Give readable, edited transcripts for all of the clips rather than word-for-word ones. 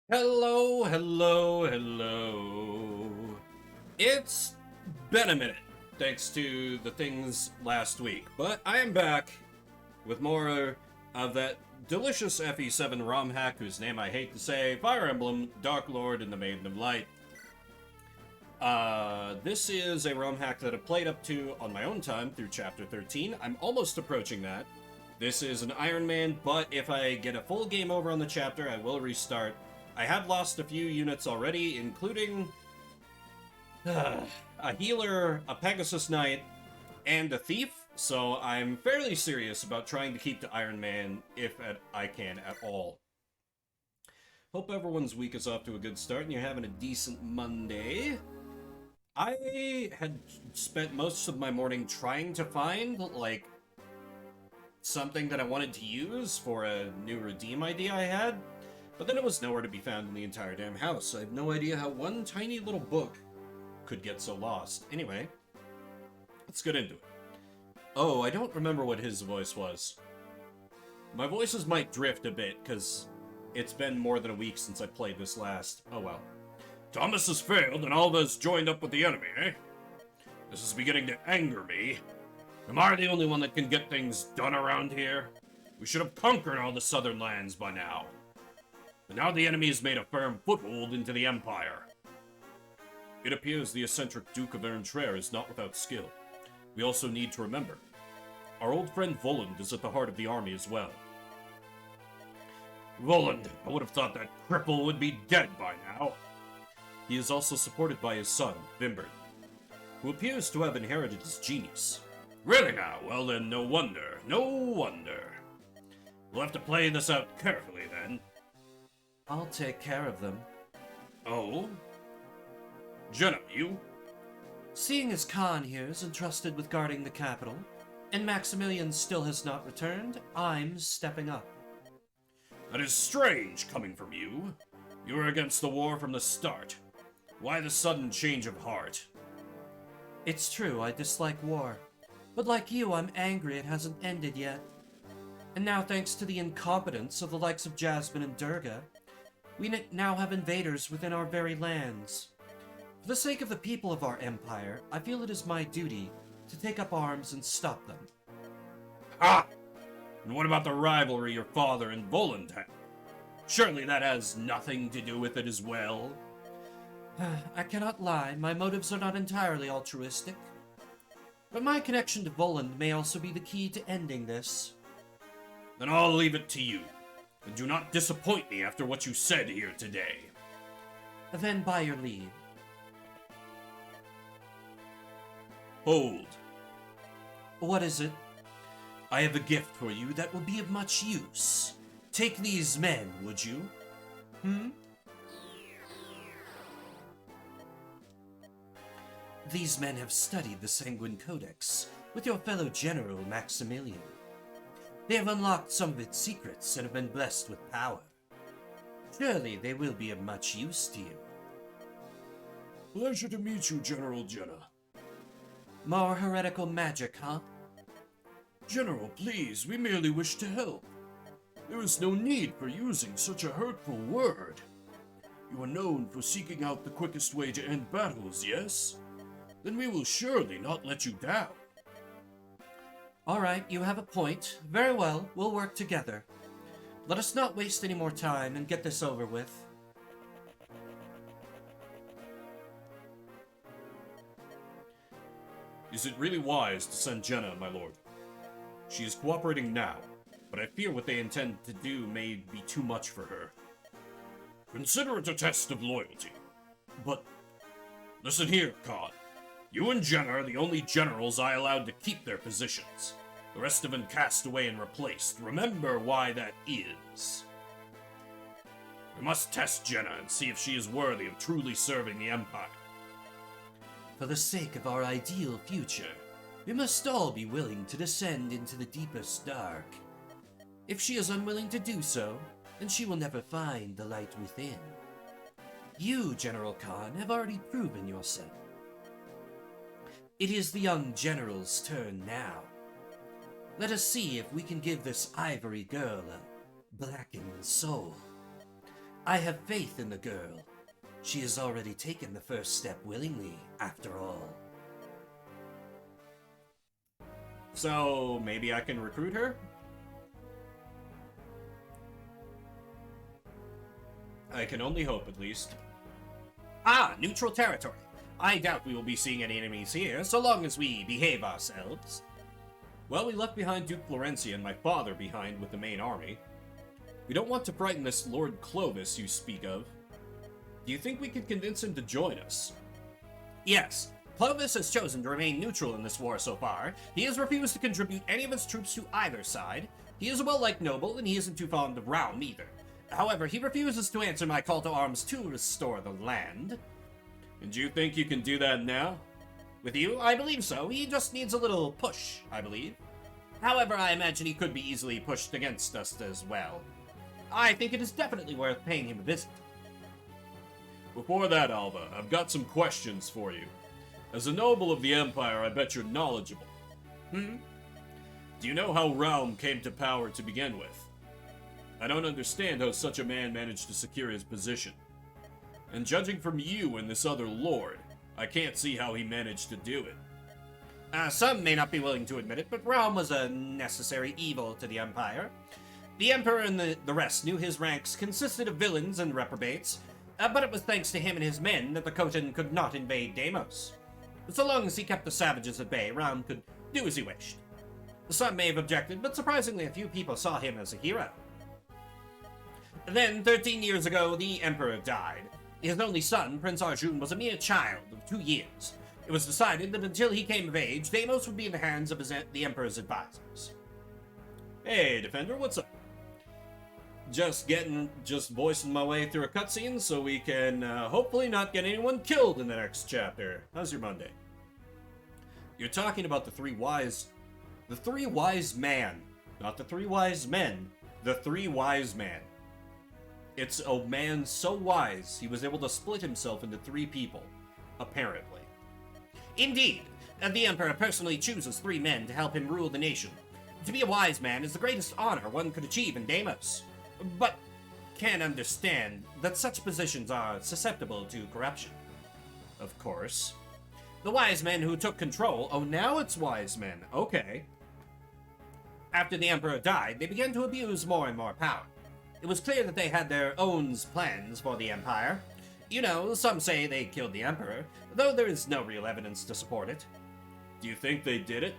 Hello, hello, hello. It's been a minute, thanks to the things last week, but I am back with more of that delicious FE7 ROM hack whose name I hate to say, Fire Emblem, Dark Lord, and the Maiden of Light. This is a ROM hack that I played up to on my own time through Chapter 13. I'm almost approaching that. This is an Ironman, but if I get a full game over on the chapter, I will restart. I have lost a few units already, including a healer, a Pegasus Knight, and a thief, so I'm fairly serious about trying to keep to Ironman if I can at all. Hope everyone's week is off to a good start and you're having a decent Monday. I had spent most of my morning trying to find, like, something that I wanted to use for a new redeem idea I had, but then it was nowhere to be found in the entire damn house. I have no idea how one tiny little book could get so lost. Anyway, let's get into it. Oh, I don't remember what his voice was. My voices might drift a bit, because it's been more than a week since I played this last. Oh well. Thomas has failed, and all of us joined up with the enemy, eh? This is beginning to anger me. Am I the only one that can get things done around here? We should have conquered all the southern lands by now. But now the enemy has made a firm foothold into the Empire. It appears the eccentric Duke of Erentraer is not without skill. We also need to remember, our old friend Voland is at the heart of the army as well. Voland, I would have thought that cripple would be dead by now. He is also supported by his son, Vimbert, who appears to have inherited his genius. Really now? Well then, no wonder. No wonder. We'll have to play this out carefully then. I'll take care of them. Oh? Jenna, you? Seeing as Khan here is entrusted with guarding the capital, and Maximilian still has not returned, I'm stepping up. That is strange coming from you. You were against the war from the start. Why the sudden change of heart? It's true, I dislike war. But like you, I'm angry it hasn't ended yet. And now thanks to the incompetence of the likes of Jasmine and Durga, we now have invaders within our very lands. For the sake of the people of our empire, I feel it is my duty to take up arms and stop them. Ah! And what about the rivalry your father and Voland had? Surely that has nothing to do with it as well? I cannot lie, my motives are not entirely altruistic. But my connection to Voland may also be the key to ending this. Then I'll leave it to you. And do not disappoint me after what you said here today. Then by your leave. Hold. What is it? I have a gift for you that will be of much use. Take these men, would you? These men have studied the Sanguine Codex with your fellow General Maximilian. They have unlocked some of its secrets and have been blessed with power. Surely they will be of much use to you. Pleasure to meet you, General Jenna. More heretical magic, huh? General, please, we merely wish to help. There is no need for using such a hurtful word. You are known for seeking out the quickest way to end battles, yes? Then we will surely not let you down. All right, you have a point. Very well, we'll work together. Let us not waste any more time and get this over with. Is it really wise to send Jenna, my lord? She is cooperating now, but I fear what they intend to do may be too much for her. Consider it a test of loyalty. But listen here, Khan. You and Jenna are the only generals I allowed to keep their positions. The rest have been cast away and replaced. Remember why that is. We must test Jenna and see if she is worthy of truly serving the Empire. For the sake of our ideal future, we must all be willing to descend into the deepest dark. If she is unwilling to do so, then she will never find the light within. You, General Khan, have already proven yourself. It is the young general's turn now. Let us see if we can give this ivory girl a blackened soul. I have faith in the girl. She has already taken the first step willingly, after all. So, maybe I can recruit her? I can only hope, at least. Ah, neutral territory. I doubt we will be seeing any enemies here, so long as we behave ourselves. Well, we left behind Duke Florencia and my father behind with the main army. We don't want to frighten this Lord Clovis you speak of. Do you think we could convince him to join us? Yes. Clovis has chosen to remain neutral in this war so far. He has refused to contribute any of his troops to either side. He is a well-liked noble, and he isn't too fond of Raum either. However, he refuses to answer my call to arms to restore the land. And do you think you can do that now? With you, I believe so. He just needs a little push, I believe. However, I imagine he could be easily pushed against us as well. I think it is definitely worth paying him a visit. Before that, Alva, I've got some questions for you. As a noble of the Empire, I bet you're knowledgeable. Do you know how Raum came to power to begin with? I don't understand how such a man managed to secure his position. And judging from you and this other lord, I can't see how he managed to do it. Some may not be willing to admit it, but Raum was a necessary evil to the Empire. The Emperor and the rest knew his ranks consisted of villains and reprobates, but it was thanks to him and his men that the Khotan could not invade Deimos. So long as he kept the savages at bay, Raum could do as he wished. Some may have objected, but surprisingly a few people saw him as a hero. Then, 13 years ago, the Emperor died. His only son, Prince Arjun, was a mere child of 2 years. It was decided that until he came of age, Deimos would be in the hands of the Emperor's advisors. Hey, Defender, what's up? Just voicing my way through a cutscene so we can hopefully not get anyone killed in the next chapter. How's your Monday? You're talking about the three wise man, not the three wise men, the three wise man. It's a man so wise he was able to split himself into 3 people, apparently. Indeed, the Emperor personally chooses 3 men to help him rule the nation. To be a wise man is the greatest honor one could achieve in Deimos, but can understand that such positions are susceptible to corruption. Of course. The wise men who took control, oh now it's wise men, okay. After the Emperor died, they began to abuse more and more power. It was clear that they had their own plans for the Empire. You know, some say they killed the Emperor, though there is no real evidence to support it. Do you think they did it?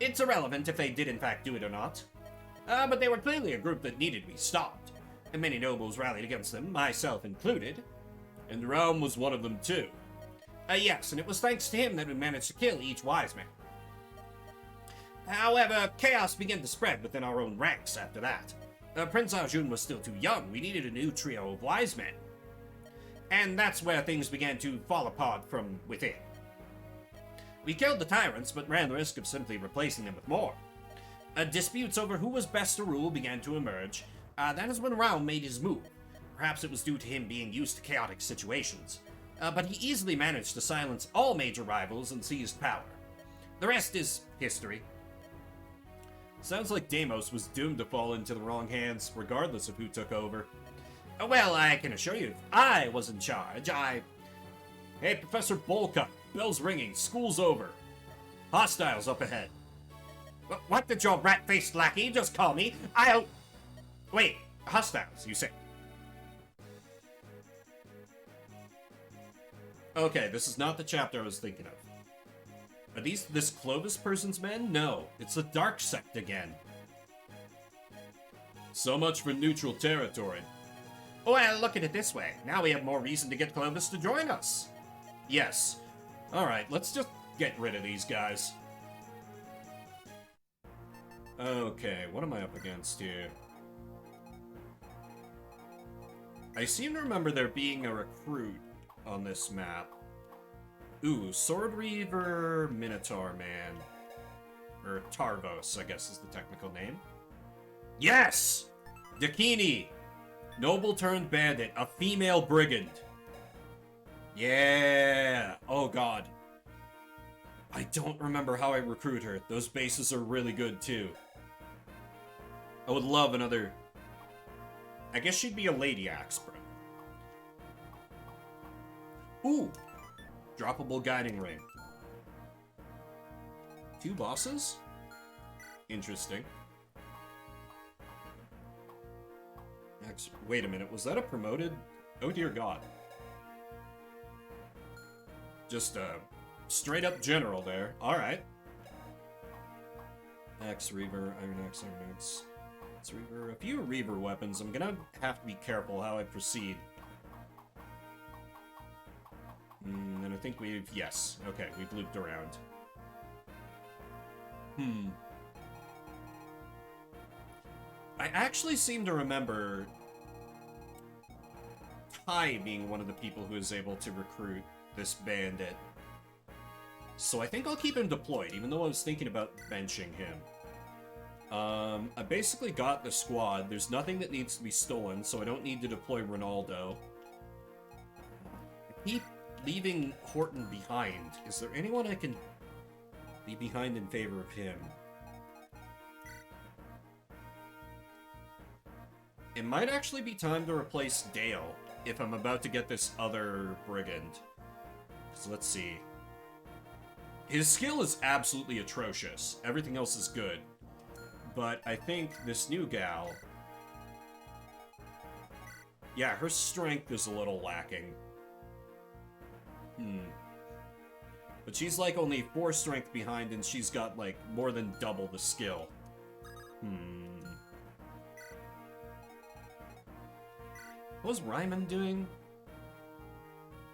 It's irrelevant if they did in fact do it or not. But they were clearly a group that needed to be stopped, and many nobles rallied against them, myself included. And Raum was one of them too. Yes, and it was thanks to him that we managed to kill each wise man. However, chaos began to spread within our own ranks after that. Prince Arjun was still too young. We needed a new trio of wise men. And that's where things began to fall apart from within. We killed the tyrants, but ran the risk of simply replacing them with more. Disputes over who was best to rule began to emerge. That is when Raum made his move. Perhaps it was due to him being used to chaotic situations. But he easily managed to silence all major rivals and seized power. The rest is history. Sounds like Deimos was doomed to fall into the wrong hands, regardless of who took over. Well, I can assure you, if I was in charge, Hey, Professor Bolka, bell's ringing, school's over. Hostiles up ahead. What did your rat-faced lackey just call me? Wait, hostiles, you say? Okay, this is not the chapter I was thinking of. Are these this Clovis person's men? No, it's the Dark Sect again. So much for neutral territory. Well, look at it this way. Now we have more reason to get Clovis to join us. Yes. Alright, let's just get rid of these guys. Okay, what am I up against here? I seem to remember there being a recruit on this map. Ooh, Sword Reaver Minotaur Man. Or Tarvos, I guess is the technical name. Yes! Dakini! Noble turned bandit, a female brigand. Yeah! Oh god. I don't remember how I recruit her. Those bases are really good too. I would love another I guess she'd be a Lady Axe, bro. Ooh! Droppable guiding ring. 2 bosses? Interesting. Wait a minute, was that a promoted? Oh dear god. Just a straight up general there. Alright. Axe Reaver, Iron Axe, Axe Reaver. A few Reaver weapons. I'm gonna have to be careful how I proceed. And I think we've... Yes. Okay, we've looped around. I actually seem to remember Ty being one of the people who is able to recruit this bandit. So I think I'll keep him deployed, even though I was thinking about benching him. I basically got the squad. There's nothing that needs to be stolen, so I don't need to deploy Ronaldo. I keep leaving Horton behind. Is there anyone I can be behind in favor of him? It might actually be time to replace Dale if I'm about to get this other brigand. So let's see. His skill is absolutely atrocious. Everything else is good. But I think this new gal... Yeah, her strength is a little lacking. But she's like only 4 strength behind, and she's got like more than double the skill. What was Ryman doing?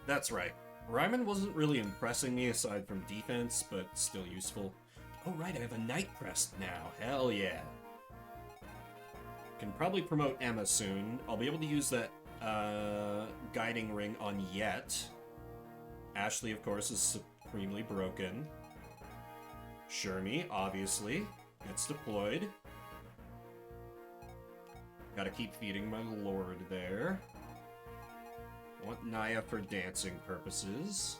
That's right. Ryman wasn't really impressing me aside from defense, but still useful. Oh right, I have a Night Crest now. Hell yeah. Can probably promote Emma soon. I'll be able to use that guiding ring on Yet. Ashley, of course, is supremely broken. Shermie, obviously, gets deployed. Gotta keep feeding my lord there. I want Naya for dancing purposes.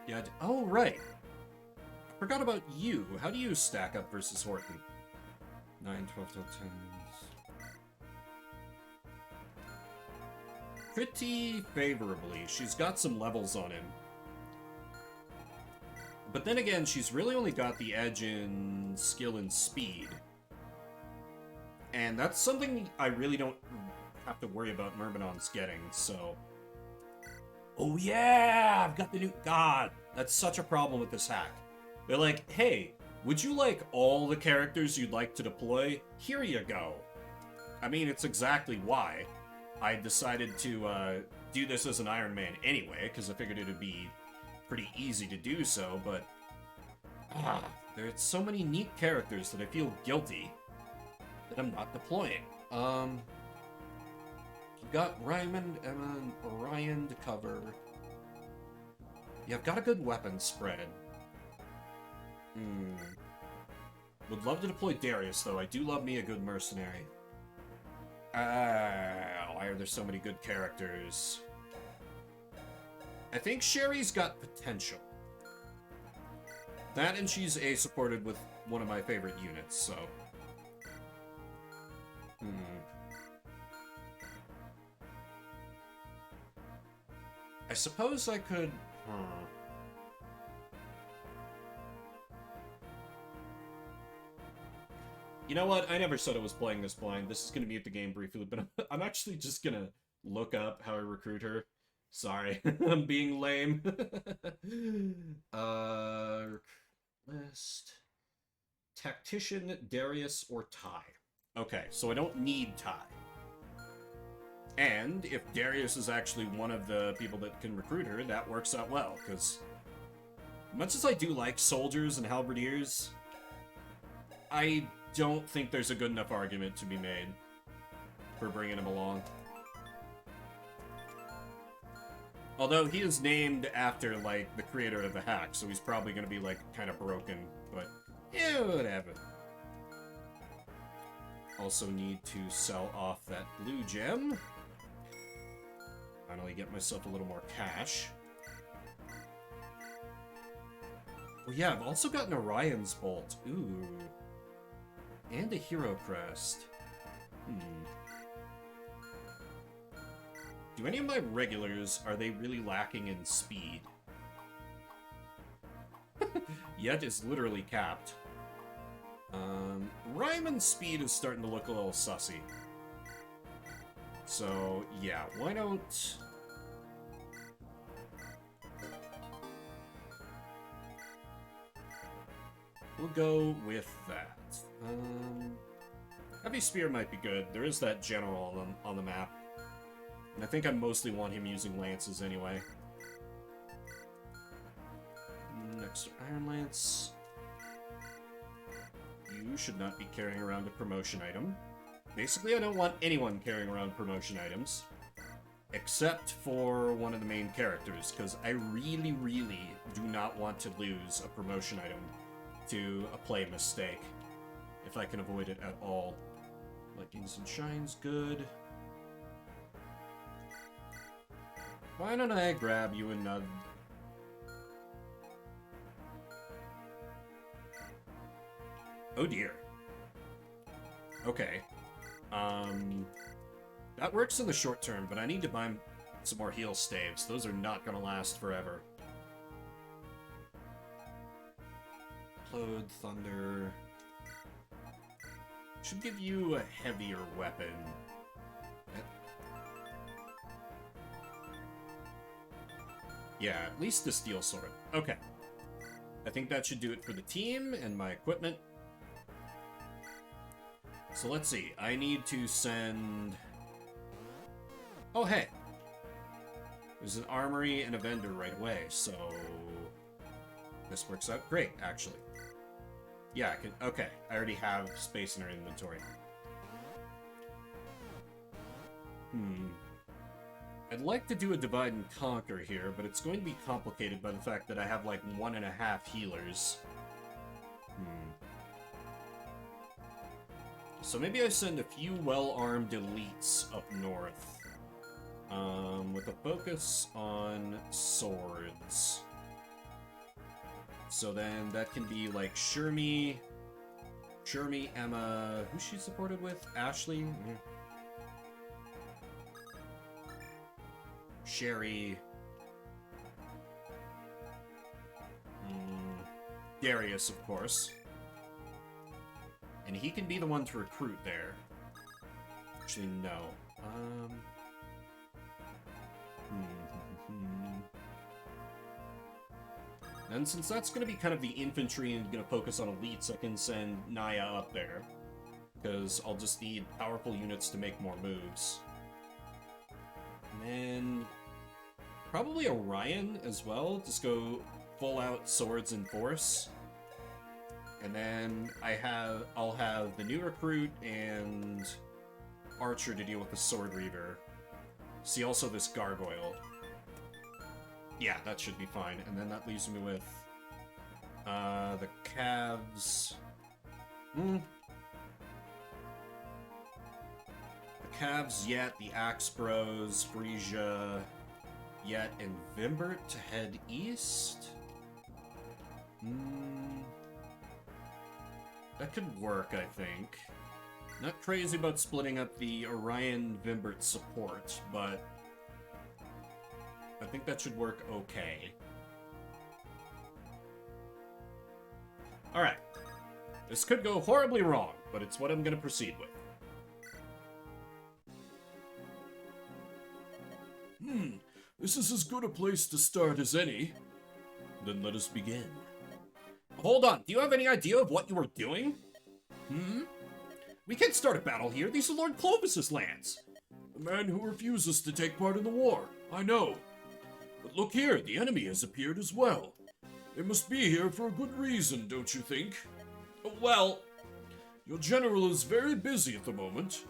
Yeah, oh, right. I forgot about you. How do you stack up versus Horton? 9, 12, 12, 10... Pretty favorably. She's got some levels on him. But then again, she's really only got the edge in skill and speed. And that's something I really don't have to worry about Myrmidon's getting, so... Oh yeah! I've got the new... God! That's such a problem with this hack. They're like, hey, would you like all the characters you'd like to deploy? Here you go. I mean, it's exactly why I decided to do this as an Ironman anyway, because I figured it would be pretty easy to do so, but... there's so many neat characters that I feel guilty that I'm not deploying. I've got Ryman, Emma, and Orion to cover. Yeah, I've got a good weapon spread. Would love to deploy Darius, though. I do love me a good mercenary. Why are there so many good characters? I think Sherry's got potential. That and she's A-supported with one of my favorite units, so... I suppose I could... You know what? I never said I was playing this blind. This is going to mute the game briefly, but I'm actually just going to look up how I recruit her. Sorry, I'm being lame. List. Tactician, Darius, or Ty. Okay, so I don't need Ty. And if Darius is actually one of the people that can recruit her, that works out well, because much as I do like soldiers and halberdiers, I don't think there's a good enough argument to be made for bringing him along. Although he is named after, like, the creator of the hack, so he's probably going to be, like, kind of broken, but yeah, whatever. Also need to sell off that blue gem. Finally get myself a little more cash. Well, yeah, I've also got an Orion's Bolt. Ooh. And a hero crest. Do any of my regulars, are they really lacking in speed? Yet is literally capped. Ryman's speed is starting to look a little sussy. So, yeah, why don't... We'll go with that. Heavy Spear might be good. There is that general on the map. And I think I mostly want him using lances anyway. Next to Iron Lance. You should not be carrying around a promotion item. Basically, I don't want anyone carrying around promotion items. Except for one of the main characters, because I really, really do not want to lose a promotion item to a play mistake. If I can avoid it at all. Lightnings and Shine's good. Why don't I grab you another... Oh dear. Okay. That works in the short term, but I need to buy some more heal staves. Those are not gonna last forever. Explode, Thunder... Should give you a heavier weapon. Yeah, at least the steel sword. Okay. I think that should do it for the team and my equipment. So let's see. I need to send... Oh, hey. There's an armory and a vendor right away, so... This works out great, actually. Yeah, I can... Okay, I already have space in our inventory. I'd like to do a divide and conquer here, but it's going to be complicated by the fact that I have like 1.5 healers. So maybe I send a few well-armed elites up north. With a focus on swords. So then that can be like Shermie, Emma, who's she supported with? Ashley? Sherry. Darius, of course. And he can be the one to recruit there. Actually, no. And since that's going to be kind of the infantry and going to focus on elites, I can send Naya up there. Because I'll just need powerful units to make more moves. And then... probably Orion as well. Just go full out swords and force. And then I'll have the new recruit and Archer to deal with the Sword Reaver. See also this Gargoyle. Yeah, that should be fine. And then that leaves me with the Cavs. The Cavs, Yet, the Axe Bros, Frisia, Yet, and Vimbert to head east. That could work, I think. Not crazy about splitting up the Orion-Vimbert support, but I think that should work okay. Alright. This could go horribly wrong, but it's what I'm going to proceed with. This is as good a place to start as any. Then let us begin. Hold on, do you have any idea of what you are doing? We can't start a battle here, these are Lord Clovis's lands. The man who refuses to take part in the war, I know. But look here, the enemy has appeared as well. They must be here for a good reason, don't you think? Well, your general is very busy at the moment.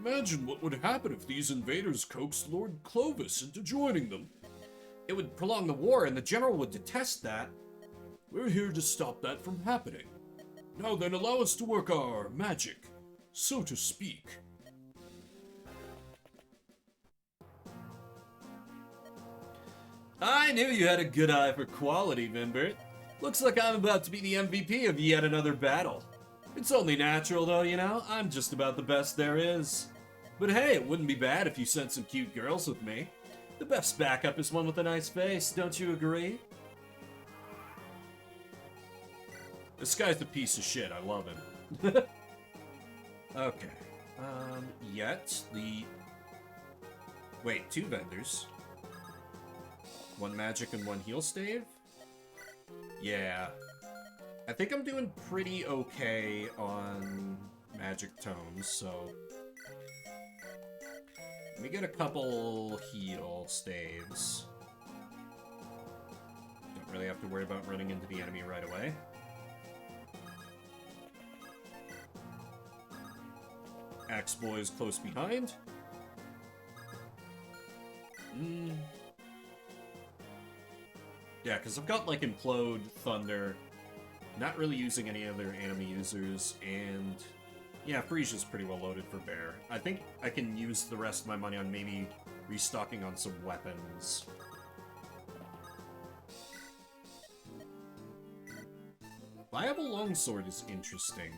Imagine what would happen if these invaders coaxed Lord Clovis into joining them. It would prolong the war, and the general would detest that. We're here to stop that from happening. Now then, allow us to work our magic, so to speak. I knew you had a good eye for quality, Vimbert. Looks like I'm about to be the MVP of yet another battle. It's only natural, though, you know? I'm just about the best there is. But hey, it wouldn't be bad if you sent some cute girls with me. The best backup is one with a nice face, don't you agree? This guy's a piece of shit, I love him. Okay. Yet, the... Wait, 2 vendors. 1 magic and 1 heal stave? Yeah. I think I'm doing pretty okay on magic tomes, so... Let me get a couple heal staves. Don't really have to worry about running into the enemy right away. Axe Boy is close behind. Yeah, because I've got, like, Implode, Thunder, not really using any other enemy users, and... Yeah, Frisia's pretty well loaded for Bear. I think I can use the rest of my money on maybe restocking on some weapons. Viable Longsword is interesting,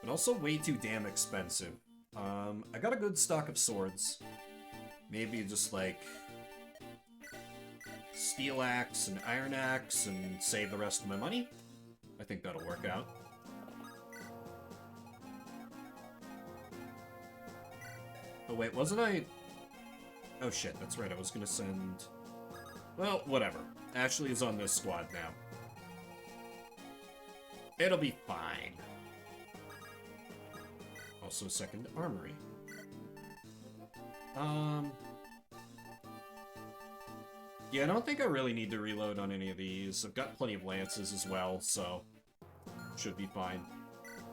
but also way too damn expensive. I got a good stock of swords. Maybe just, like, Steel Axe and Iron Axe and save the rest of my money. I think that'll work out. Oh wait, wasn't I... Oh shit, that's right, I was gonna send... Well, whatever. Ashley is on this squad now. It'll be fine. Also, second armory. Yeah, I don't think I really need to reload on any of these. I've got plenty of lances as well, so... Should be fine.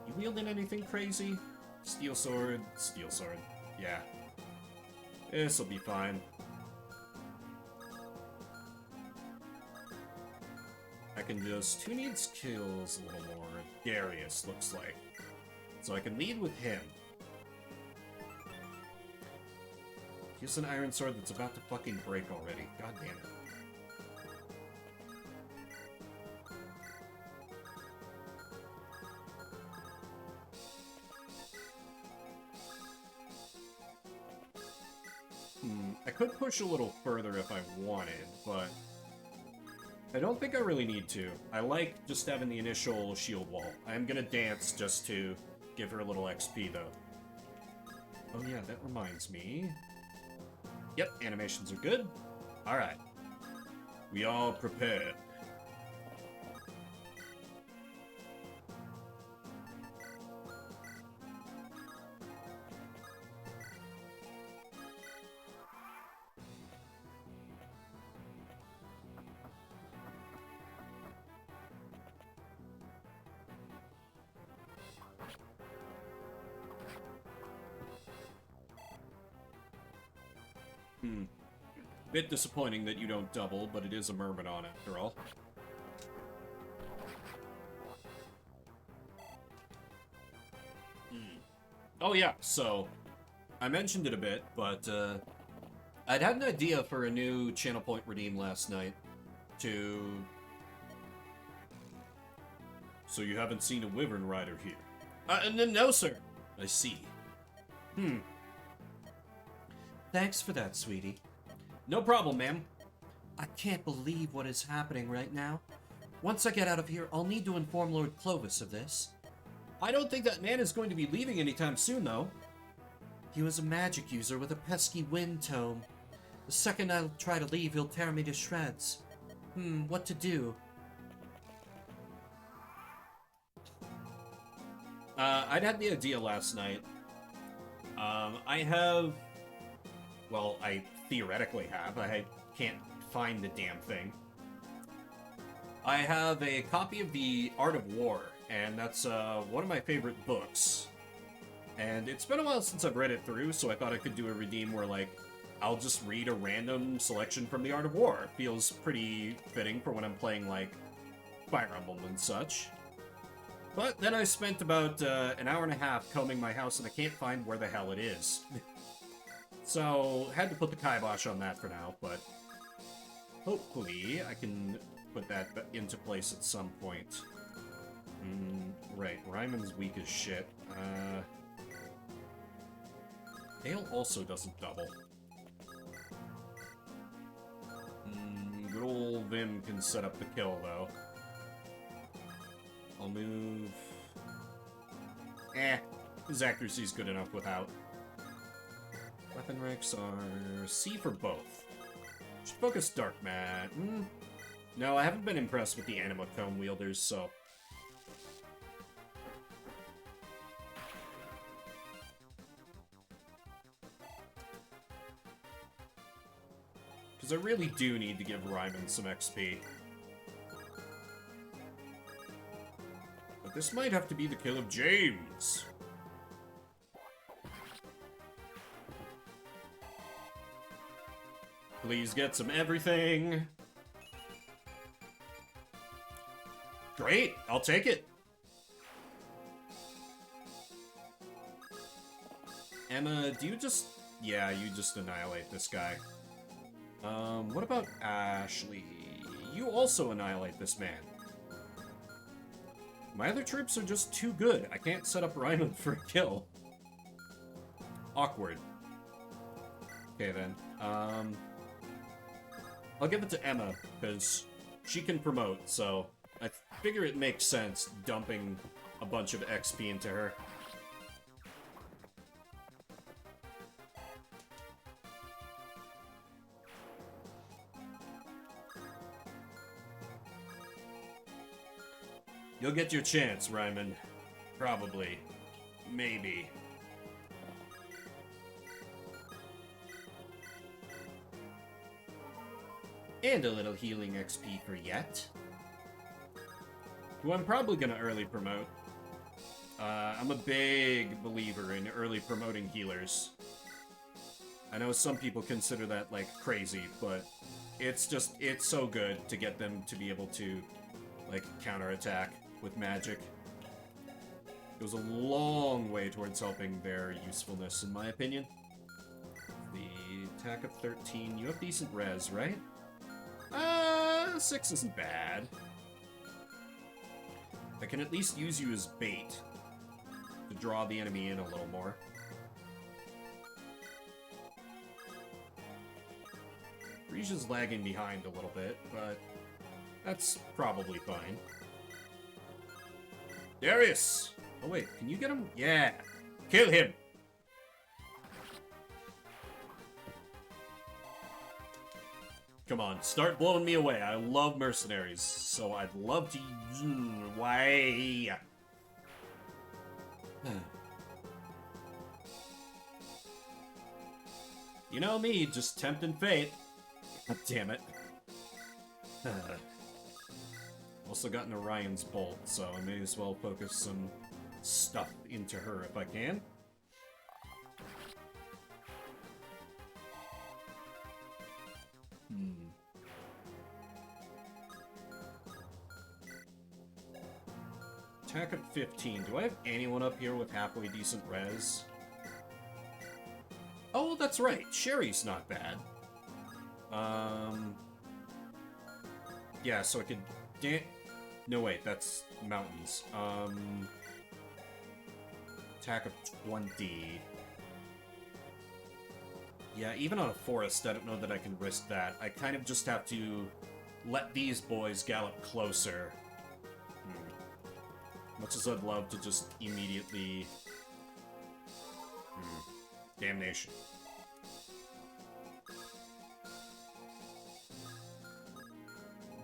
You wielding anything crazy? Steel sword, steel sword. Yeah. This'll be fine. I can just... Who needs kills a little more? Darius, looks like. So I can lead with him. Here's an iron sword that's about to fucking break already. God damn it. I could push a little further if I wanted, but I don't think I really need to. I like just having the initial shield wall. I'm gonna dance just to give her a little XP, though. Oh yeah, that reminds me. Yep, animations are good. Alright. We all prepared. Bit disappointing that you don't double, but it is a Myrmidon after all. Oh yeah, so I mentioned it a bit, but I'd had an idea for a new channel point redeem last night to... So you haven't seen a Wyvern Rider here? No, sir. I see. Thanks for that, sweetie. No problem, ma'am. I can't believe what is happening right now. Once I get out of here, I'll need to inform Lord Clovis of this. I don't think that man is going to be leaving anytime soon, though. He was a magic user with a pesky wind tome. The second I'll try to leave, he'll tear me to shreds. What to do? I'd had the idea last night. I have... Well, I theoretically have. I can't find the damn thing. I have a copy of The Art of War, and that's one of my favorite books. And it's been a while since I've read it through, so I thought I could do a redeem where, like, I'll just read a random selection from The Art of War. It feels pretty fitting for when I'm playing, like, Fire Emblem and such. But then I spent about an hour and a half combing my house, and I can't find where the hell it is. So, had to put the kibosh on that for now, but hopefully I can put that into place at some point. Right, Ryman's weak as shit. Dale also doesn't double. Good old Vim can set up the kill, though. I'll move... his accuracy's good enough without. Weapon ranks are C for both. Should focus Dark Mat. No, I haven't been impressed with the Anima Cone wielders, so... Because I really do need to give Ryman some XP. But this might have to be the kill of James. Please get some everything. Great, I'll take it. Emma, do you just... Yeah, you just annihilate this guy. What about Ashley? You also annihilate this man. My other troops are just too good. I can't set up Ryman for a kill. Awkward. Okay, then. I'll give it to Emma, because she can promote, so I figure it makes sense dumping a bunch of XP into her. You'll get your chance, Ryman. Probably. Maybe. And a little healing XP for Yet. Who I'm probably gonna early promote. I'm a big believer in early promoting healers. I know some people consider that, like, crazy, but it's so good to get them to be able to, like, counterattack with magic. It goes a long way towards helping their usefulness, in my opinion. The attack of 13, you have decent res, right? 6 isn't bad. I can at least use you as bait to draw the enemy in a little more. Risha's lagging behind a little bit, but that's probably fine. Darius! Oh wait, can you get him? Yeah! Kill him! Come on, start blowing me away. I love mercenaries, so I'd love to... Why? You know me, just tempting fate. God damn it. Also got an Orion's Bolt, so I may as well focus some stuff into her if I can. Attack at 15. Do I have anyone up here with halfway decent res? Oh, that's right. Sherry's not bad. Yeah, so I could... No, wait, that's mountains. Attack of 20. Yeah, even on a forest, I don't know that I can risk that. I kind of just have to let these boys gallop closer. Much as I'd love to just immediately... Damnation.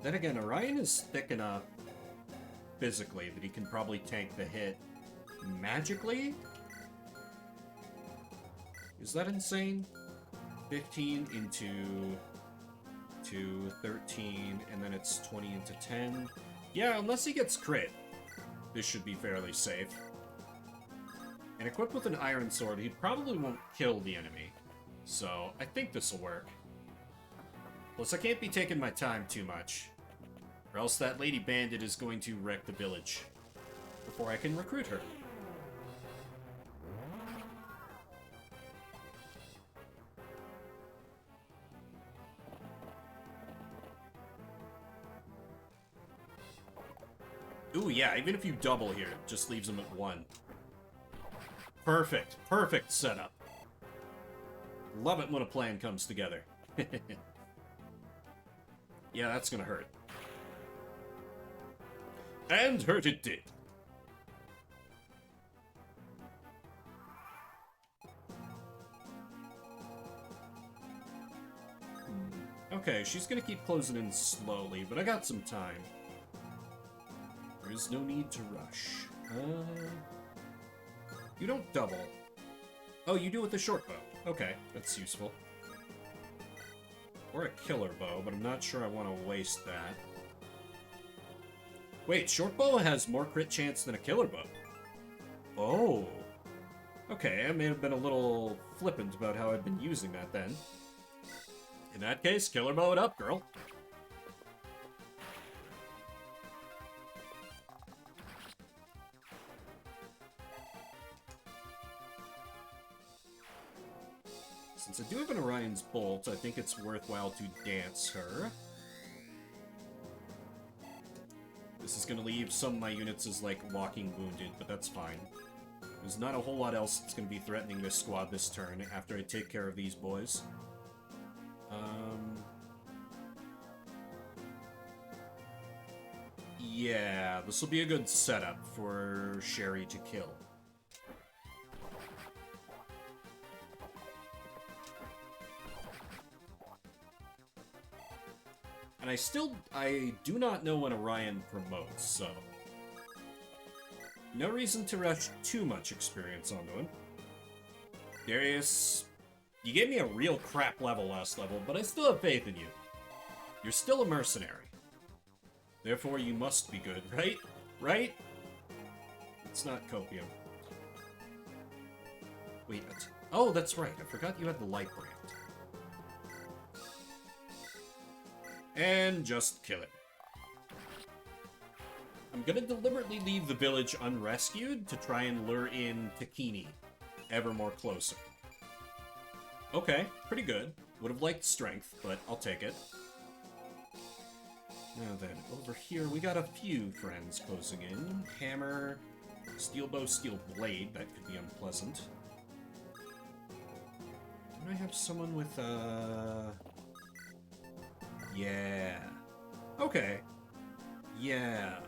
Then again, Orion is thick enough physically that he can probably tank the hit magically? Is that insane? 15 into 13, and then it's 20 into 10. Yeah, unless he gets crit, this should be fairly safe. And equipped with an iron sword, he probably won't kill the enemy. So, I think this will work. Plus, I can't be taking my time too much, or else that lady bandit is going to wreck the village before I can recruit her. Ooh, yeah, even if you double here, it just leaves him at 1. Perfect. Perfect setup. Love it when a plan comes together. Yeah, that's gonna hurt. And hurt it did. Okay, she's gonna keep closing in slowly, but I got some time. There is no need to rush. You don't double. Oh, you do with the short bow. Okay, that's useful. Or a killer bow, but I'm not sure I want to waste that. Wait, short bow has more crit chance than a killer bow. Oh. Okay, I may have been a little flippant about how I've been using that then. In that case, killer bow it up, girl. Since I do have an Orion's Bolt, I think it's worthwhile to dance her. This is going to leave some of my units as, like, walking wounded, but that's fine. There's not a whole lot else that's going to be threatening this squad this turn after I take care of these boys. Yeah, this will be a good setup for Sherry to kill. And I do not know when Orion promotes, so... no reason to rush too much experience onto him. Darius, you gave me a real crap level last level, but I still have faith in you. You're still a mercenary. Therefore, you must be good, right? Right? It's not copium. Wait, oh, that's right. I forgot you had the light brand. And just kill it. I'm gonna deliberately leave the village unrescued to try and lure in Takini ever more closer. Okay, pretty good. Would have liked strength, but I'll take it. Now then, over here we got a few friends closing in. Hammer, steel bow, steel blade. That could be unpleasant. Don't I have someone with, yeah. Okay. Yeah.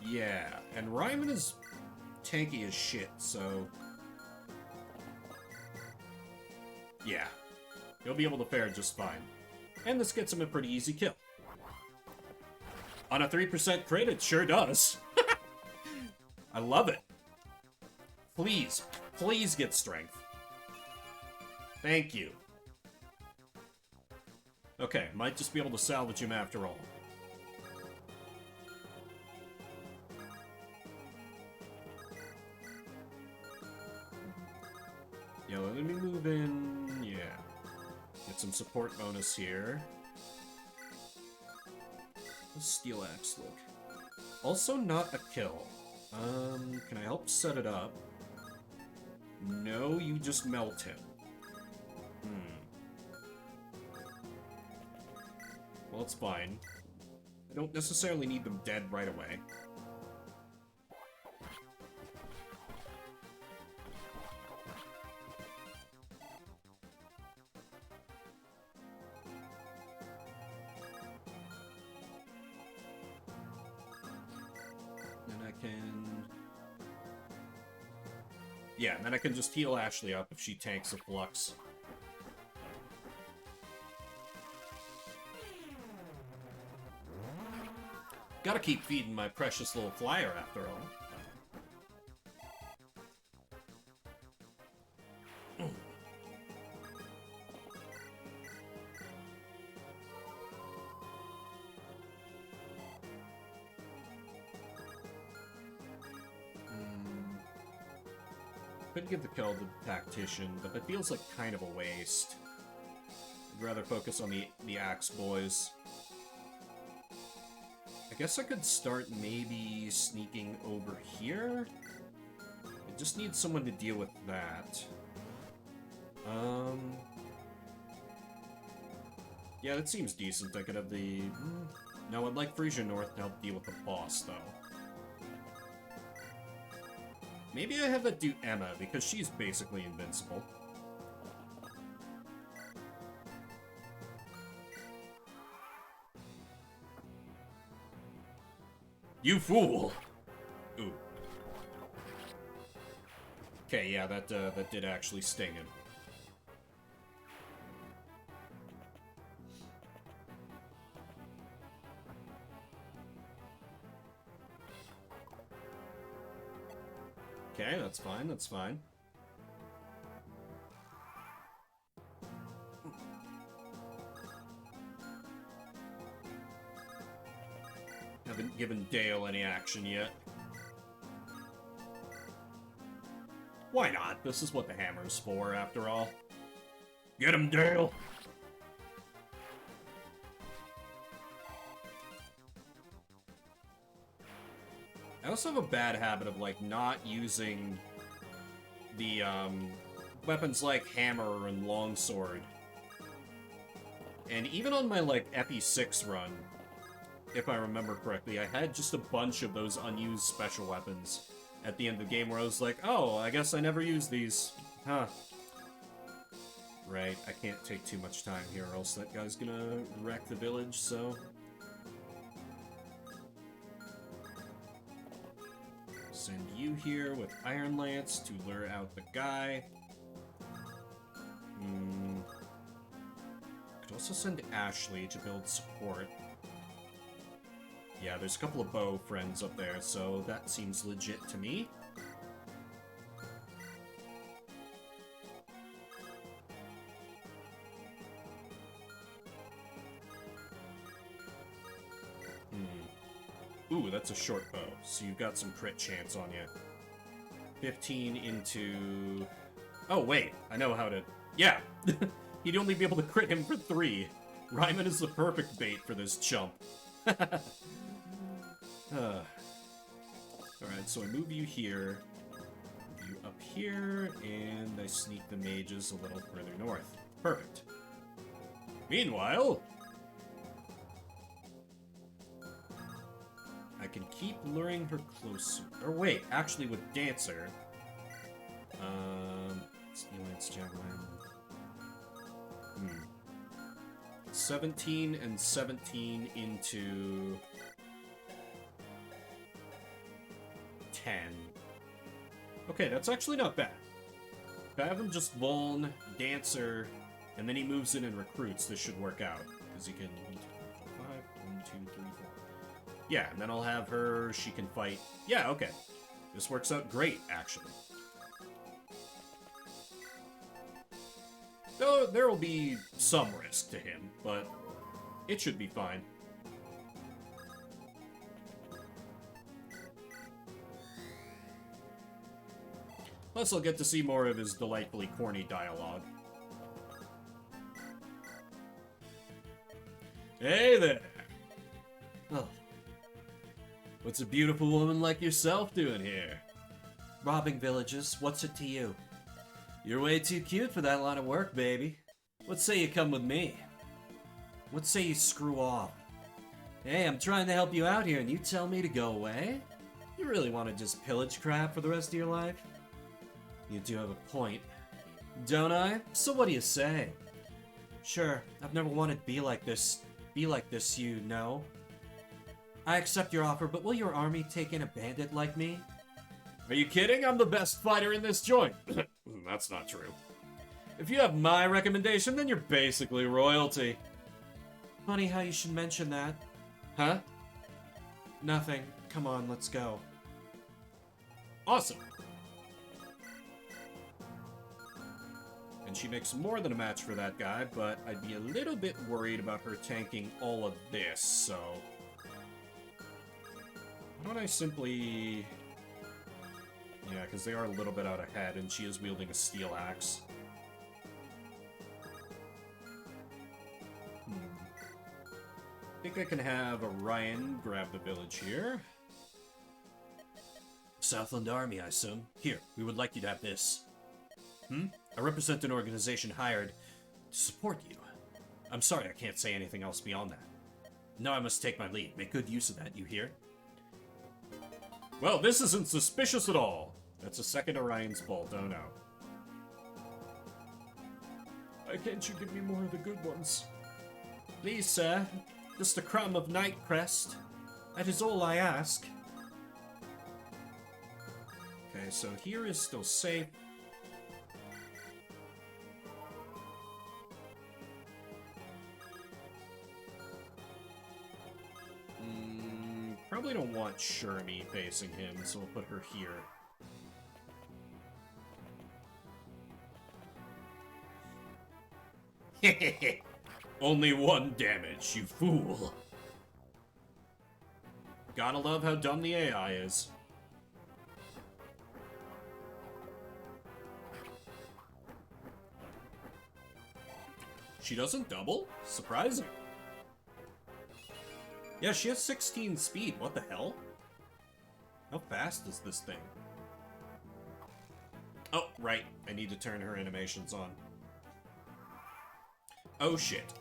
Yeah. And Ryman is tanky as shit, so... yeah. He'll be able to fare just fine. And this gets him a pretty easy kill. On a 3% crit, it sure does. I love it. Please, please get strength. Thank you. Okay, might just be able to salvage him after all. Yeah, let me move in. Yeah. Get some support bonus here. How's Steel Axe look? Also not a kill. Can I help set it up? No, you just melt him. Well, it's fine. I don't necessarily need them dead right away. Yeah, and then I can just heal Ashley up if she tanks a flux. Gotta keep feeding my precious little flyer after all. Could give the kill to the tactician, but that feels like kind of a waste. I'd rather focus on the axe boys. I guess I could start maybe sneaking over here. I just need someone to deal with that. Yeah, that seems decent. I could have the... No, I'd like Frisia North to help deal with the boss, though. Maybe I have that do Emma, because she's basically invincible. You fool! Ooh. Okay, yeah, that did actually sting him. Okay, that's fine, that's fine. Haven't given Dale any action yet. Why not? This is what the hammer's for, after all. Get him, Dale! I also have a bad habit of, like, not using the, weapons like hammer and longsword. And even on my, like, Epi 6 run, if I remember correctly, I had just a bunch of those unused special weapons at the end of the game where I was like, oh, I guess I never used these. Huh. Right, I can't take too much time here or else that guy's gonna wreck the village, so... Send you here with Iron Lance to lure out the guy. Could also send Ashley to build support. Yeah, there's a couple of bow friends up there, so that seems legit to me. Ooh, that's a short bow, so you've got some crit chance on you. 15 into... Oh, wait, I know how to... Yeah! You'd only be able to crit him for 3. Ryman is the perfect bait for this chump. Alright, so I move you here, move you up here, and I sneak the mages a little further north. Perfect. Meanwhile... I can keep luring her closer. Or wait, actually with Dancer. Steel Lance Javelin. 17 and 17 into 10. Okay, that's actually not bad. If I have him just Vuln, Dancer, and then he moves in and recruits, this should work out. Because he can... 1, 2, 3, 4. Yeah, and then I'll have her, she can fight. Yeah, okay. This works out great, actually. Though there will be some risk to him, but it should be fine. Plus, I'll get to see more of his delightfully corny dialogue. Hey there! Oh. What's a beautiful woman like yourself doing here? Robbing villages, what's it to you? You're way too cute for that line of work, baby. What say you come with me? What say you screw off? Hey, I'm trying to help you out here and you tell me to go away? You really want to just pillage crap for the rest of your life? You do have a point. Don't I? So what do you say? Sure, I've never wanted to be like this, you know. I accept your offer, but will your army take in a bandit like me? Are you kidding? I'm the best fighter in this joint. That's not true. If you have my recommendation, then you're basically royalty. Funny how you should mention that. Huh? Nothing. Come on, let's go. Awesome. And she makes more than a match for that guy, but I'd be a little bit worried about her tanking all of this, so... Why don't I simply... Yeah, because they are a little bit out ahead, and she is wielding a steel axe. I think I can have Orion grab the village here. Southland Army, I assume. Here, we would like you to have this. I represent an organization hired to support you. I'm sorry I can't say anything else beyond that. Now I must take my leave. Make good use of that, you hear? Well, this isn't suspicious at all. That's a second Orion's bolt, oh no. Why can't you give me more of the good ones? Please, sir. Just a crumb of night crest. That is all I ask. Okay, so here is still safe. Probably don't want Shermie facing him, so we'll put her here. Hehehe. Only 1 damage, you fool. Gotta love how dumb the AI is. She doesn't double? Surprising. Yeah, she has 16 speed. What the hell? How fast is this thing? Oh, right. I need to turn her animations on. Oh, shit.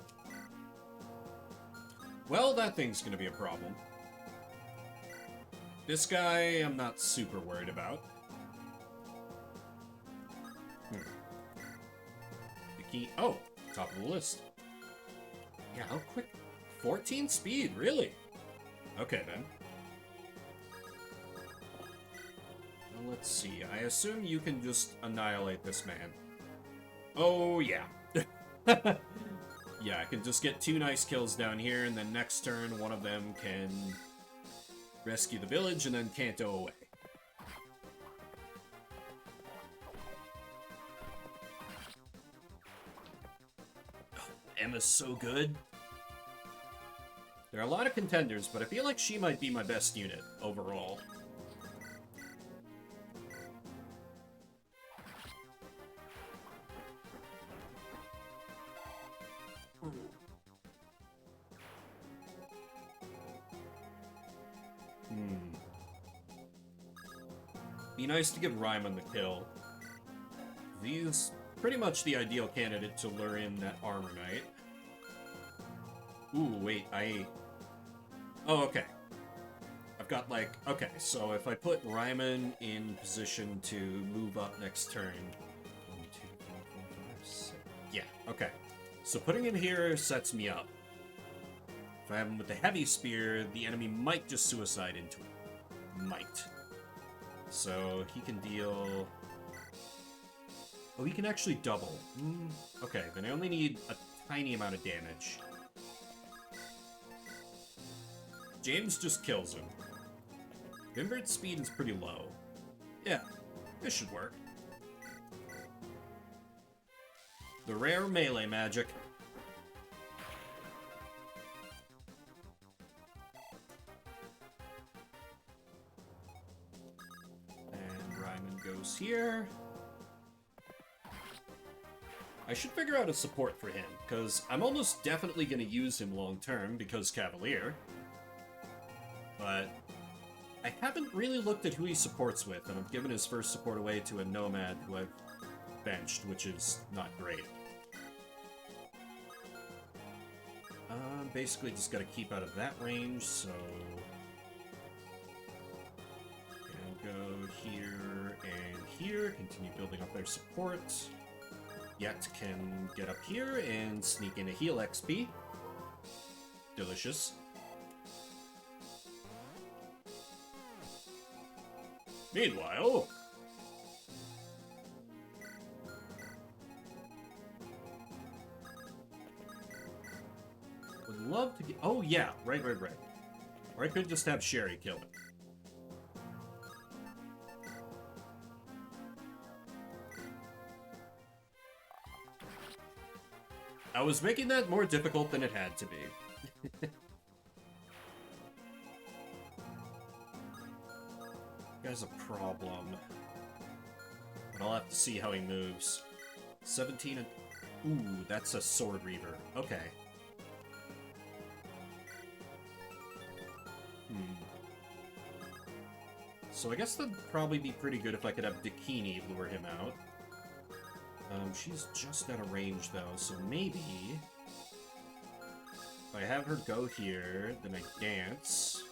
Well, that thing's gonna be a problem. This guy, I'm not super worried about. The key... Oh, top of the list. Yeah, how quick... 14 speed, really? Okay, then. Well, let's see. I assume you can just annihilate this man. Oh, yeah. Yeah, I can just get 2 nice kills down here, and then next turn, one of them can rescue the village, and then Kanto away. Oh, Emma's so good. There are a lot of contenders, but I feel like she might be my best unit overall. Be nice to give Ryman the kill. He's pretty much the ideal candidate to lure in that Armor Knight. Ooh, wait, Oh, okay. I've got, like... Okay, so if I put Ryman in position to move up next turn... 1, 2, 3, 4, 5, 6... Yeah, okay. So putting him here sets me up. If I have him with the heavy spear, the enemy might just suicide into it. Might. So he can deal... Oh, he can actually double. Okay, then I only need a tiny amount of damage. James just kills him. Vimbert's speed is pretty low. Yeah, this should work. The rare melee magic. And Ryman goes here. I should figure out a support for him, because I'm almost definitely going to use him long-term, because Cavalier. But I haven't really looked at who he supports with, and I've given his first support away to a Nomad who I've benched, which is not great. Basically just gotta keep out of that range, so... Gonna go here and here, continue building up their support. Yet can get up here and sneak in a heal XP. Delicious. Meanwhile... Would love to get... Oh, yeah. Right. Or I could just have Sherry kill it. I was making that more difficult than it had to be. Guy's a problem. But I'll have to see how he moves. 17 and... Ooh, that's a Sword Reaver. Okay. So I guess that'd probably be pretty good if I could have Dakini lure him out. She's just out of range, though, so maybe... I have her go here, then I dance.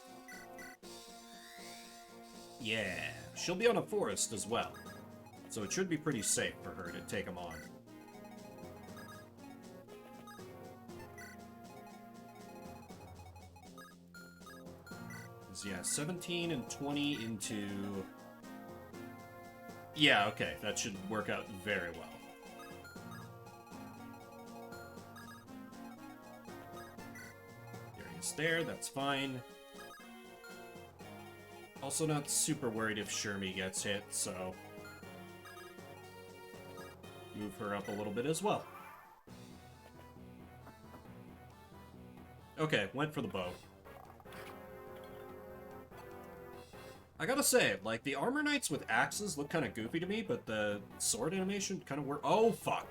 Yeah, she'll be on a forest as well. So it should be pretty safe for her to take him on. Yeah, 17 and 20 into... Yeah, okay, that should work out very well. Darius there, that's fine. Also not super worried if Shermie gets hit, so... Move her up a little bit as well. Okay, went for the bow. I gotta say, like, the armor knights with axes look kind of goofy to me, but the sword animation kind of work. Oh, fuck.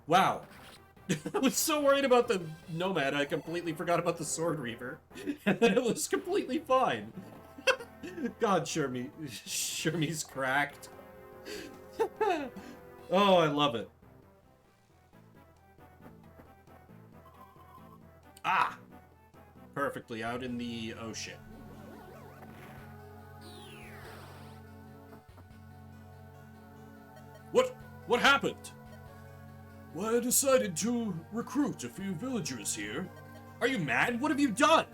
Wow. I was so worried about the Nomad, I completely forgot about the Sword Reaver. And then it was completely fine. God, Shermie's cracked. Oh, I love it. Ah! Perfectly out in the ocean. What happened? Well, I decided to recruit a few villagers here. Are you mad? What have you done?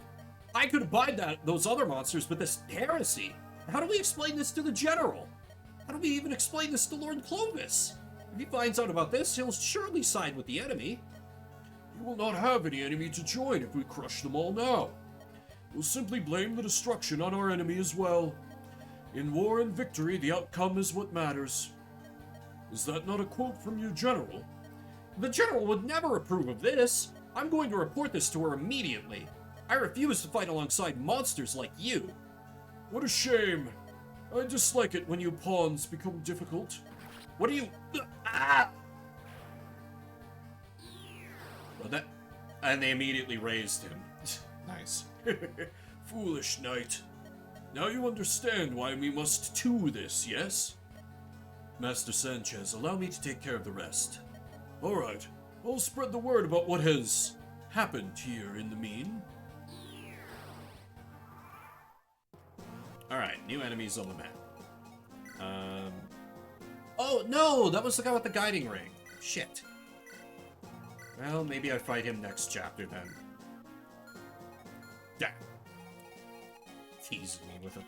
I could abide those other monsters, but this heresy. How do we explain this to the general? How do we even explain this to Lord Clovis? If he finds out about this, he'll surely side with the enemy. You will not have any enemy to join if we crush them all now. We'll simply blame the destruction on our enemy as well. In war and victory, the outcome is what matters. Is that not a quote from your general? The general would never approve of this. I'm going to report this to her immediately. I refuse to fight alongside monsters like you. What a shame. I dislike it when you pawns become difficult. What do you... Ah! Well, that... And they immediately raised him. Nice. Foolish knight. Now you understand why we must do this, yes? Master Sanchez, allow me to take care of the rest. Alright, I'll spread the word about what has happened here in the mean. Alright, new enemies on the map. Oh, no! That was the guy with the guiding ring. Shit. Well, maybe I fight him next chapter, then. Yeah. Teasing me with it.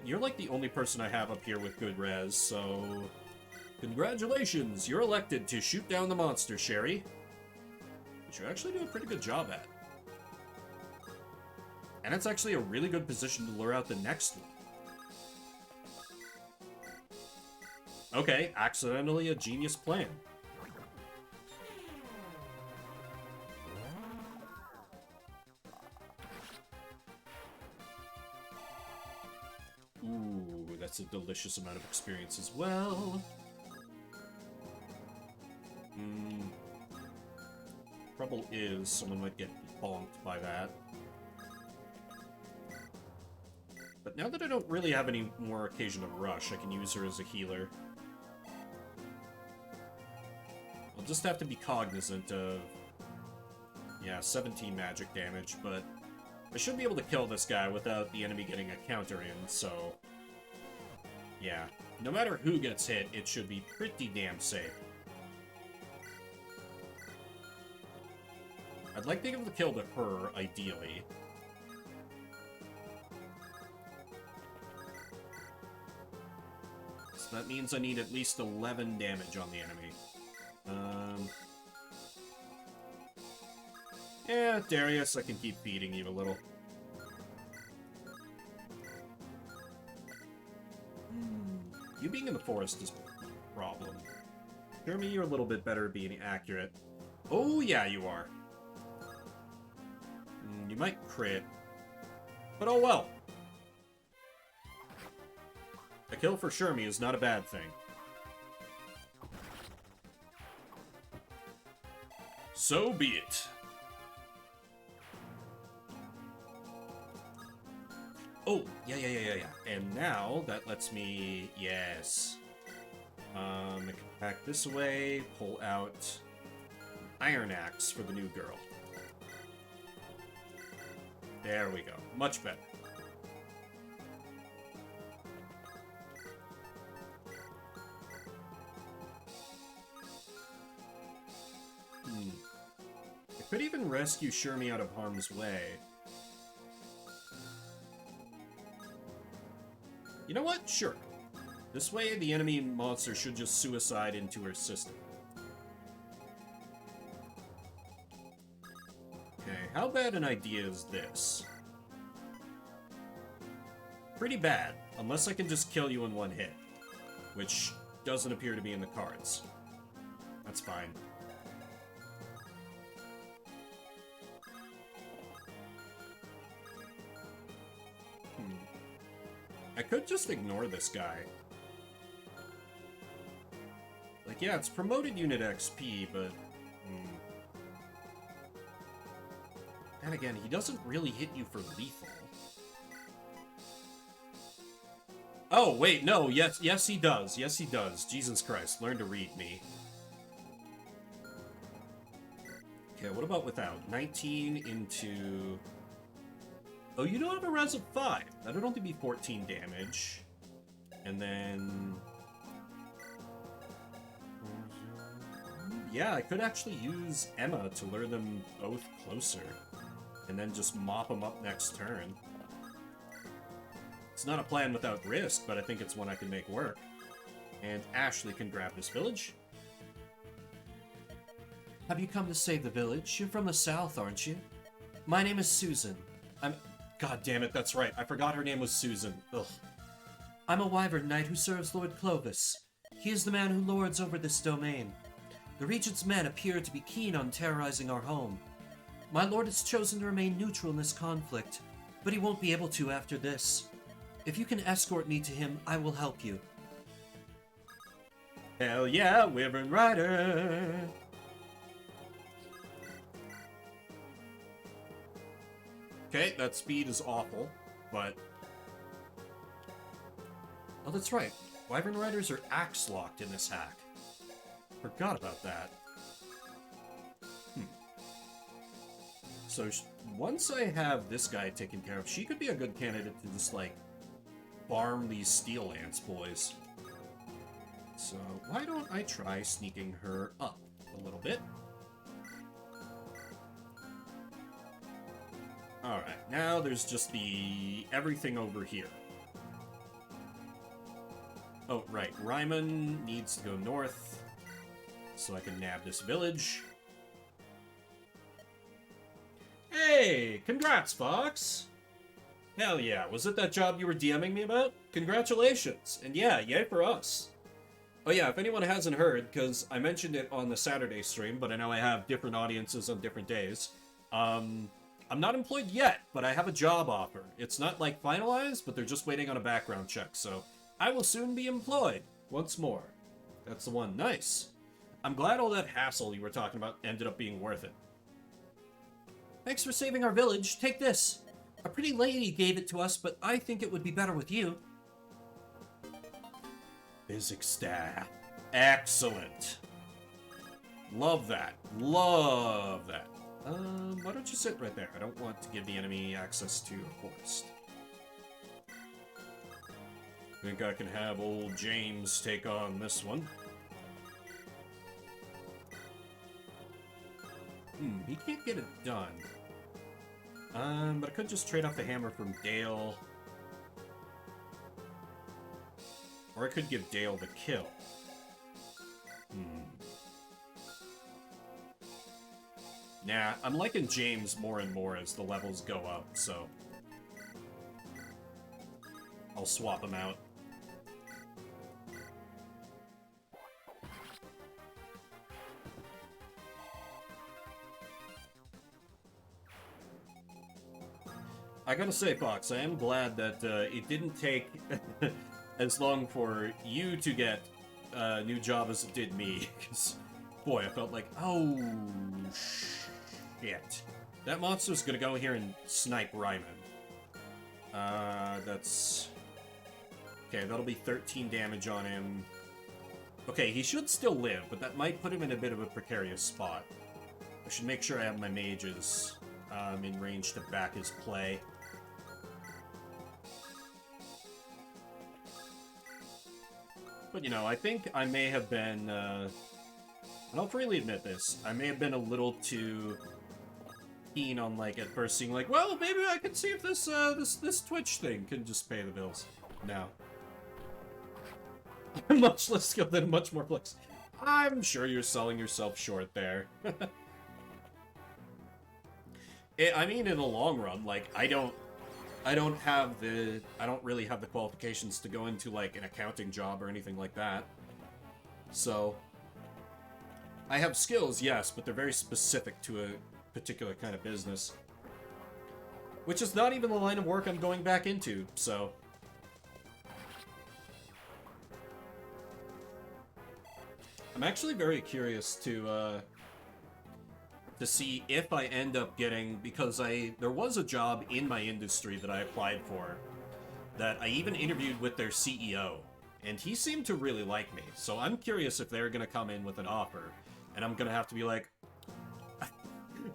You're like the only person I have up here with good res, so... Congratulations! You're elected to shoot down the monster, Sherry. Which you actually do a pretty good job at. And it's actually a really good position to lure out the next one. Okay, accidentally a genius plan. Ooh, that's a delicious amount of experience as well. Trouble is, someone might get bonked by that. But now that I don't really have any more occasion to rush, I can use her as a healer. I'll just have to be cognizant of... Yeah, 17 magic damage, but... I should be able to kill this guy without the enemy getting a counter in, so... Yeah. No matter who gets hit, it should be pretty damn safe. I'd like to give the kill to her, ideally. So that means I need at least 11 damage on the enemy. Yeah, Darius, I can keep feeding you a little. You being in the forest is a problem. Jeremy, you're a little bit better at being accurate. Oh, yeah, you are. You might crit. But oh well. A kill for Shermie is not a bad thing. So be it. Oh, yeah. And now, that lets me... Yes. I can pack this away, pull out Iron Axe for the new girl. There we go. Much better. I could even rescue Shermie out of harm's way. You know what? Sure. This way, the enemy monster should just suicide into her system. Okay, how bad an idea is this? Pretty bad, unless I can just kill you in one hit, which doesn't appear to be in the cards. That's fine. I could just ignore this guy. Like, yeah, it's promoted unit XP, but... And again, he doesn't really hit you for lethal. Oh, wait, no, yes he does. Yes, he does. Jesus Christ, learn to read me. Okay, what about without? 19 into... Oh, you don't have a res of 5. That'd only be 14 damage. And then... Yeah, I could actually use Emma to lure them both closer. And then just mop them up next turn. It's not a plan without risk, but I think it's one I can make work. And Ashley can grab this village. Have you come to save the village? You're from the south, aren't you? My name is Susan. God damn it, that's right. I forgot her name was Susan. Ugh. I'm a wyvern knight who serves Lord Clovis. He is the man who lords over this domain. The Regent's men appear to be keen on terrorizing our home. My lord has chosen to remain neutral in this conflict, but he won't be able to after this. If you can escort me to him, I will help you. Hell yeah, Wyvern Rider! Okay, that speed is awful, but... Oh, that's right. Wyvern Riders are axe-locked in this hack. Forgot about that. So, once I have this guy taken care of, she could be a good candidate to just, like, farm these Steel Lance boys. So, why don't I try sneaking her up a little bit? Alright, now there's just the everything over here. Oh, right, Ryman needs to go north, so I can nab this village. Hey, congrats, Fox! Hell yeah, was it that job you were DMing me about? Congratulations, and yeah, yay for us. Oh yeah, if anyone hasn't heard, because I mentioned it on the Saturday stream, but I know I have different audiences on different days, I'm not employed yet, but I have a job offer. It's not, like, finalized, but they're just waiting on a background check, so I will soon be employed once more. That's the one. Nice. I'm glad all that hassle you were talking about ended up being worth it. Thanks for saving our village. Take this. A pretty lady gave it to us, but I think it would be better with you. Physics staff. Excellent. Love that. Love that. Why don't you sit right there? I don't want to give the enemy access to a forest. Think I can have old James take on this one. He can't get it done. But I could just trade off the hammer from Dale. Or I could give Dale the kill. Nah, I'm liking James more and more as the levels go up, so... I'll swap him out. I gotta say, Fox, I am glad that it didn't take as long for you to get a new job as it did me, because, boy, I felt like, oh, shit. That monster's gonna go here and snipe Ryman. That's... Okay, that'll be 13 damage on him. Okay, he should still live, but that might put him in a bit of a precarious spot. I should make sure I have my mages in range to back his play. But, you know, I think I may have been, I'll freely admit this, I may have been a little too keen on, like, at first seeing, like, well, maybe I can see if this, this Twitch thing can just pay the bills. No. Much less skill than much more flex. I'm sure you're selling yourself short there. I mean, in the long run, like, I don't really have the qualifications to go into, like, an accounting job or anything like that. So, I have skills, yes, but they're very specific to a particular kind of business. Which is not even the line of work I'm going back into, so... I'm actually very curious to see if I end up getting, because there was a job in my industry that I applied for, that I even interviewed with their CEO, and he seemed to really like me, so I'm curious if they're gonna come in with an offer, and I'm gonna have to be like,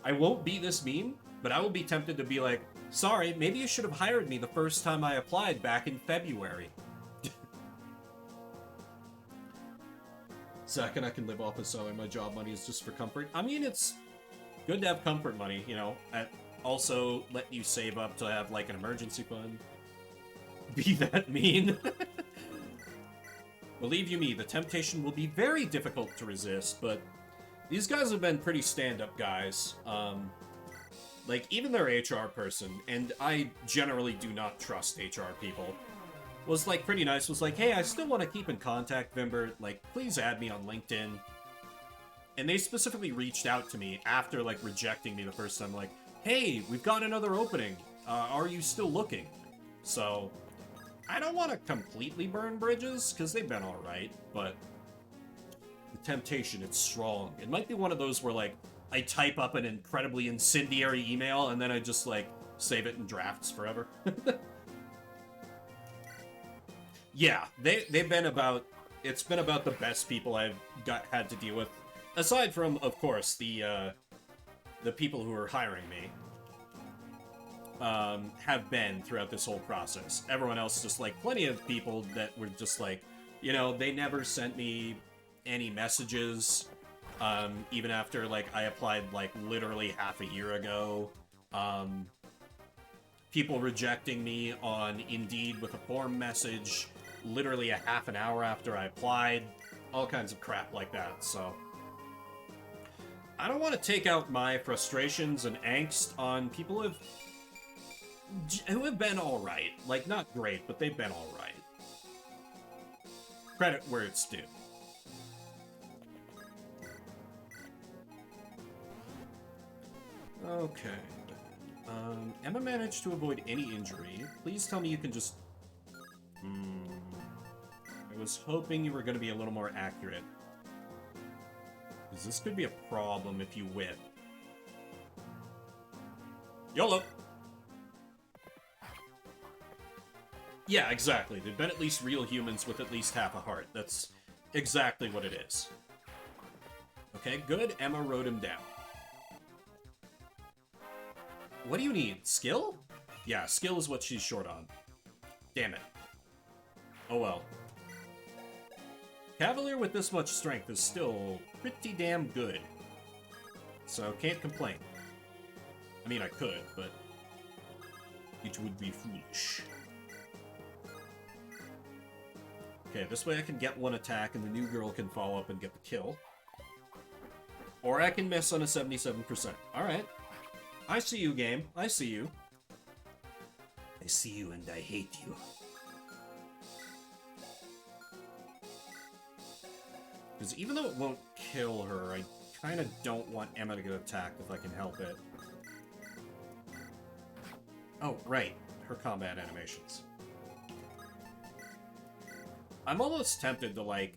I won't be this mean, but I will be tempted to be like, sorry, maybe you should have hired me the first time I applied back in February. Second, I can live off of salary. My job money is just for comfort. I mean, it's good to have comfort money, you know. Also, let you save up to have, like, an emergency fund. Be that mean. Believe you me, the temptation will be very difficult to resist, but these guys have been pretty stand-up guys. Like, even their HR person, and I generally do not trust HR people, was, like, pretty nice, was like, hey, I still want to keep in contact, Vimber, like, please add me on LinkedIn. And they specifically reached out to me after, like, rejecting me the first time, like, hey, we've got another opening, are you still looking? So, I don't want to completely burn bridges, because they've been alright, but the temptation, it's strong. It might be one of those where, like, I type up an incredibly incendiary email, and then I just, like, save it in drafts forever. Yeah, they've been about, it's been about the best people I've had to deal with, aside from, of course, the people who are hiring me, have been throughout this whole process. Everyone else, just, like, plenty of people that were just, like, you know, they never sent me any messages, even after, like, I applied, like, literally half a year ago. People rejecting me on Indeed with a form message literally a half an hour after I applied, all kinds of crap like that, so... I don't want to take out my frustrations and angst on people who have been alright. Like, not great, but they've been alright. Credit where it's due. Okay. Emma managed to avoid any injury. Please tell me you can just... I was hoping you were going to be a little more accurate. Because this could be a problem if you whip. YOLO! Yeah, exactly. They've been at least real humans with at least half a heart. That's exactly what it is. Okay, good. Emma wrote him down. What do you need? Skill? Yeah, skill is what she's short on. Damn it. Oh well. Cavalier with this much strength is still pretty damn good. So, can't complain. I mean, I could, but it would be foolish. Okay, this way I can get one attack and the new girl can follow up and get the kill. Or I can miss on a 77%. Alright. I see you, game. I see you. I see you and I hate you. Because even though it won't kill her, I kind of don't want Emma to get attacked if I can help it. Oh, right. Her combat animations. I'm almost tempted to, like...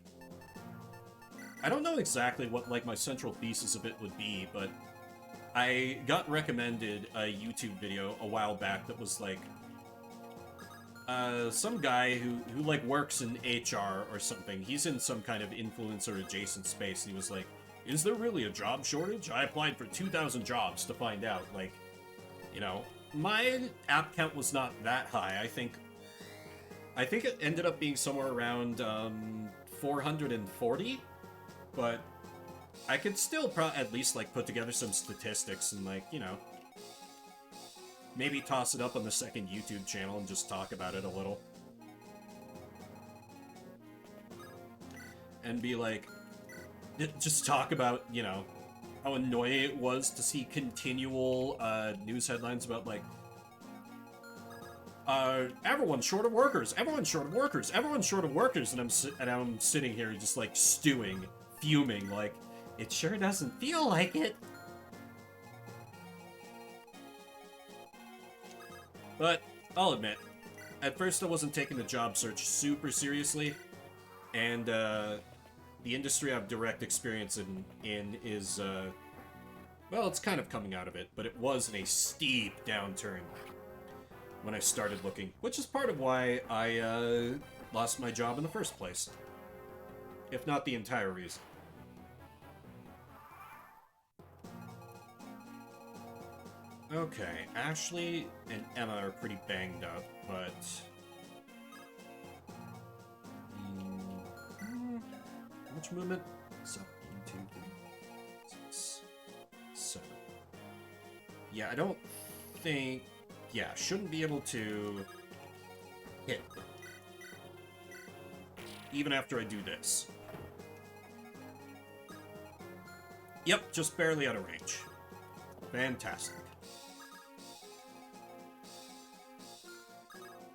I don't know exactly what, like, my central thesis of it would be, but I got recommended a YouTube video a while back that was, like... some guy who like works in HR or something. He's in some kind of influencer adjacent space. And he was like, "Is there really a job shortage? I applied for 2,000 jobs to find out." Like, you know, my app count was not that high. I think it ended up being somewhere around 440, but I could still at least like put together some statistics and like, you know, maybe toss it up on the second YouTube channel and just talk about it a little. And be like, just talk about, you know, how annoying it was to see continual news headlines about like, everyone's short of workers, everyone's short of workers, everyone's short of workers, and I'm sitting here just like stewing, fuming, like, it sure doesn't feel like it. But I'll admit, at first I wasn't taking the job search super seriously, and the industry I have direct experience in is, well, it's kind of coming out of it, but it was in a steep downturn when I started looking, which is part of why I lost my job in the first place, if not the entire reason. Okay, Ashley and Emma are pretty banged up, but... how much movement? 7, 1, 2, 3, 6, 7. Yeah, I don't think... Yeah, shouldn't be able to hit them. Even after I do this. Yep, just barely out of range. Fantastic.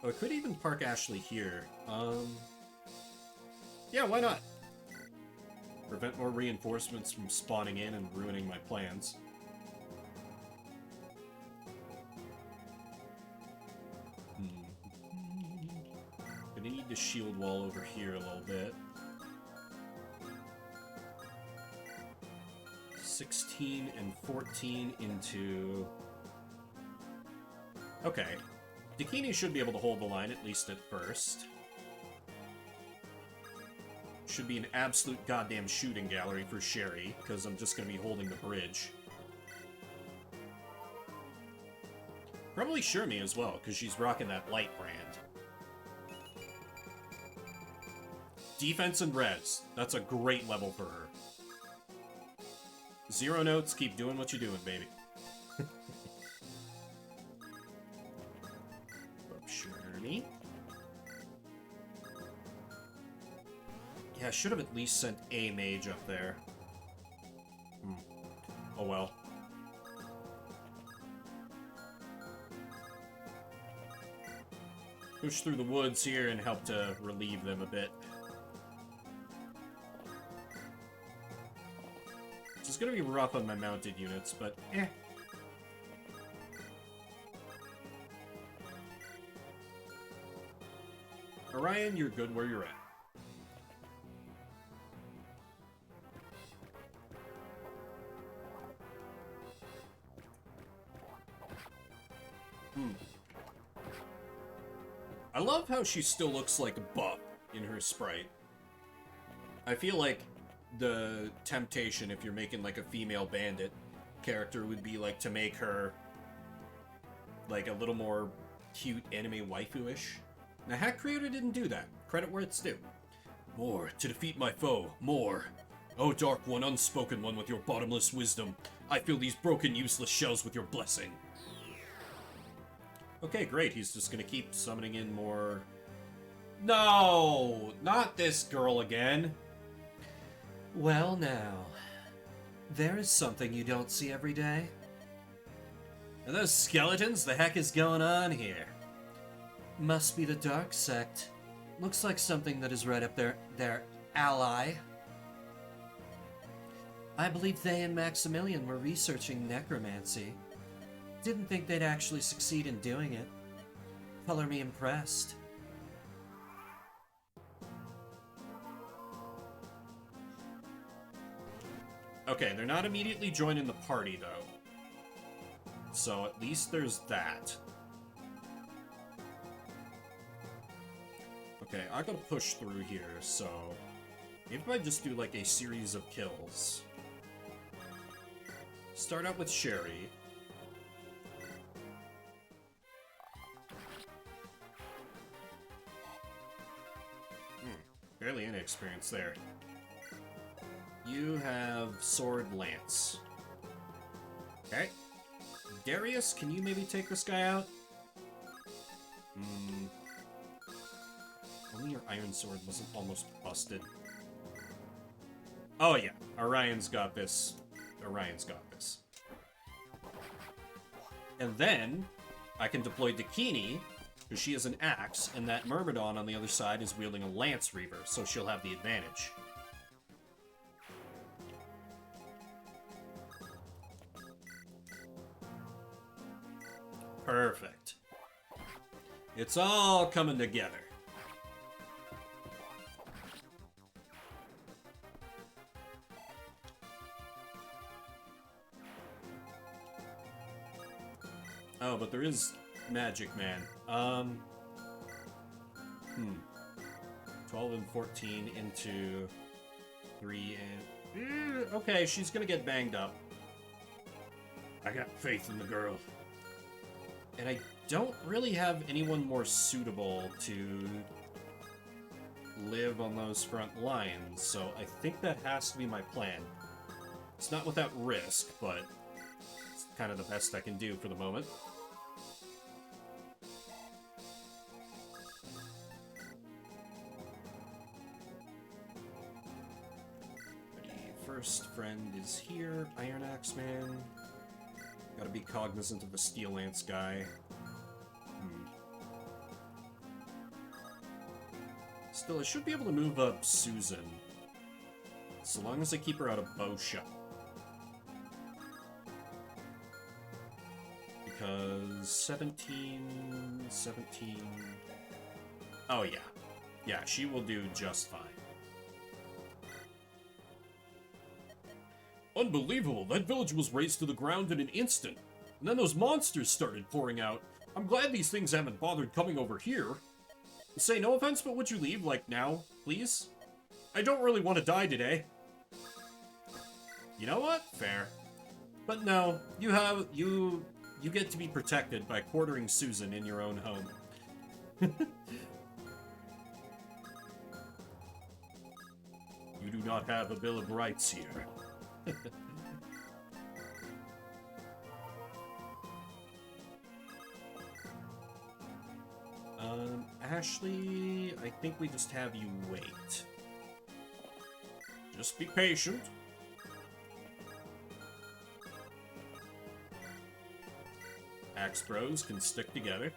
Oh, I could even park Ashley here. Yeah, why not? Prevent more reinforcements from spawning in and ruining my plans. Gonna need to shield wall over here a little bit. 16 and 14 into... Okay. Dakini should be able to hold the line, at least at first. Should be an absolute goddamn shooting gallery for Sherry, because I'm just going to be holding the bridge. Probably Shermie as well, because she's rocking that light brand. Defense and res. That's a great level for her. 0 notes, keep doing what you're doing, baby. Shermie. Yeah, I should have at least sent a mage up there. Oh well. Push through the woods here and help to relieve them a bit. It's gonna be rough on my mounted units, but eh. Orion, you're good where you're at. I love how she still looks like a buff in her sprite. I feel like the temptation, if you're making like a female bandit character, would be like to make her like a little more cute anime waifu-ish. Now, Hack Creator didn't do that. Credit where it's due. More to defeat my foe. More. Oh, Dark One, unspoken one with your bottomless wisdom. I fill these broken, useless shells with your blessing. Okay, great. He's just gonna keep summoning in more... No! Not this girl again. Well now, there is something you don't see every day. Are those skeletons? The heck is going on here? Must be the Dark Sect. Looks like something that is right up their ally. I believe they and Maximilian were researching necromancy. Didn't think they'd actually succeed in doing it. Color me impressed. Okay, they're not immediately joining the party, though. So at least there's that. Okay, I gotta push through here, so... Maybe if I just do, like, a series of kills. Start out with Sherry. Barely any experience there. You have Sword Lance. Okay. Darius, can you maybe take this guy out? Only your Iron Sword wasn't almost busted. Oh yeah, Orion's got this. Orion's got this. And then, I can deploy Dakini, because she has an axe, and that Myrmidon on the other side is wielding a Lance Reaver, so she'll have the advantage. Perfect. It's all coming together. Oh, but there is Magic Man. 12 and 14 into 3 and... okay, she's gonna get banged up. I got faith in the girl. And I don't really have anyone more suitable to live on those front lines, so I think that has to be my plan. It's not without risk, but it's kind of the best I can do for the moment. First friend is here, Iron Axe Man. Gotta be cognizant of the Steel Lance guy. Still, I should be able to move up Susan. So long as I keep her out of bow shot. Because 17... Oh yeah. Yeah, she will do just fine. Unbelievable! That village was razed to the ground in an instant. And then those monsters started pouring out. I'm glad these things haven't bothered coming over here. Say no offense, but would you leave, like, now, please? I don't really want to die today. You know what? Fair. But no, you get to be protected by quartering Susan in your own home. You do not have a Bill of Rights here. Ashley, I think we just have you wait. Just be patient. Axe Bros can stick together.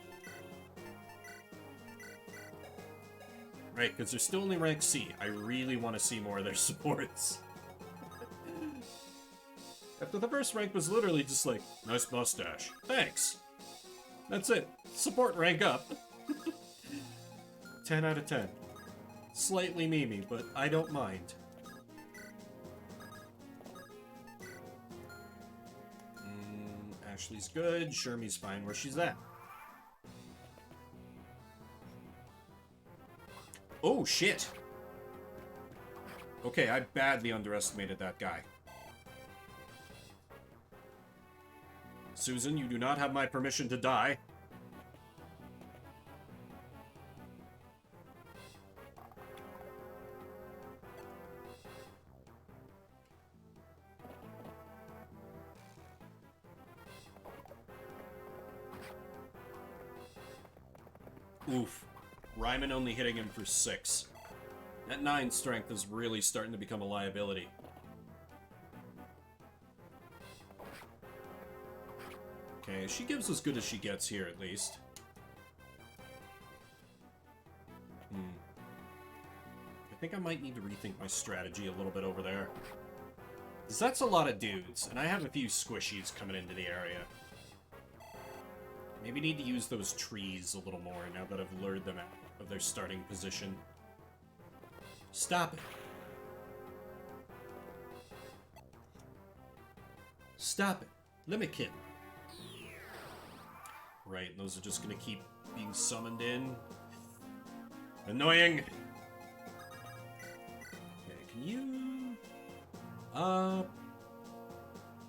Right, because they're still only rank C. I really want to see more of their supports. After the first rank was literally just like, nice mustache. Thanks. That's it. Support rank up. 10 out of 10. Slightly memey, but I don't mind. Ashley's good. Shermie's fine where she's at. Oh, shit. Okay, I badly underestimated that guy. Susan, you do not have my permission to die. Oof. Ryman only hitting him for 6. That 9 strength is really starting to become a liability. Okay, she gives as good as she gets here, at least. I think I might need to rethink my strategy a little bit over there. Because that's a lot of dudes, and I have a few squishies coming into the area. Maybe need to use those trees a little more now that I've lured them out of their starting position. Stop it. Stop it. Limit-kid. Right, and those are just gonna keep being summoned in. Annoying. Okay, can you...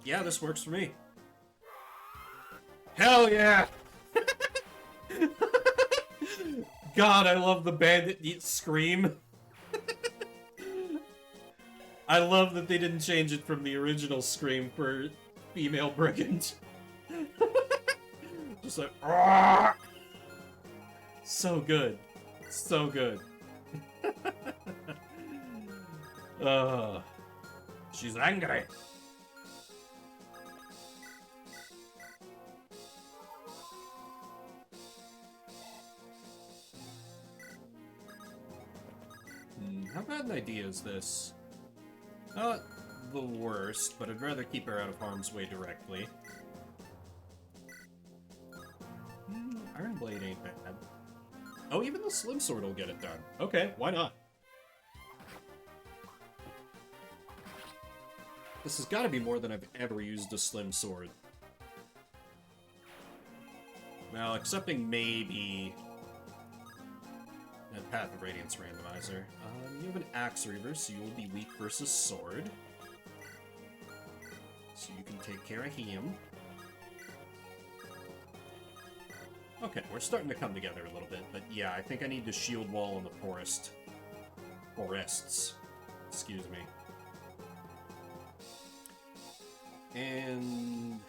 Yeah, this works for me. Hell yeah! God, I love the bandit scream. I love that they didn't change it from the original scream for female brigand. Just like, "Argh!" So good. So good. She's angry. How bad an idea is this? Not the worst, but I'd rather keep her out of harm's way directly. Iron Blade ain't bad. Oh, even the Slim Sword will get it done. Okay, why not? This has got to be more than I've ever used a Slim Sword. Well, excepting maybe that Path of Radiance randomizer. You have an Axe Reaver, so you will be weak versus Sword. So you can take care of him. Okay, we're starting to come together a little bit, but yeah, I think I need to shield wall in the forest. Forests. Excuse me. And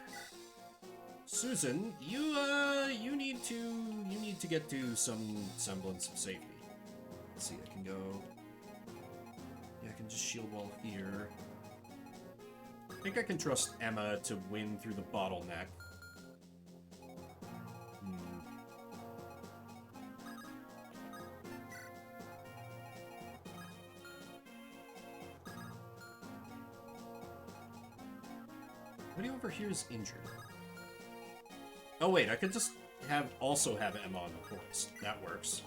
Susan, you need to get to some semblance of safety. Let's see, I can go. Yeah, I can just shield wall here. I think I can trust Emma to win through the bottleneck. Nobody over here is injured. Oh wait, I could just also have Emma on the forest. That works.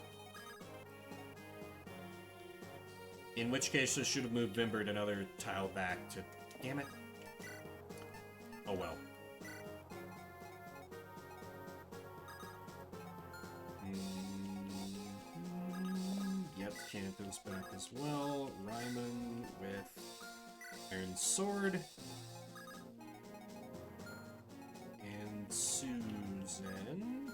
In which case, I should have moved Vimbert another tile back to... Damn it. Oh well. Yep, Kanto's back as well. Ryman with Iron Sword. And Susan...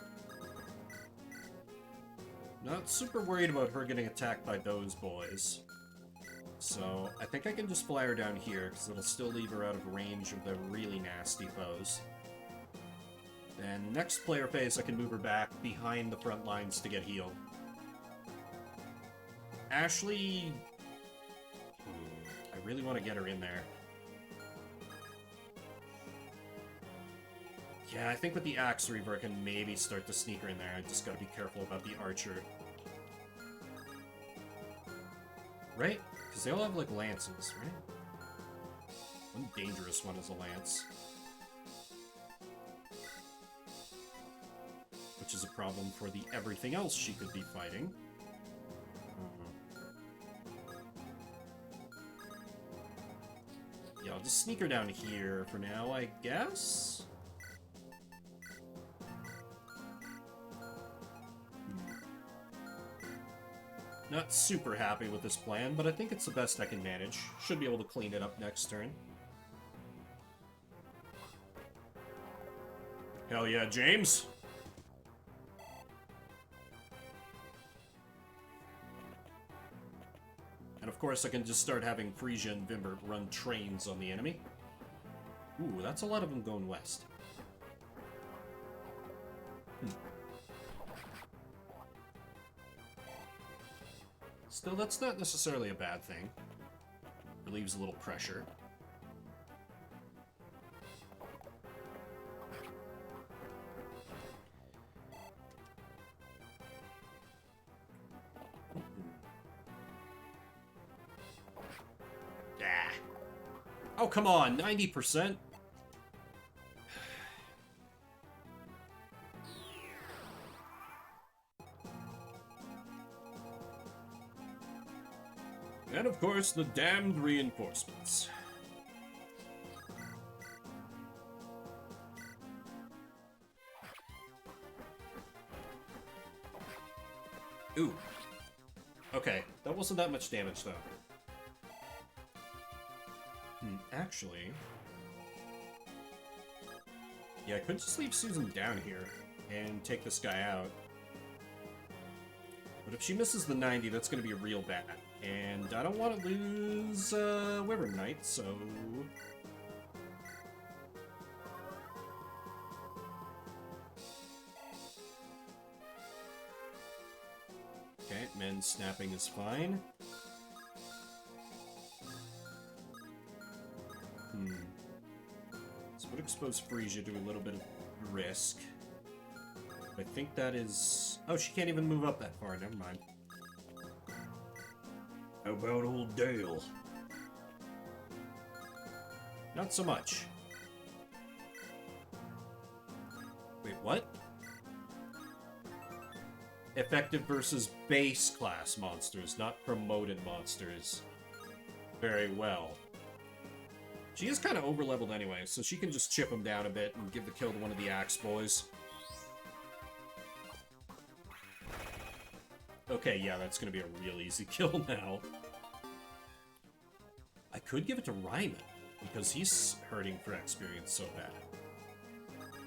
Not super worried about her getting attacked by those boys. So, I think I can just fly her down here, because it'll still leave her out of range of the really nasty foes. Then, next player phase, I can move her back behind the front lines to get healed. Ashley... I really want to get her in there. Yeah, I think with the Axe Reaver, I can maybe start to sneak her in there. I just gotta be careful about the Archer. Right? Because they all have, like, lances, right? One dangerous one is a lance. Which is a problem for the everything else she could be fighting. Yeah, I'll just sneak her down here for now, I guess? Not super happy with this plan, but I think it's the best I can manage. Should be able to clean it up next turn. Hell yeah, James! And of course I can just start having Frisia and Vimbert run trains on the enemy. Ooh, that's a lot of them going west. Still, that's not necessarily a bad thing. Relieves a little pressure. Ah. Oh, come on, 90%? And of course, the damned reinforcements. Ooh. Okay, that wasn't that much damage, though. Actually... Yeah, I could just leave Susan down here and take this guy out. But if she misses the 90, that's going to be real bad. And I don't want to lose Wyvern Knight, so... Okay, men snapping is fine. This would expose Frisia to a little bit of risk. I think that is... Oh, she can't even move up that far. Never mind. How about old Dale? Not so much. Wait, what? Effective versus base class monsters, not promoted monsters. Very well. She is kind of over-leveled anyway, so she can just chip him down a bit and give the kill to one of the Axe Boys. Okay, yeah, that's gonna be a real easy kill now. I could give it to Ryman, because he's hurting for experience so bad.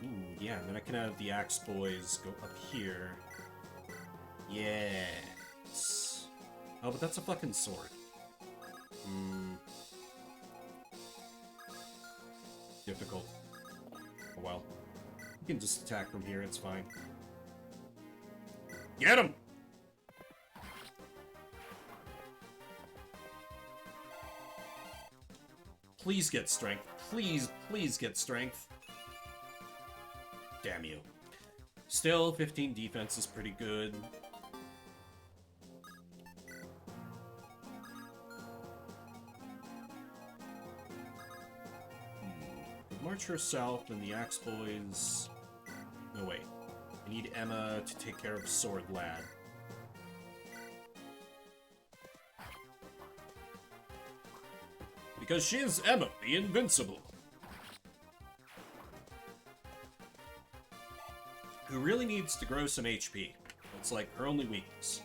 Ooh, yeah, and then I can have the Axe Boys go up here. Yes. Oh, but that's a fucking sword. Difficult. Oh well. You can just attack from here, it's fine. Get him! Please get strength. Please, please get strength. Damn you. Still, 15 defense is pretty good. March herself and the Axe Boys... No, wait. I need Emma to take care of Sword Lad. Because she is Emma, the Invincible. Who really needs to grow some HP. It's like her only weakness.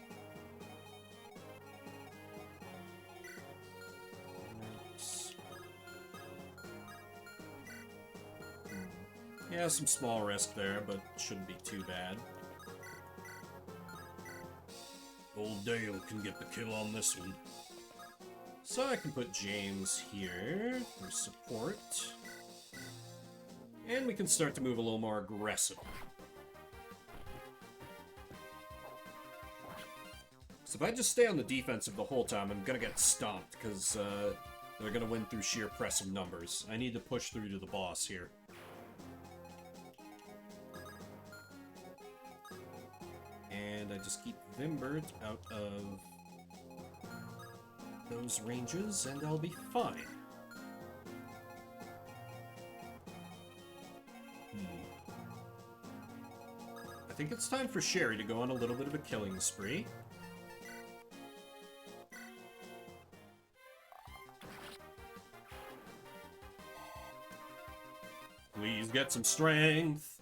Yeah, some small risk there, but shouldn't be too bad. Old Dale can get the kill on this one. So I can put James here for support. And we can start to move a little more aggressive. So if I just stay on the defensive the whole time, I'm gonna get stomped, because they're gonna win through sheer press of numbers. I need to push through to the boss here. And I just keep Vimbert out of those ranges, and I'll be fine. I think it's time for Sherry to go on a little bit of a killing spree. Please get some strength.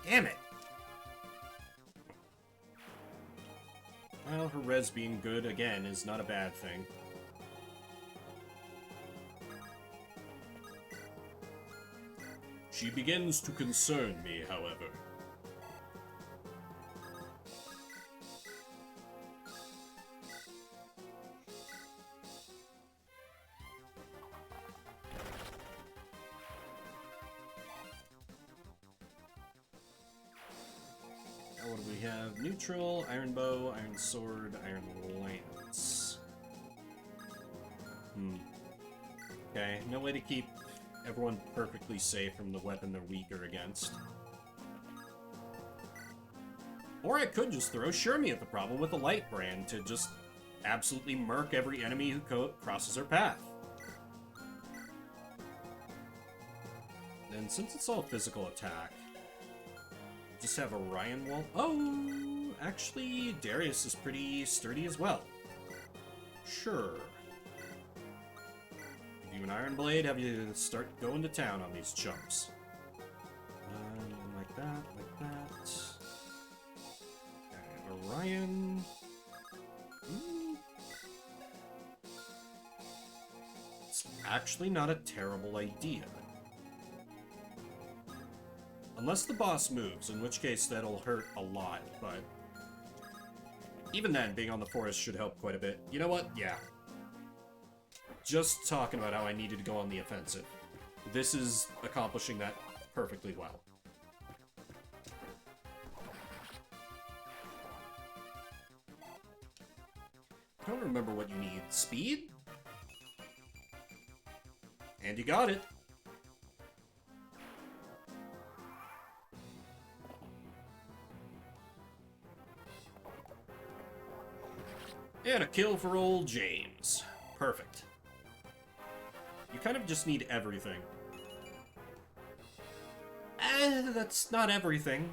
Damn it! Well, her res being good, again, is not a bad thing. She begins to concern me, however. What do we have? Neutral, Iron Bow, Iron Sword, Iron Lance. Okay, no way to keep everyone perfectly safe from the weapon they're weaker against. Or I could just throw Shermie at the problem with the Light Brand to just absolutely murk every enemy who crosses her path. And since it's all physical attack, just have Orion Wall. Oh, actually, Darius is pretty sturdy as well. Sure. Give you an Iron Blade, have you start going to town on these chumps. Like that, like that. Okay, Orion. actually not a terrible idea. Unless the boss moves, in which case that'll hurt a lot, but... even then, being on the forest should help quite a bit. You know what? Yeah. Just talking about how I needed to go on the offensive. This is accomplishing that perfectly well. I don't remember what you need. Speed? And you got it. And a kill for old James. Perfect. You kind of just need everything. That's not everything.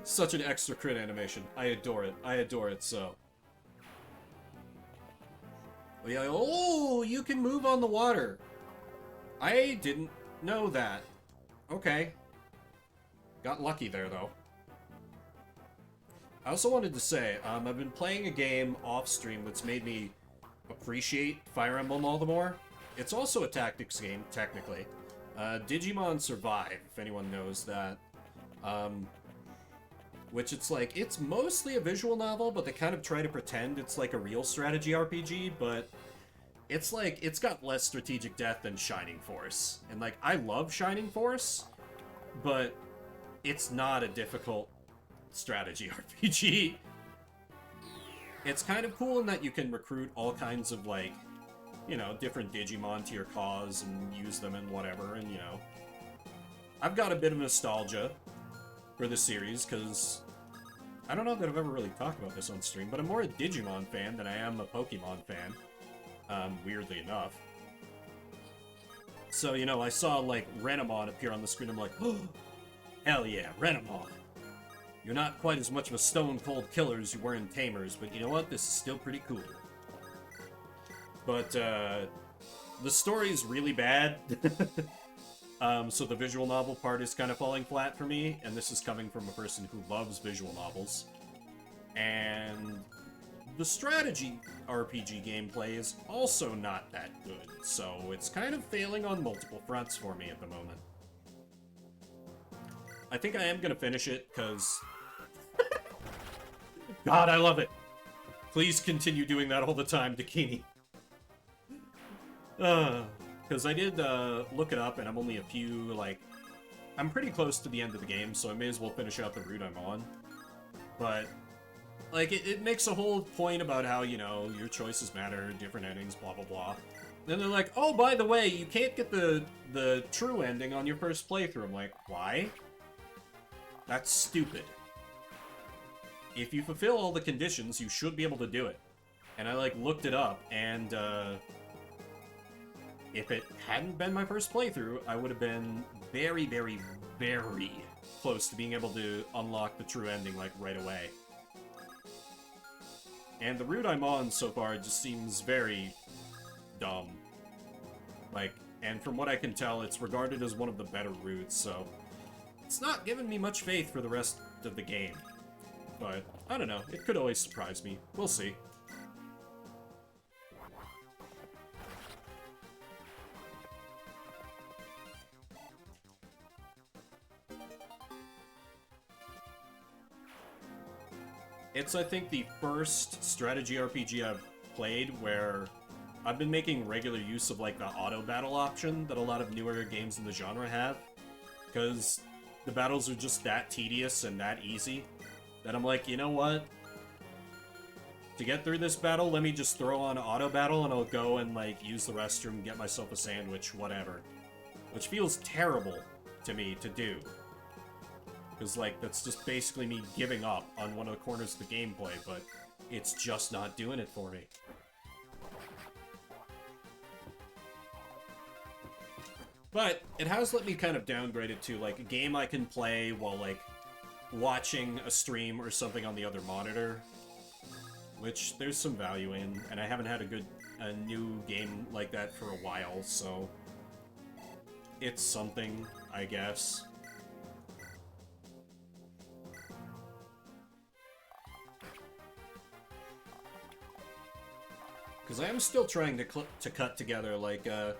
Such an extra crit animation. I adore it. I adore it so. Oh, you can move on the water. I didn't know that. Okay. Got lucky there, though. I also wanted to say, I've been playing a game off-stream that's made me appreciate Fire Emblem all the more. It's also a tactics game, technically. Digimon Survive, if anyone knows that. Which it's like, it's mostly a visual novel, but they kind of try to pretend it's like a real strategy RPG, but it's like, it's got less strategic depth than Shining Force. And like, I love Shining Force, but it's not a difficult strategy RPG. It's kind of cool in that you can recruit all kinds of like, you know, different Digimon to your cause and use them and whatever, and you know. I've got a bit of nostalgia for the series, because I don't know that I've ever really talked about this on stream, but I'm more a Digimon fan than I am a Pokemon fan, weirdly enough. So, you know, I saw, like, Renamon appear on the screen, I'm like, oh, hell yeah, Renamon! You're not quite as much of a stone-cold killer as you were in Tamers, but you know what? This is still pretty cool. But, the story's really bad. So the visual novel part is kind of falling flat for me, and this is coming from a person who loves visual novels. And the strategy RPG gameplay is also not that good, so it's kind of failing on multiple fronts for me at the moment. I think I am going to finish it, because... God, I love it! Please continue doing that all the time, Dakini. Because I did look it up, and I'm only a few, like... I'm pretty close to the end of the game, so I may as well finish out the route I'm on. But, like, it makes a whole point about how, you know, your choices matter, different endings, blah, blah, blah. Then they're like, oh, by the way, you can't get the true ending on your first playthrough. I'm like, why? That's stupid. If you fulfill all the conditions, you should be able to do it. And I, like, looked it up, and, if it hadn't been my first playthrough, I would have been very, very, very close to being able to unlock the true ending, like, right away. And the route I'm on so far just seems very dumb. Like, and from what I can tell, it's regarded as one of the better routes, so it's not giving me much faith for the rest of the game. But, I don't know, it could always surprise me. We'll see. It's, I think, the first strategy RPG I've played where I've been making regular use of, like, the auto-battle option that a lot of newer games in the genre have. Because the battles are just that tedious and that easy that I'm like, you know what? To get through this battle, let me just throw on auto-battle and I'll go and, like, use the restroom, get myself a sandwich, whatever. Which feels terrible to me to do. Because, like, that's just basically me giving up on one of the corners of the gameplay, but it's just not doing it for me. But it has let me kind of downgrade it to, like, a game I can play while, like, watching a stream or something on the other monitor. Which there's some value in, and I haven't had a new game like that for a while, so... it's something, I guess. Because I am still trying to cut together, like, a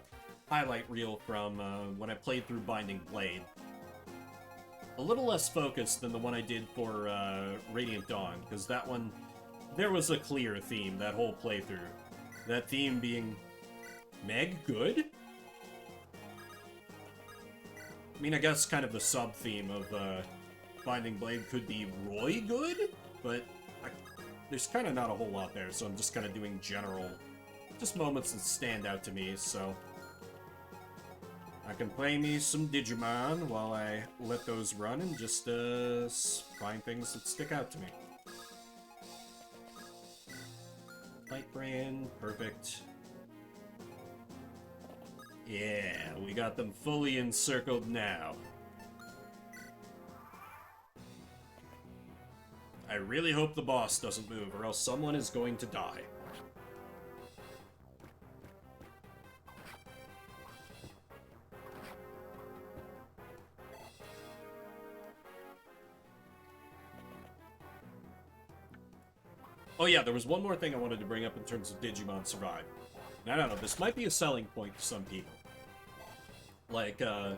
highlight reel from when I played through Binding Blade. A little less focused than the one I did for Radiant Dawn, because that one, there was a clear theme that whole playthrough. That theme being Meg good? I mean, I guess kind of the sub-theme of Binding Blade could be Roy good, but there's kind of not a whole lot there, so I'm just kind of doing general, just moments that stand out to me, so I can play me some Digimon while I let those run and just find things that stick out to me. Light Brand, perfect. Yeah, we got them fully encircled now. I really hope the boss doesn't move, or else someone is going to die. Oh yeah, there was one more thing I wanted to bring up in terms of Digimon Survive. And I don't know, this might be a selling point for some people. Like, the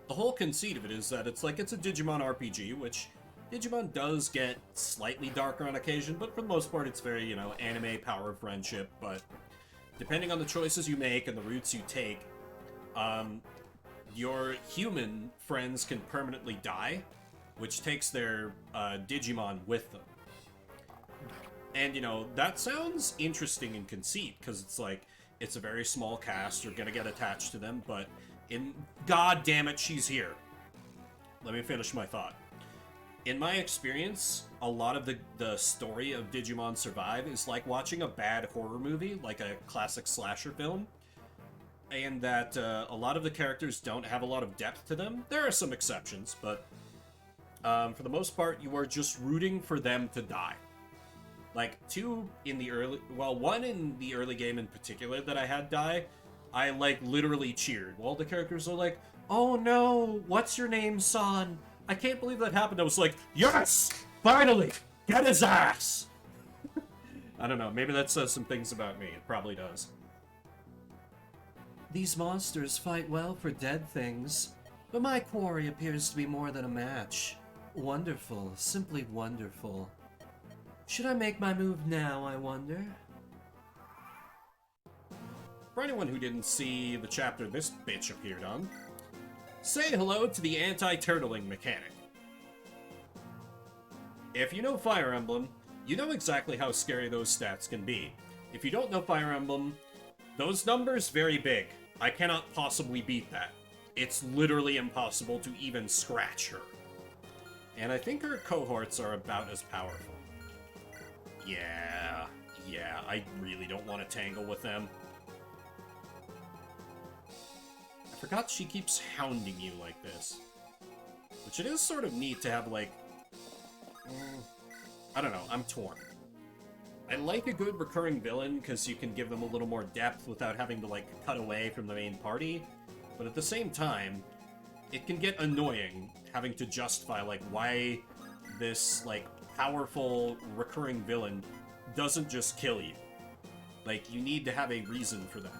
whole conceit of it is that it's a Digimon RPG, which Digimon does get slightly darker on occasion, but for the most part it's very, anime power of friendship, but depending on the choices you make and the routes you take, your human friends can permanently die, which takes their Digimon with them. And, that sounds interesting in conceit, because it's a very small cast, you're gonna get attached to them, but God damn it, she's here. Let me finish my thought. In my experience, a lot of the story of Digimon Survive is like watching a bad horror movie, like a classic slasher film, and that a lot of the characters don't have a lot of depth to them. There are some exceptions, but for the most part, you are just rooting for them to die. Like, one in the early game in particular that I had die, I, literally cheered. While the characters are like, oh no, what's your name, son? I can't believe that happened. I was like, yes! Finally! Get his ass! I don't know, maybe that says some things about me. It probably does. These monsters fight well for dead things, but my quarry appears to be more than a match. Wonderful, simply wonderful. Should I make my move now, I wonder? For anyone who didn't see the chapter this bitch appeared on, say hello to the anti-turtling mechanic. If you know Fire Emblem, you know exactly how scary those stats can be. If you don't know Fire Emblem, those numbers very big. I cannot possibly beat that. It's literally impossible to even scratch her. And I think her cohorts are about as powerful. Yeah, I really don't want to tangle with them. I forgot she keeps hounding you like this. Which it is sort of neat to have, I don't know, I'm torn. I like a good recurring villain, because you can give them a little more depth without having to, cut away from the main party. But at the same time, it can get annoying having to justify, why this, powerful recurring villain doesn't just kill you. You need to have a reason for that.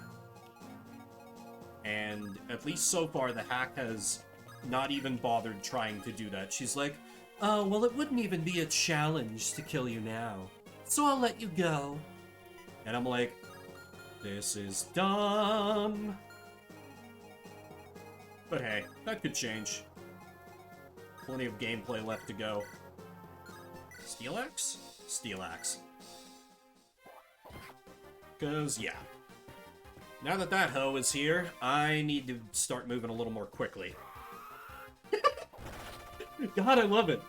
And at least so far, the hack has not even bothered trying to do that. She's like, oh, well, it wouldn't even be a challenge to kill you now, so I'll let you go. And I'm like, this is dumb. But hey, that could change. Plenty of gameplay left to go. Steel Axe? Steel Axe. Because, yeah. Now that that hoe is here, I need to start moving a little more quickly. God, I love it.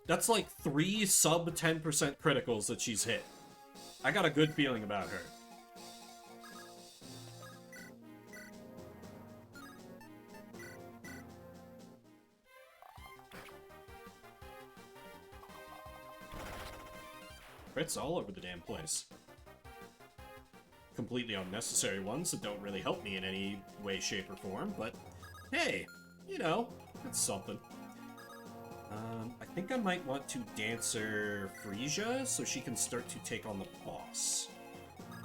That's 3 sub 10% criticals that she's hit. I got a good feeling about her. Crits all over the damn place. completely unnecessary ones that don't really help me in any way, shape, or form, but hey, you know, it's something. I think I might want to Dancer Frisia so she can start to take on the boss.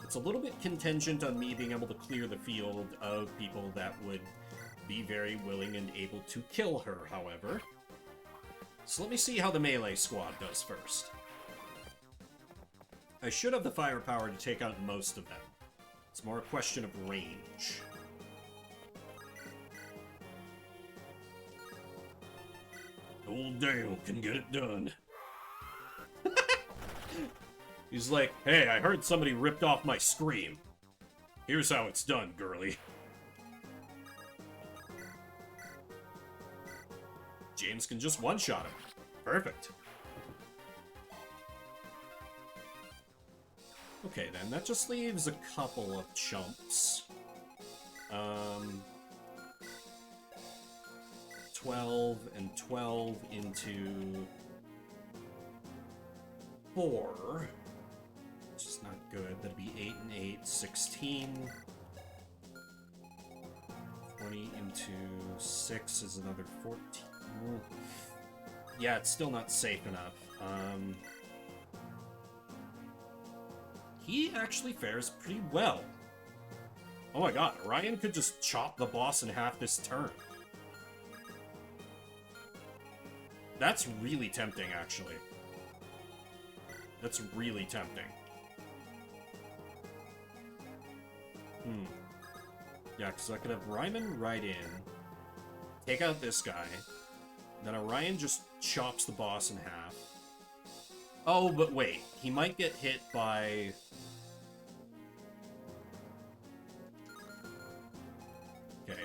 It's a little bit contingent on me being able to clear the field of people that would be very willing and able to kill her, however. So let me see how the melee squad does first. I should have the firepower to take out most of them. It's more a question of range. Old Dale can get it done. He's like, hey, I heard somebody ripped off my scream. Here's how it's done, girly. James can just one-shot him. Perfect. Okay, then, that just leaves a couple of chumps. 12 and 12 into 4. Which is not good. That'd be 8 and 8, 16. 20 into 6 is another 14. Yeah, it's still not safe enough. He actually fares pretty well. Oh my god, Orion could just chop the boss in half this turn. That's really tempting, actually. That's really tempting. Yeah, because I could have Ryman ride in, take out this guy, then Orion just chops the boss in half. Oh, but wait, he might get hit by... Okay.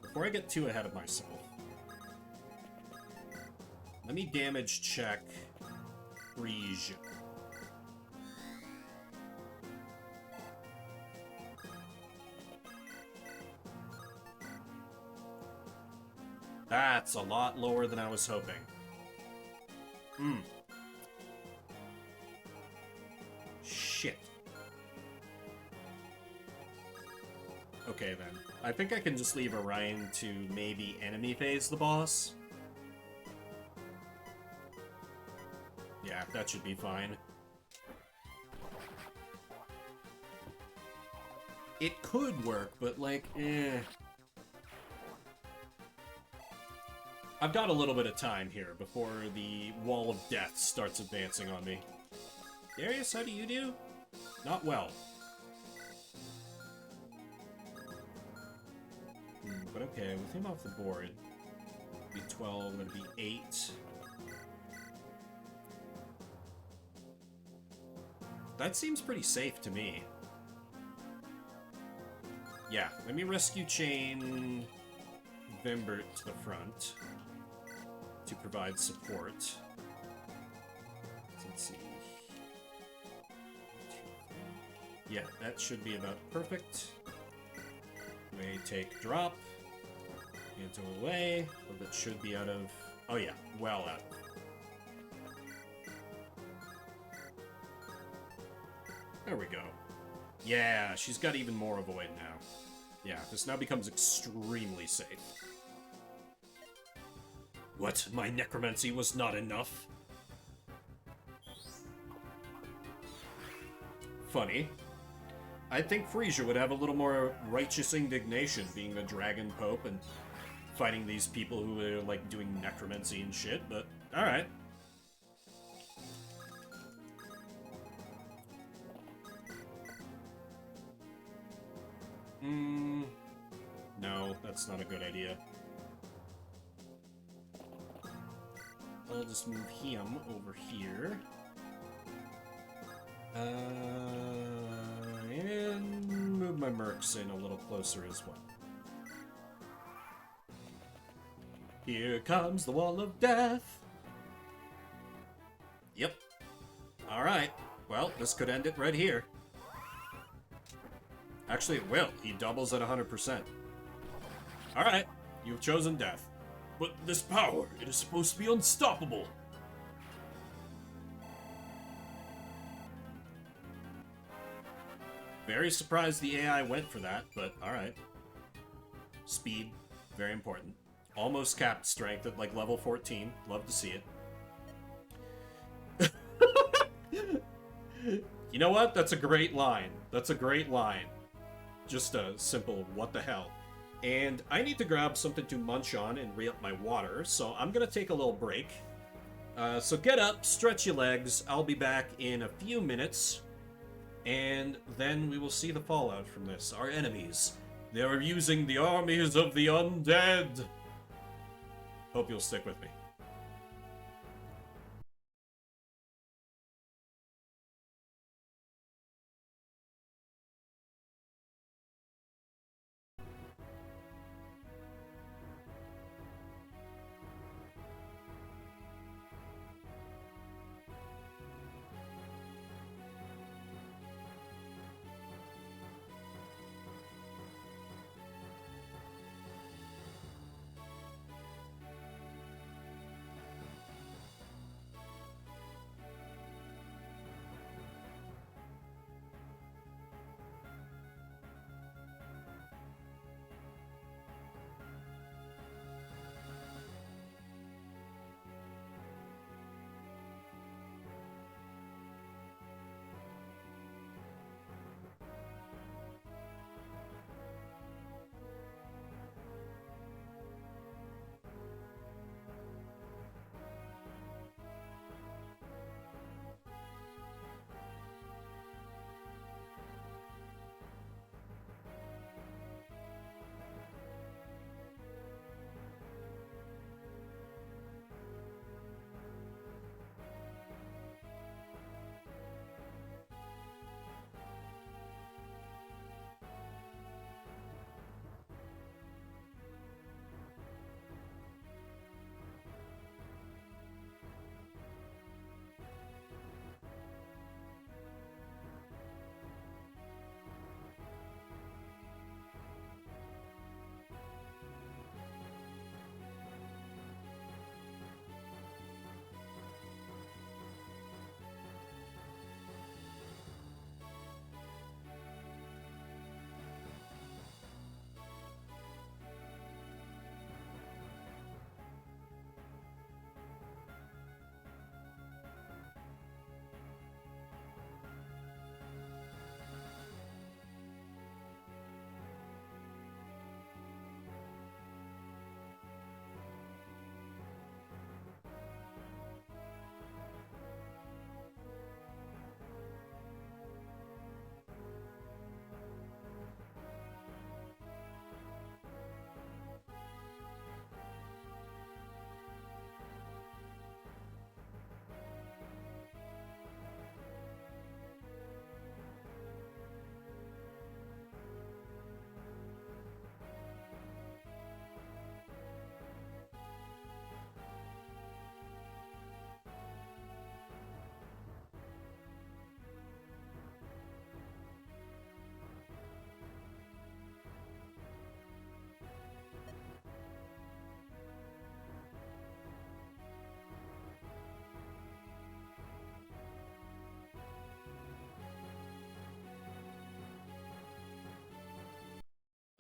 Before I get too ahead of myself, let me damage check Frisia. That's a lot lower than I was hoping. Shit. Okay, then. I think I can just leave Orion to maybe enemy phase the boss. Yeah, that should be fine. It could work, but like, I've got a little bit of time here before the Wall of Death starts advancing on me. Darius, how do you do? Not well. But okay, with him off the board, it'd be 12, it'd be 8. That seems pretty safe to me. Yeah, let me rescue chain Vimbert to the front to provide support. Let's see. Yeah, that should be about perfect. May take drop. Into away, but that should be out of... Oh yeah, well out. There we go. Yeah, she's got even more avoid now. Yeah, this now becomes extremely safe. What? My necromancy was not enough? Funny. I think Frisia would have a little more righteous indignation being the Dragon Pope and fighting these people who are, like, doing necromancy and shit, but alright. No, that's not a good idea. I'll just move him over here. And move my mercs in a little closer as well. Here comes the Wall of Death! Yep. Alright. Well, this could end it right here. Actually, it will. He doubles at 100%. Alright. You've chosen death. But this power, it is supposed to be unstoppable. Very surprised the AI went for that, but alright. Speed, very important. Almost capped strength at like level 14. Love to see it. You know what? That's a great line. That's a great line. Just a simple what the hell. And I need to grab something to munch on and re-up my water, so I'm gonna take a little break. So get up, stretch your legs. I'll be back in a few minutes. And then we will see the fallout from this. Our enemies. They are using the armies of the undead. Hope you'll stick with me.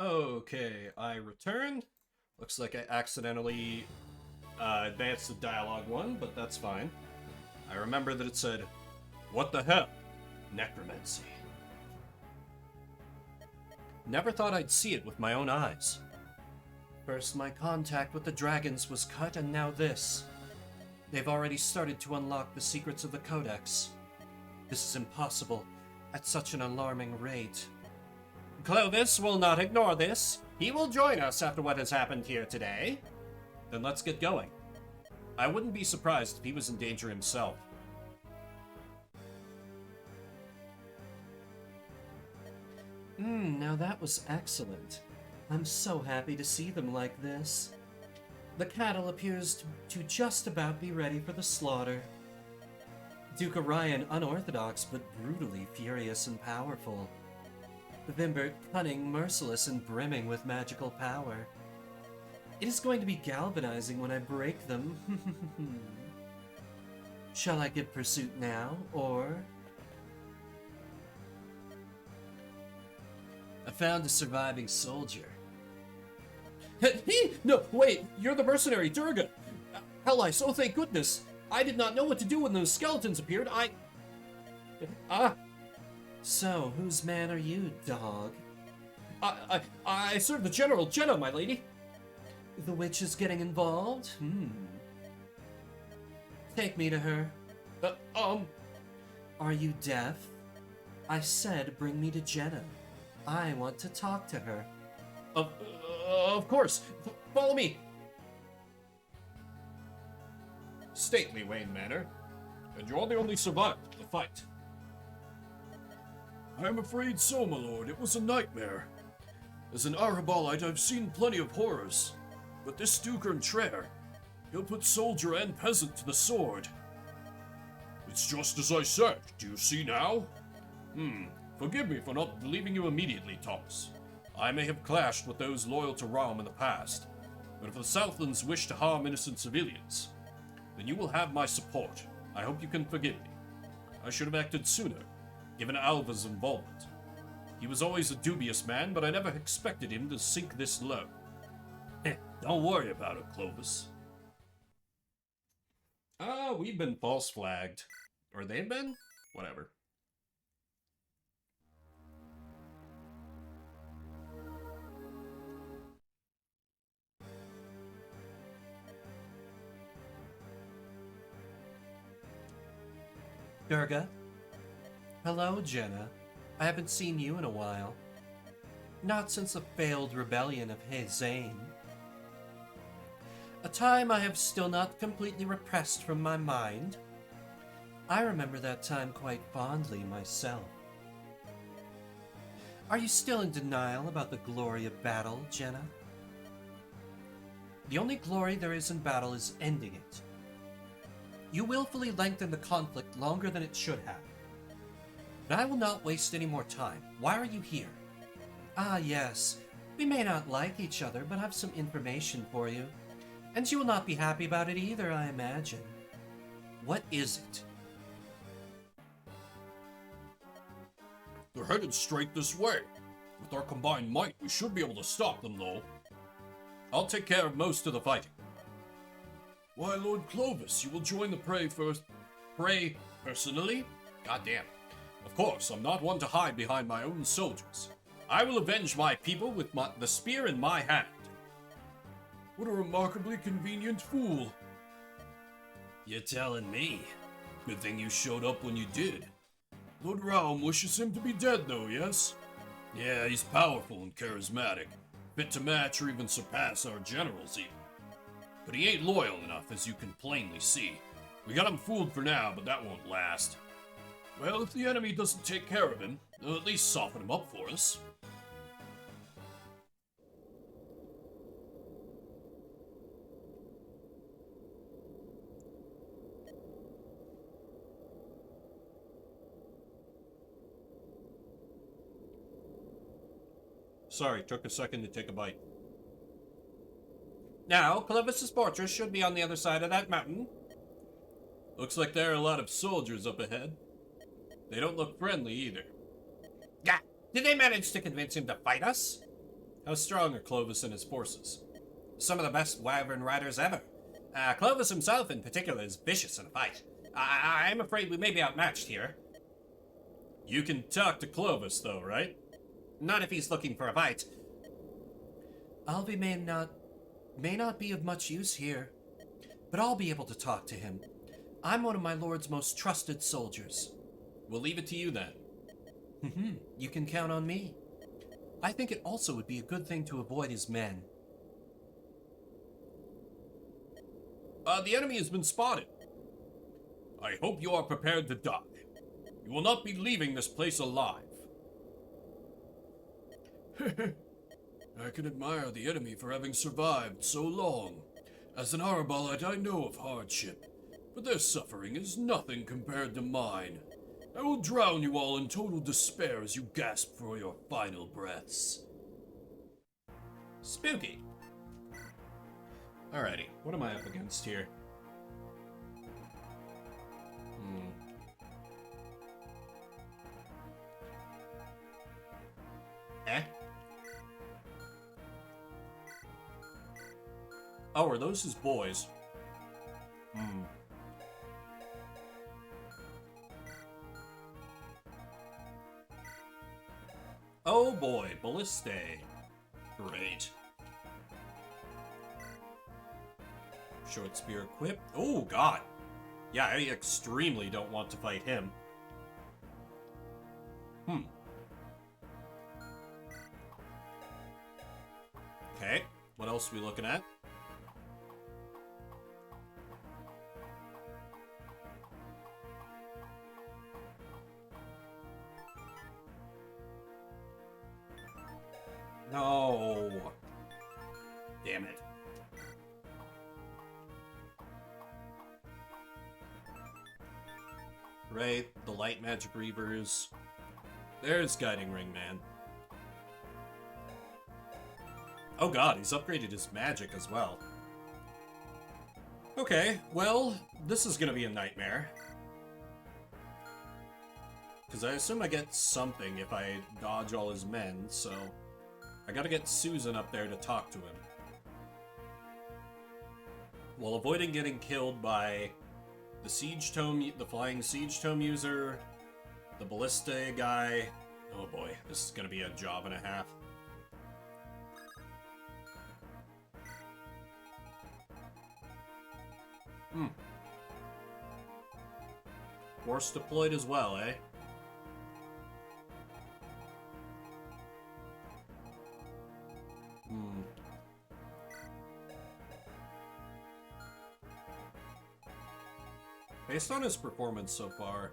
Okay, I returned. Looks like I accidentally advanced the dialogue one, but that's fine. I remember that it said, "What the hell? Necromancy." Never thought I'd see it with my own eyes. First, my contact with the dragons was cut, and now this. They've already started to unlock the secrets of the Codex. This is impossible, at such an alarming rate. Clovis will not ignore this. He will join us after what has happened here today. Then let's get going. I wouldn't be surprised if he was in danger himself. Now that was excellent. I'm so happy to see them like this. The cattle appears to just about be ready for the slaughter. Duke Orion unorthodox but brutally furious and powerful. Vimbert cunning, merciless, and brimming with magical power. It is going to be galvanizing when I break them. Shall I give pursuit now, or... found a surviving soldier. No, wait, you're the mercenary Durga. Allies, oh thank goodness. I did not know what to do when those skeletons appeared. So, whose man are you, dog? I serve the General Jenna, my lady. The witch is getting involved? Take me to her. Are you deaf? I said bring me to Jenna. I want to talk to her. Of course. Follow me. Stately Wayne Manor, and you're the only survivor of the fight. I'm afraid so, my lord. It was a nightmare. As an Arabalite, I've seen plenty of horrors, but this Duker Traer, he'll put soldier and peasant to the sword. It's just as I said. Do you see now? Forgive me for not believing you immediately, Thomas. I may have clashed with those loyal to Rome in the past, but if the Southlands wish to harm innocent civilians, then you will have my support. I hope you can forgive me. I should have acted sooner, given Alva's involvement. He was always a dubious man, but I never expected him to sink this low. Don't worry about it, Clovis. We've been false flagged. Or they've been? Whatever. Durga? Hello, Jenna. I haven't seen you in a while. Not since the failed rebellion of Zane. A time I have still not completely repressed from my mind. I remember that time quite fondly myself. Are you still in denial about the glory of battle, Jenna? The only glory there is in battle is ending it. You willfully lengthened the conflict longer than it should have. But I will not waste any more time. Why are you here? Ah, yes. We may not like each other, but have some information for you. And you will not be happy about it either, I imagine. What is it? They're headed straight this way. With our combined might, we should be able to stop them, though. I'll take care of most of the fighting. Why, Lord Clovis, you will join the prey first. Prey personally? Goddamn. Of course, I'm not one to hide behind my own soldiers. I will avenge my people with the spear in my hand. What a remarkably convenient fool. You're telling me. Good thing you showed up when you did. Lord Raum wishes him to be dead, though, yes? Yeah, he's powerful and charismatic. Fit to match or even surpass our generals, even. But he ain't loyal enough, as you can plainly see. We got him fooled for now, but that won't last. Well, if the enemy doesn't take care of him, they'll at least soften him up for us. Sorry, took a second to take a bite. Now, Clovis's fortress should be on the other side of that mountain. Looks like there are a lot of soldiers up ahead. They don't look friendly either. Yeah, did they manage to convince him to fight us? How strong are Clovis and his forces? Some of the best wyvern riders ever. Clovis himself in particular is vicious in a fight. I'm afraid we may be outmatched here. You can talk to Clovis though, right? Not if he's looking for a fight. Alvi may not be of much use here, but I'll be able to talk to him. I'm one of my lord's most trusted soldiers. We'll leave it to you then. You can count on me. I think it also would be a good thing to avoid his men. The enemy has been spotted. I hope you are prepared to die. You will not be leaving this place alive. I can admire the enemy for having survived so long. As an Arabalite, I know of hardship, but their suffering is nothing compared to mine. I will drown you all in total despair as you gasp for your final breaths. Spooky. Alrighty, what am I up against here? Oh, are those his boys? Hmm. Oh boy, Balliste. Great. Short spear equipped. Oh god. Yeah, I extremely don't want to fight him. Okay, what else are we looking at? No. Damn it. Right, the light magic reavers. There's Guiding Ring Man. Oh god, he's upgraded his magic as well. Okay, well, this is gonna be a nightmare. Because I assume I get something if I dodge all his men, so I gotta get Susan up there to talk to him. While avoiding getting killed by the Siege Tome, the Flying Siege Tome user, the Ballista guy. Oh boy, this is gonna be a job and a half. Force deployed as well, eh? Based on his performance so far,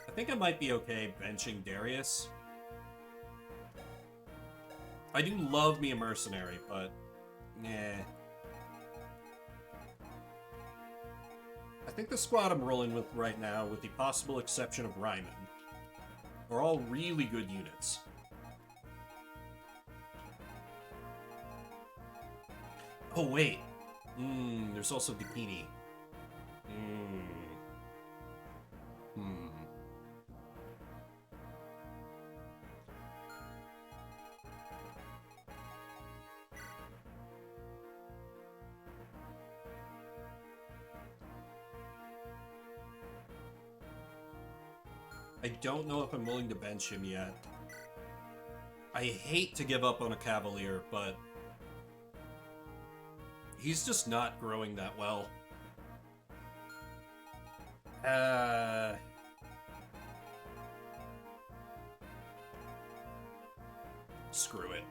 I think I might be okay benching Darius. I do love me a mercenary, but nah. I think the squad I'm rolling with right now, with the possible exception of Ryman, are all really good units. Oh wait, there's also Dakini. I don't know if I'm willing to bench him yet. I hate to give up on a Cavalier, but he's just not growing that well. Screw it.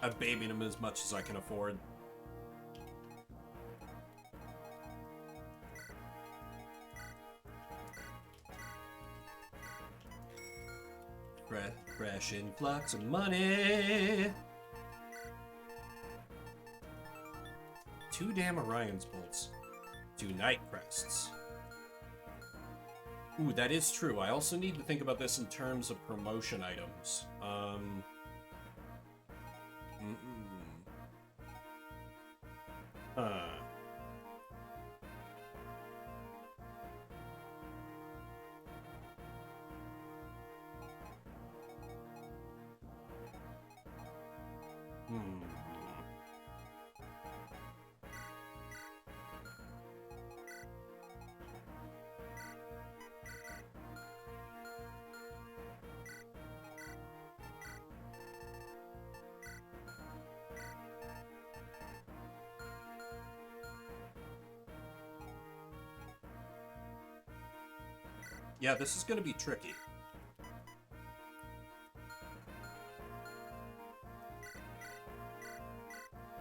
I've babied him as much as I can afford. Fresh influx of money. 2 damn Orion's bolts. 2 Night Crests. Ooh, that is true. I also need to think about this in terms of promotion items. Yeah, this is gonna be tricky.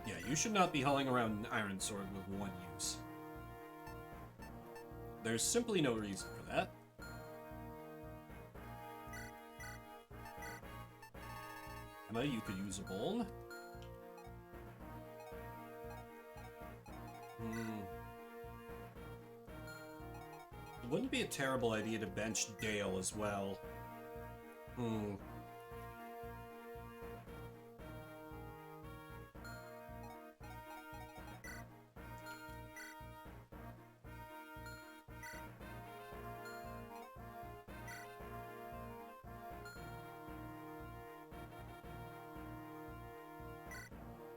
Yeah, you should not be hauling around an Iron Sword with 1 use. There's simply no reason for that. Emma, you could use a Buln. It wouldn't be a terrible idea to bench Dale as well.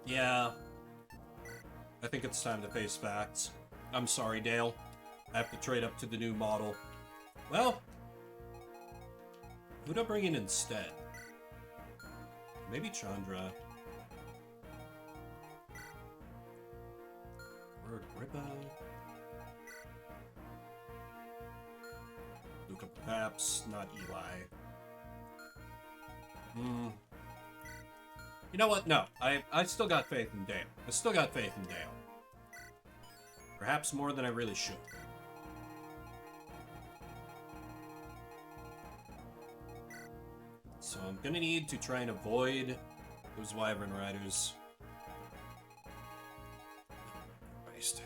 Yeah. I think it's time to face facts. I'm sorry, Dale. I have to trade up to the new model. Well, who'd I bring in instead? Maybe Chandra. Or Agrippa. Luca, perhaps. Not Eli. You know what? No. I still got faith in Dale. I still got faith in Dale. Perhaps more than I really should. So I'm gonna need to try and avoid those Wyvern Riders. Christ.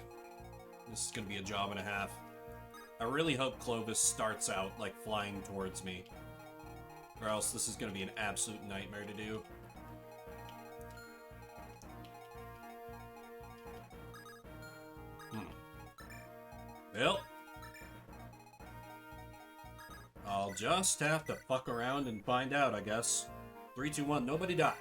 This is gonna be a job and a half. I really hope Clovis starts out, like, flying towards me. Or else this is gonna be an absolute nightmare to do. Well, I'll just have to fuck around and find out, I guess. 3, 2, 1, nobody die.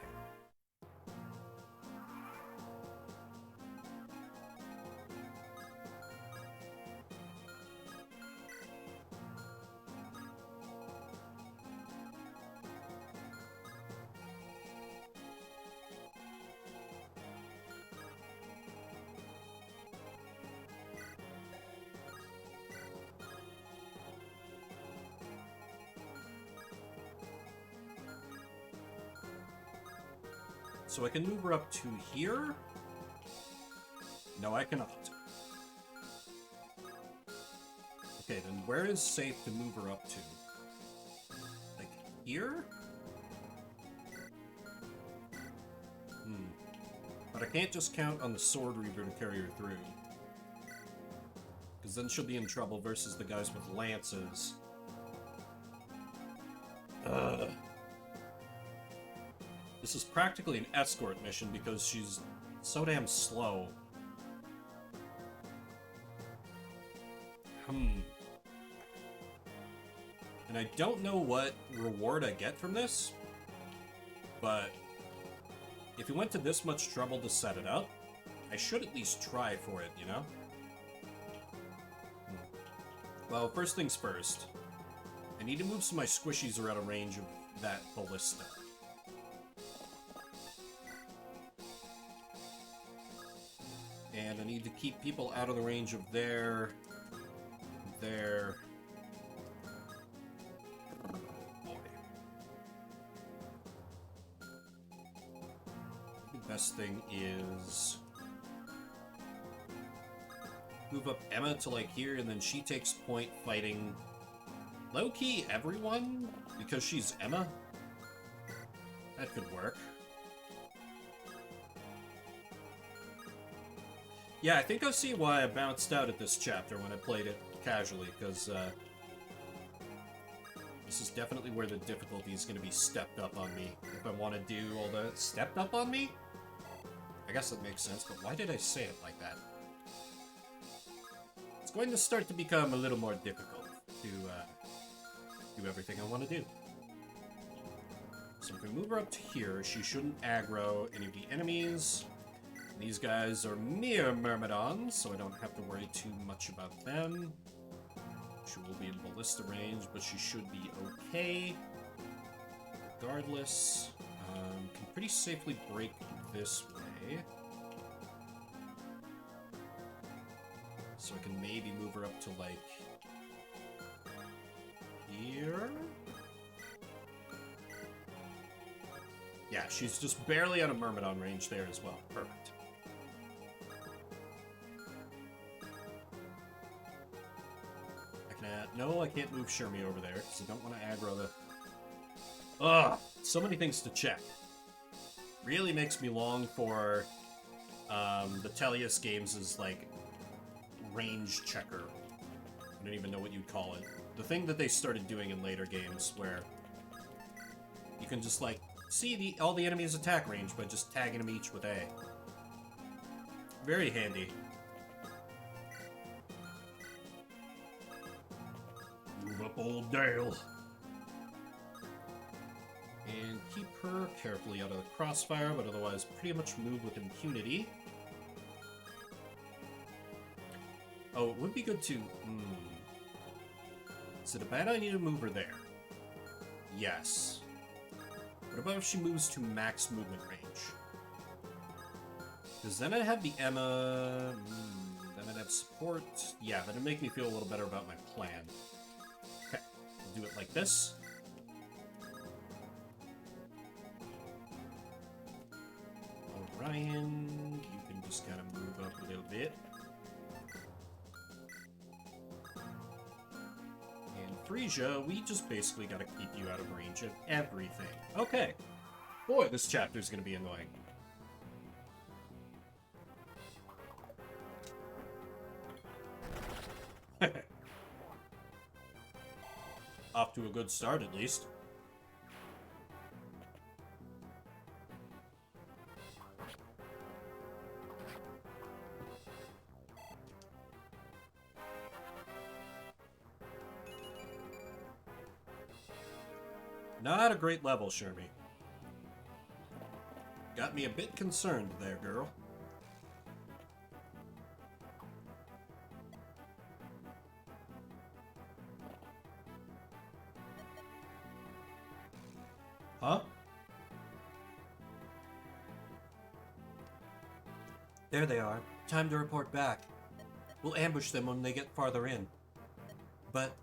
So I can move her up to here? No, I cannot. Okay, then where is safe to move her up to? Like, here? But I can't just count on the Sword Reaver to carry her through. Because then she'll be in trouble versus the guys with lances. This is practically an escort mission because she's so damn slow. And I don't know what reward I get from this, but if you went to this much trouble to set it up, I should at least try for it, you know? Well, first things first. I need to move some of my squishies around a range of that ballista. And I need to keep people out of the range of their... Boy. The best thing is... move up Emma to, like, here, and then she takes point fighting... low-key everyone? Because she's Emma? That could work. Yeah, I think I see why I bounced out at this chapter when I played it casually, because this is definitely where the difficulty is going to be stepped up on me. If I want to do all the... stepped up on me? I guess that makes sense, but why did I say it like that? It's going to start to become a little more difficult to do everything I want to do. So if we move her up to here, she shouldn't aggro any of the enemies. These guys are mere Myrmidons, so I don't have to worry too much about them. She will be in ballista range, but she should be okay. Regardless, can pretty safely break this way. So I can maybe move her up to, like, here? Yeah, she's just barely out of Myrmidon range there as well. Perfect. No, I can't move Shermie over there, because I don't want to aggro the... Ugh! So many things to check. Really makes me long for the Tellius games' like, range checker. I don't even know what you'd call it. The thing that they started doing in later games, where you can just, like, see all the enemies' attack range by just tagging them each with A. Very handy. Move up old Dale. And keep her carefully out of the crossfire, but otherwise pretty much move with impunity. Oh, it would be good to... Is it a bad idea to move her there? Yes. What about if she moves to max movement range? Because then I'd have the Emma... then I'd have support. Yeah, that'd make me feel a little better about my plan. Okay, we'll do it like this. Orion, you can just kind of move up a little bit. And Frisia, we just basically gotta keep you out of range of everything. Okay. Boy, this chapter's gonna be annoying. Off to a good start, at least. Not a great level, Shermie. Got me a bit concerned there, girl. Huh? There they are. Time to report back. We'll ambush them when they get farther in. But...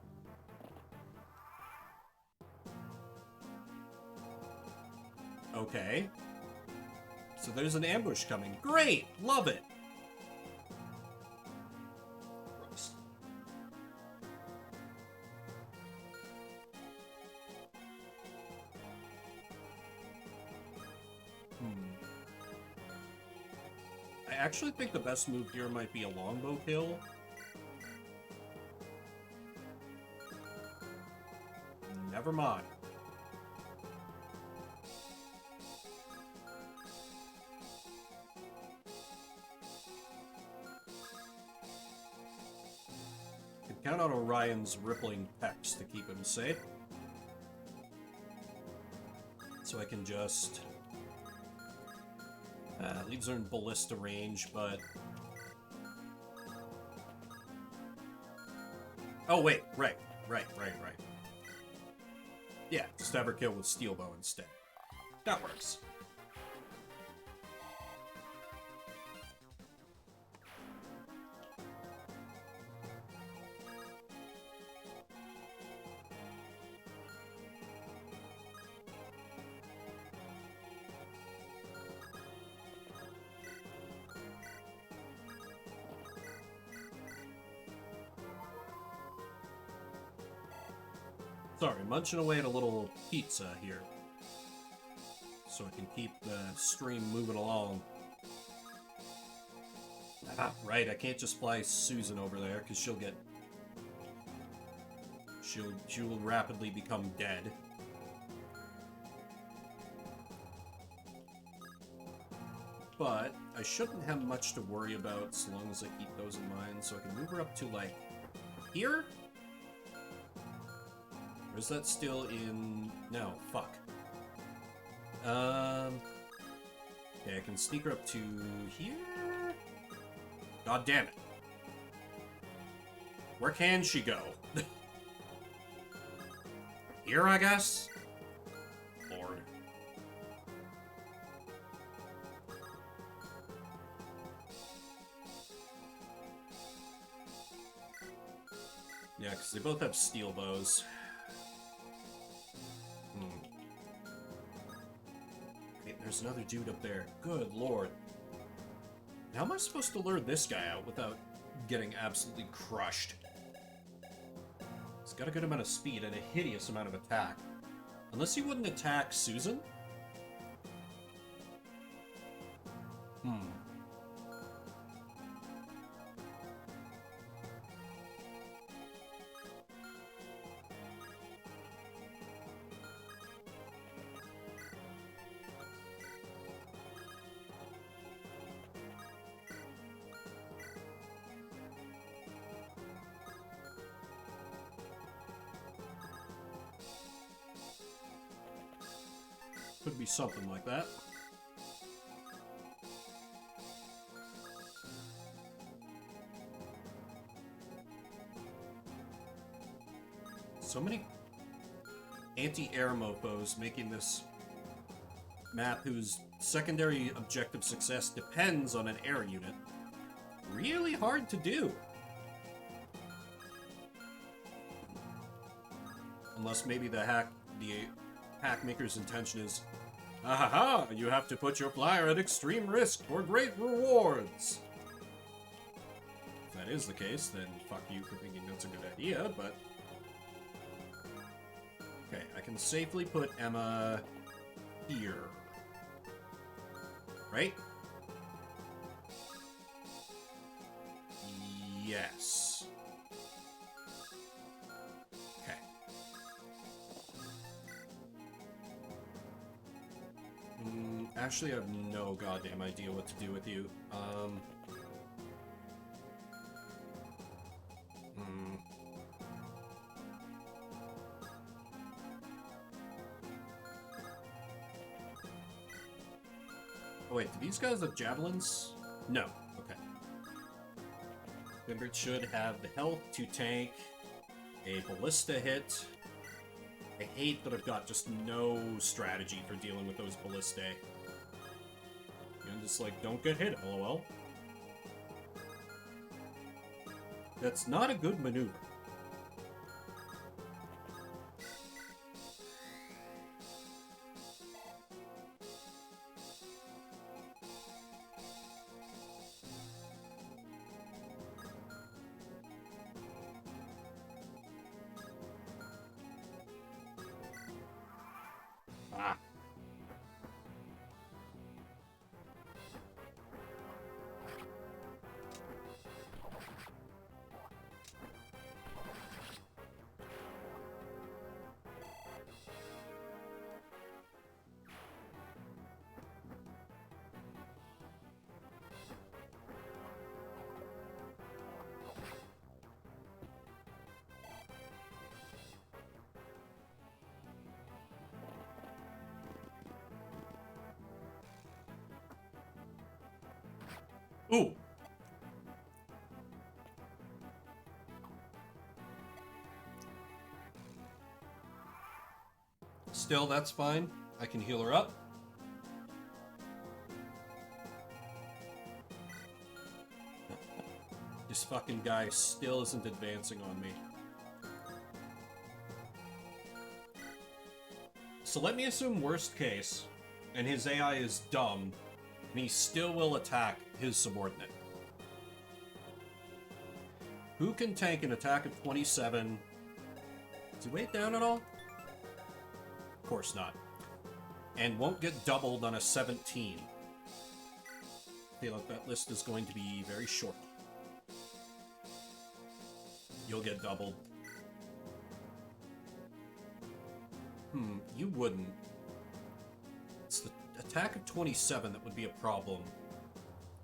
Okay. So there's an ambush coming. Great! Love it! Gross. I actually think the best move here might be a longbow kill. Never mind. Count on Orion's rippling pecs to keep him safe. So I can just... leaves her in ballista range, but... Oh, wait. Right. Yeah, just have her kill with steel bow instead. That works. Sorry, munching away at a little pizza here. So I can keep the stream moving along. Ah, right, I can't just fly Susan over there, because she'll get... She will rapidly become dead. But I shouldn't have much to worry about so long as I keep those in mind, so I can move her up to, like, here? Or is that still in... No, fuck. Okay, I can sneak her up to here? God damn it. Where can she go? Here, I guess? Lord. Yeah, because they both have steel bows. Okay, there's another dude up there. Good lord. How am I supposed to lure this guy out without getting absolutely crushed? He's got a good amount of speed and a hideous amount of attack. Unless he wouldn't attack Susan? Could be something like that. So many anti-air mofos making this map whose secondary objective success depends on an air unit really hard to do. Unless maybe the hack maker's intention is, ha, you have to put your flyer at extreme risk for great rewards. If that is the case, then fuck you for thinking that's a good idea, but... Okay, I can safely put Emma here. Right? Yes. Okay. Actually, I have no goddamn idea what to do with you. Oh wait, do these guys have javelins? No. Okay. Vimbert should have the health to tank a ballista hit. I hate that I've got just no strategy for dealing with those ballistae. And just like, don't get hit, lol. That's not a good maneuver. Ah. Ooh. Still, that's fine. I can heal her up. This fucking guy still isn't advancing on me. So let me assume worst case, and his AI is dumb, and he still will attack his subordinate. Who can tank an attack of 27? Does he weigh it down at all? Of course not. And won't get doubled on a 17. I feel like that list is going to be very short. You'll get doubled. You wouldn't. It's the attack of 27 that would be a problem.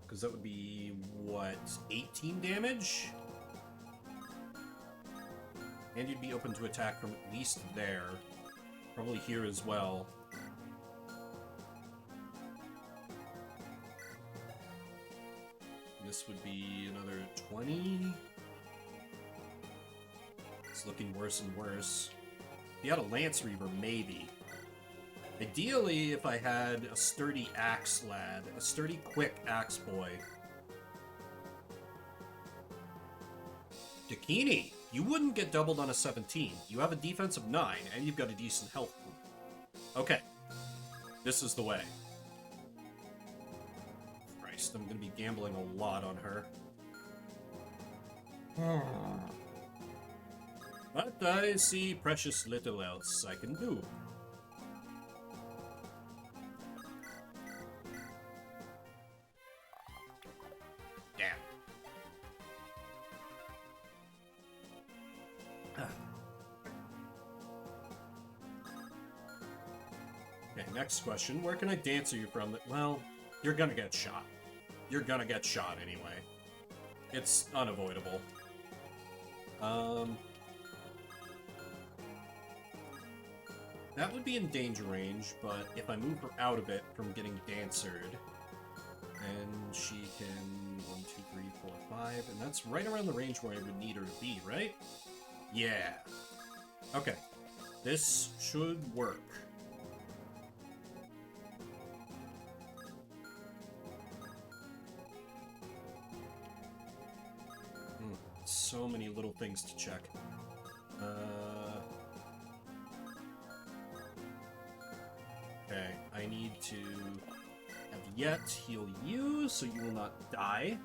Because that would be, what, 18 damage? And you'd be open to attack from at least there. Probably here as well. This would be another 20. It's looking worse and worse. If you had a Lance Reaver, maybe. Ideally, if I had a sturdy axe lad, a sturdy, quick axe boy. Dakini, you wouldn't get doubled on a 17. You have a defense of 9, and you've got a decent health pool. Okay. This is the way. Christ, I'm gonna be gambling a lot on her. But I see precious little else I can do. Damn. Okay, next question. Where can I dancer you from? Well, you're gonna get shot. You're gonna get shot anyway. It's unavoidable. That would be in danger range, but if I move her out of it from getting dancered, and she can 1, 2, 3, 4, 5, and that's right around the range where I would need her to be, right? Yeah. Okay. This should work. So many little things to check. Okay, I need to have Yet heal you, so you will not die.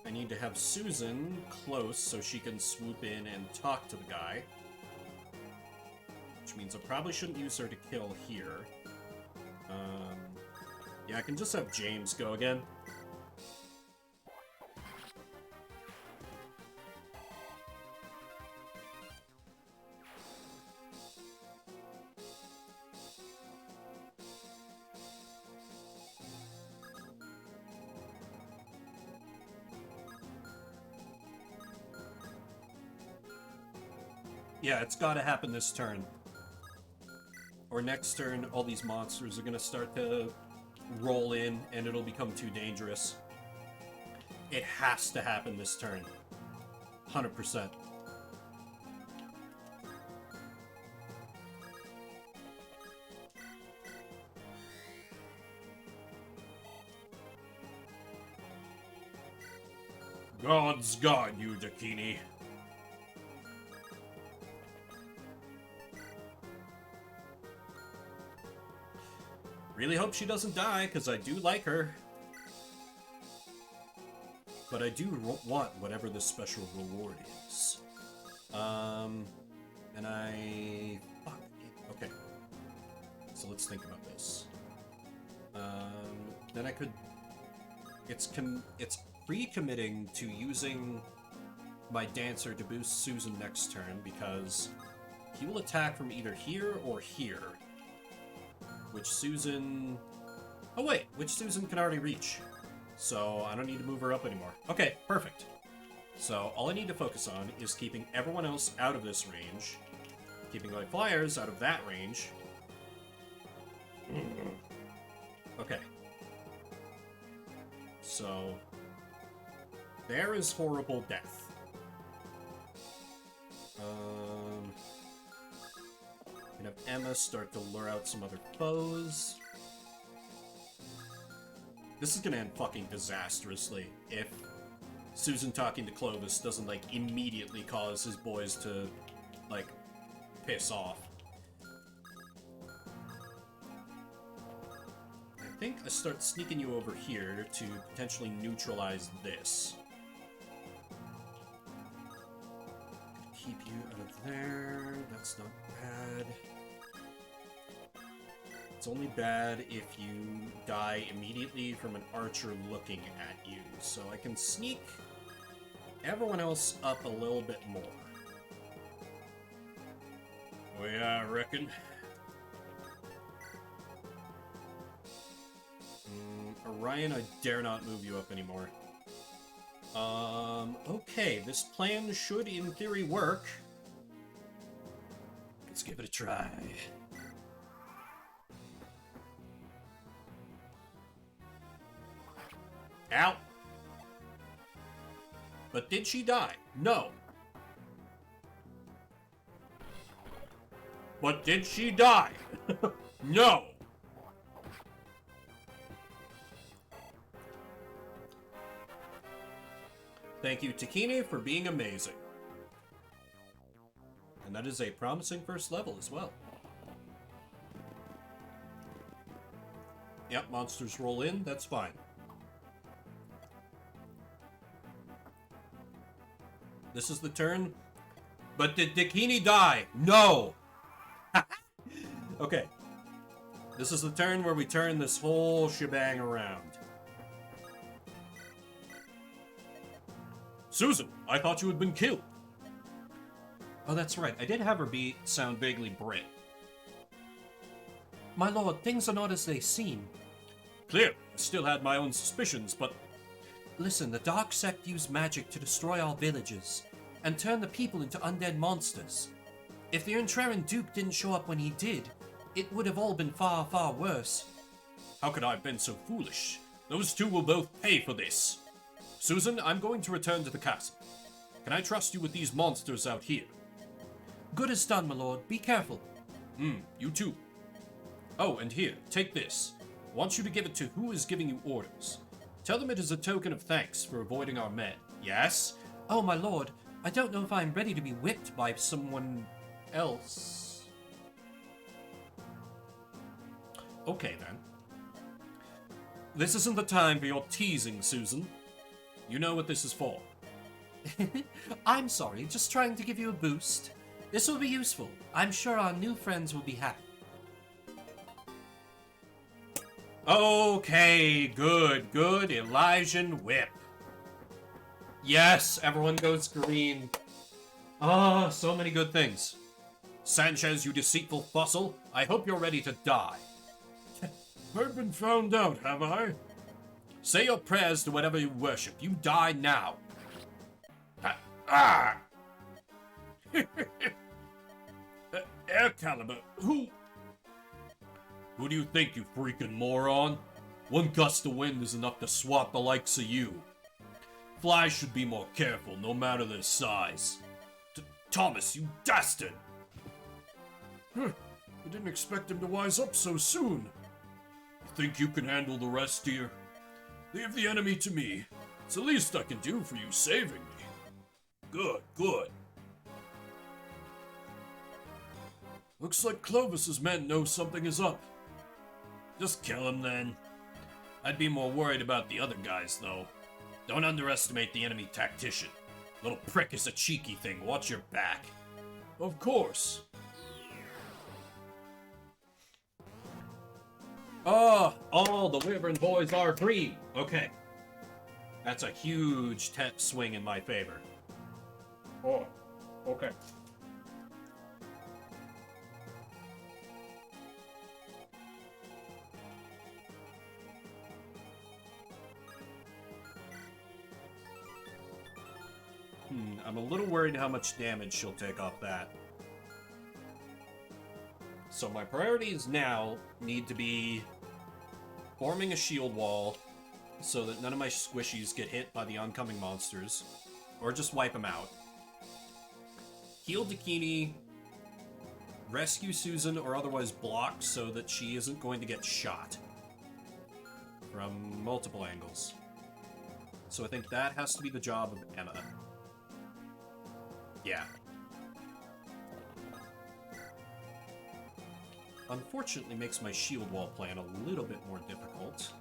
I need to have Susan close so she can swoop in and talk to the guy. Which means I probably shouldn't use her to kill here. Yeah, I can just have James go again. Yeah, it's gotta happen this turn. Or next turn, all these monsters are gonna start to roll in, and it'll become too dangerous. It has to happen this turn. 100%. God's guard you, Dakini. Really hope she doesn't die, because I do like her. But I do want whatever the special reward is. And I... Fuck. Okay. So let's think about this. Then I could... It's pre-committing to using my Dancer to boost Susan next turn, because he will attack from either here or here. Which Susan... Oh wait, which Susan can already reach. So I don't need to move her up anymore. Okay, perfect. So all I need to focus on is keeping everyone else out of this range, keeping my flyers out of that range. Okay. So there is horrible death. Can have Emma start to lure out some other foes. This is gonna end fucking disastrously if Susan talking to Clovis doesn't, like, immediately cause his boys to, like, piss off. I think I start sneaking you over here to potentially neutralize this. Keep you out of there. That's not bad. It's only bad if you die immediately from an archer looking at you. So I can sneak everyone else up a little bit more. Oh yeah, I reckon. Orion, I dare not move you up anymore. Okay, this plan should, in theory, work. Let's give it a try. Ow! But did she die? No. But did she die? No! Thank you, Takini, for being amazing. And that is a promising first level as well. Yep, monsters roll in, that's fine. This is the turn. But did Dakini die? No! Okay. This is the turn where we turn this whole shebang around. Susan, I thought you had been killed. Oh, that's right. I did have her sound vaguely Brit. My lord, things are not as they seem. Clear. I still had my own suspicions, but... Listen, the Dark Sect used magic to destroy our villages and turn the people into undead monsters. If the Untreran Duke didn't show up when he did, it would have all been far, far worse. How could I have been so foolish? Those two will both pay for this. Susan, I'm going to return to the castle. Can I trust you with these monsters out here? Good as done, my lord. Be careful. You too. Oh, and here, take this. I want you to give it to who is giving you orders. Tell them it is a token of thanks for avoiding our men. Yes? Oh, my lord, I don't know if I'm ready to be whipped by someone else. Okay, then. This isn't the time for your teasing, Susan. You know what this is for. I'm sorry, just trying to give you a boost. This will be useful. I'm sure our new friends will be happy. Okay, good. Elysian Whip. Yes, everyone goes green. Ah, so many good things. Sanchez, you deceitful fossil. I hope you're ready to die. I've been found out, have I? Say your prayers to whatever you worship. You die now. Air Caliber, who do you think, you freaking moron? One gust of wind is enough to swat the likes of you. Flies should be more careful, no matter their size. Thomas, you dastard! I didn't expect him to wise up so soon. You think you can handle the rest, dear? Leave the enemy to me. It's the least I can do for you saving me. Good. Looks like Clovis's men know something is up. Just kill him then. I'd be more worried about the other guys, though. Don't underestimate the enemy tactician. Little prick is a cheeky thing. Watch your back. Of course. Oh, all the Wyvern boys are green. Okay. That's a huge swing in my favor. Oh, okay. I'm a little worried how much damage she'll take off that. So my priorities now need to be forming a shield wall so that none of my squishies get hit by the oncoming monsters, or just wipe them out. Heal Dakini, rescue Susan, or otherwise block so that she isn't going to get shot from multiple angles. So I think that has to be the job of Emma. Yeah. Unfortunately makes my shield wall plan a little bit more difficult.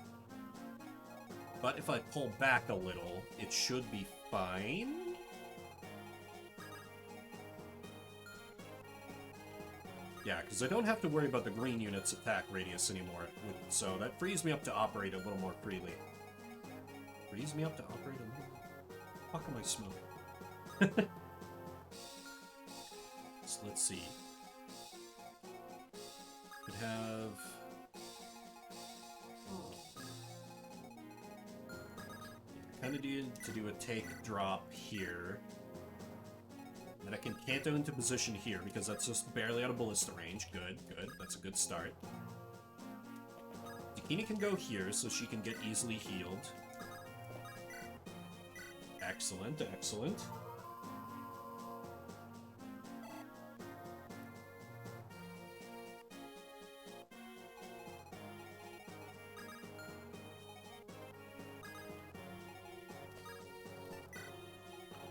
But if I pull back a little, it should be fine. Yeah, because I don't have to worry about the green unit's attack radius anymore. So that frees me up to operate a little more freely. Frees me up to operate a little more? Fuck am I smoking? So let's see. Could have... kind of need to do a take drop here. And I can canto into position here because that's just barely out of ballista range. Good. That's a good start. Dakini can go here so she can get easily healed. Excellent.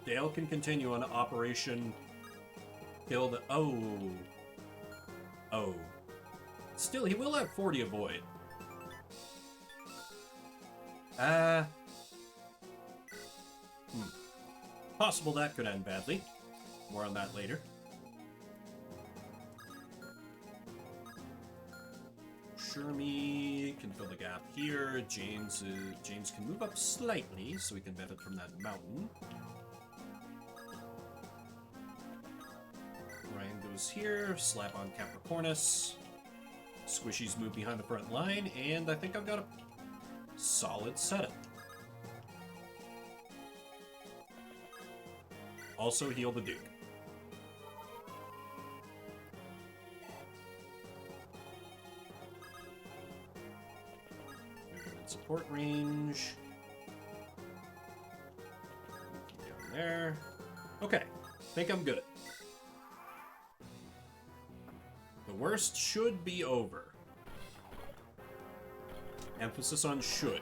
Dale can continue on Operation Kill the... Oh. Still, he will have 40 avoid. Possible that could end badly. More on that later. Shermie can fill the gap here. James can move up slightly so we can benefit from that mountain. Ryan goes here, slap on Capricornus. Squishies move behind the front line, and I think I've got a solid setup. Also heal the Duke. support range. Down there. Okay, think I'm good. The worst should be over. Emphasis on should.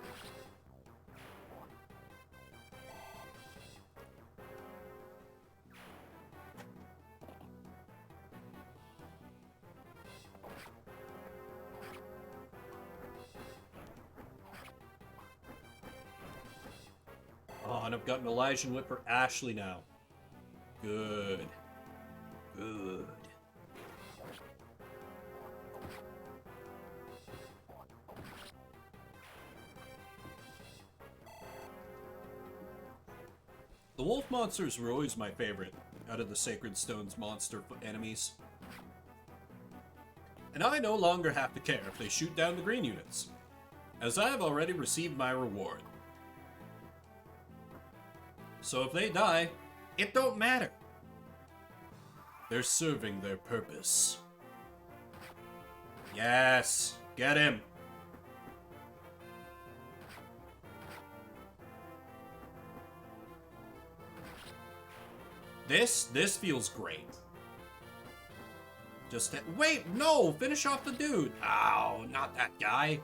Oh, and I've got an Elysian Whip for Ashley now. Good. Good. The wolf monsters were always my favorite out of the Sacred Stone's monster enemies. And I no longer have to care if they shoot down the green units, as I have already received my reward. So if they die, it don't matter. They're serving their purpose. Yes, get him. This feels great. Just wait, no, finish off the dude. Ow, not that guy.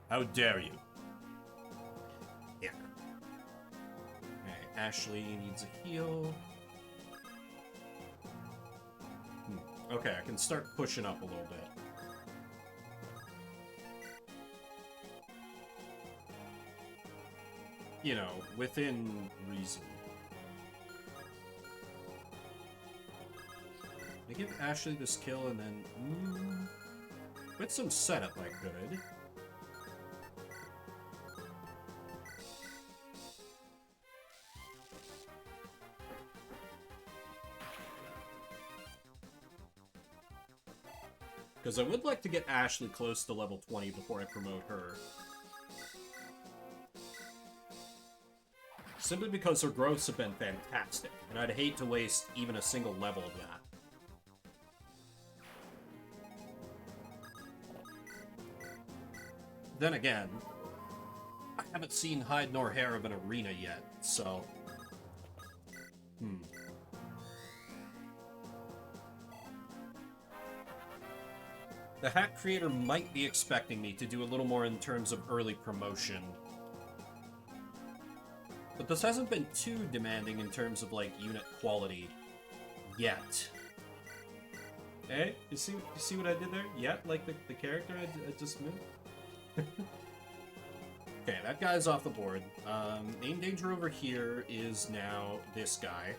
How dare you? Yeah. Okay, Ashley needs a heal. Okay, I can start pushing up a little bit. You know, within reason. I give Ashley this kill and then... with some setup I could. Because I would like to get Ashley close to level 20 before I promote her. Simply because her growths have been fantastic, and I'd hate to waste even a single level of that. Then again, I haven't seen hide nor hair of an arena yet, so... The hack creator might be expecting me to do a little more in terms of early promotion. But this hasn't been too demanding in terms of, like, unit quality yet. Hey, you see what I did there? Yet, like the character I just moved? Okay, that guy's off the board. Main danger over here is now this guy.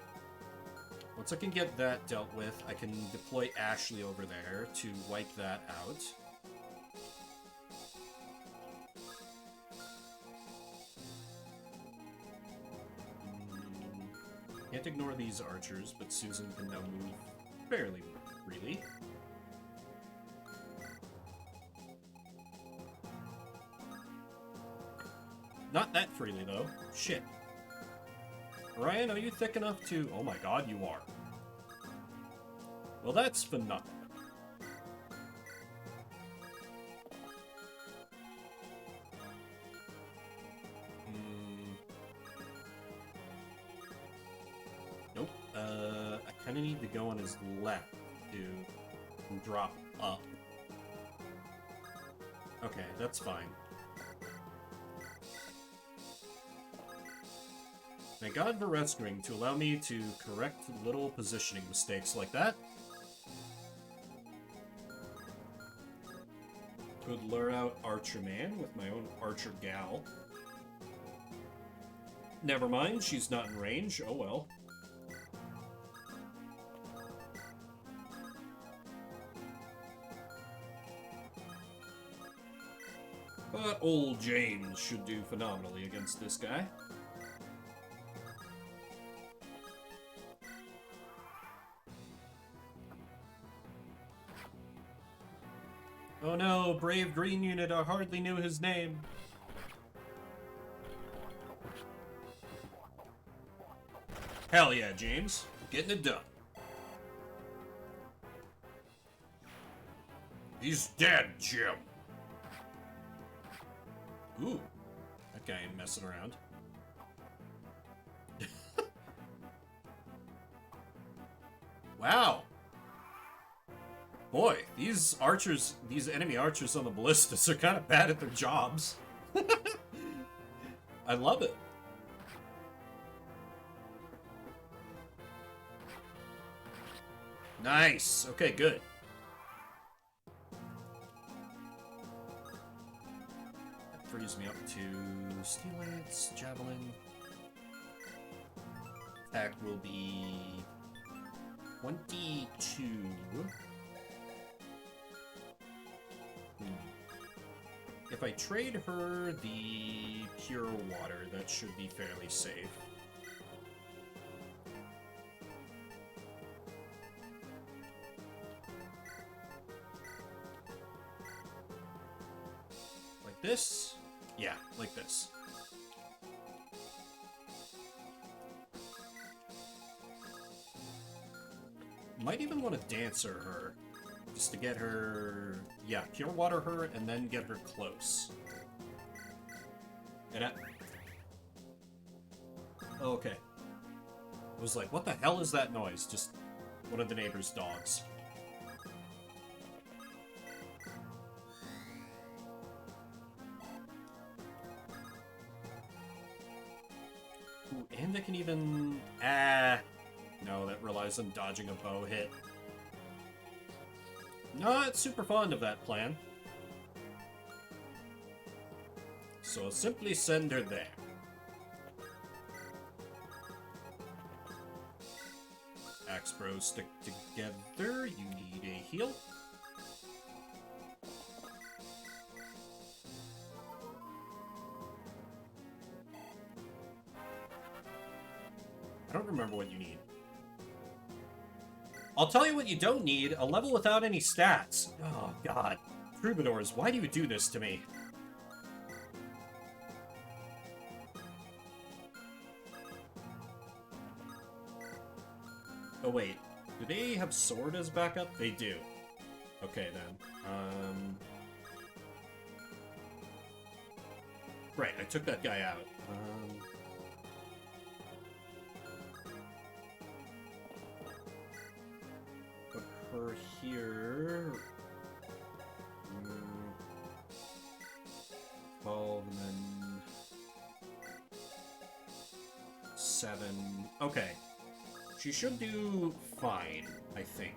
Once I can get that dealt with, I can deploy Ashley over there to wipe that out. Can't ignore these archers, but Susan can now move fairly freely. Not that freely, though. Shit. Ryan, are you thick enough to... Oh my god, you are. Well, that's phenomenal. Nope. I kind of need to go on his left to drop up. Okay, that's fine. Thank God for rescuing to allow me to correct little positioning mistakes like that. Could lure out Archer Man with my own Archer Gal. Never mind, she's not in range. Oh well. But old James should do phenomenally against this guy. Oh no, brave green unit, I hardly knew his name. Hell yeah, James. Getting it done. He's dead, Jim. Ooh, that guy ain't messing around. Wow. Boy, these archers, these enemy archers on the ballistas are kind of bad at their jobs. I love it. Nice. Okay, good. That frees me up to Steel Lance, Javelin. Attack will be 22. If I trade her the pure water, that should be fairly safe. Like this? Yeah, like this. Might even want to dancer her. Just to get her... Yeah, pure water her, and then get her close. And oh, okay. I was like, what the hell is that noise? Just one of the neighbor's dogs. Ooh, and I can even... No, that relies on dodging a bow hit. Not super fond of that plan. So I'll simply send her there. Axe Bros stick together. You need a heal. I don't remember what you need. I'll tell you what you don't need, a level without any stats. Oh, God. Troubadours, why do you do this to me? Oh, wait. Do they have sword as backup? They do. Okay, then. Right, I took that guy out. Put her here. 12, and then... 7. Okay. She should do fine, I think.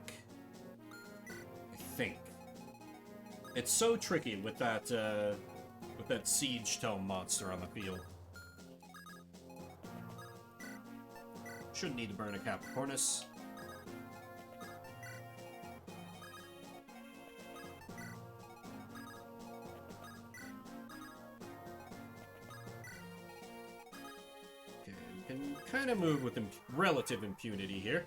It's so tricky with that siege tome monster on the field. Shouldn't need to burn a Capricornus. Okay, we can kind of move with relative impunity here.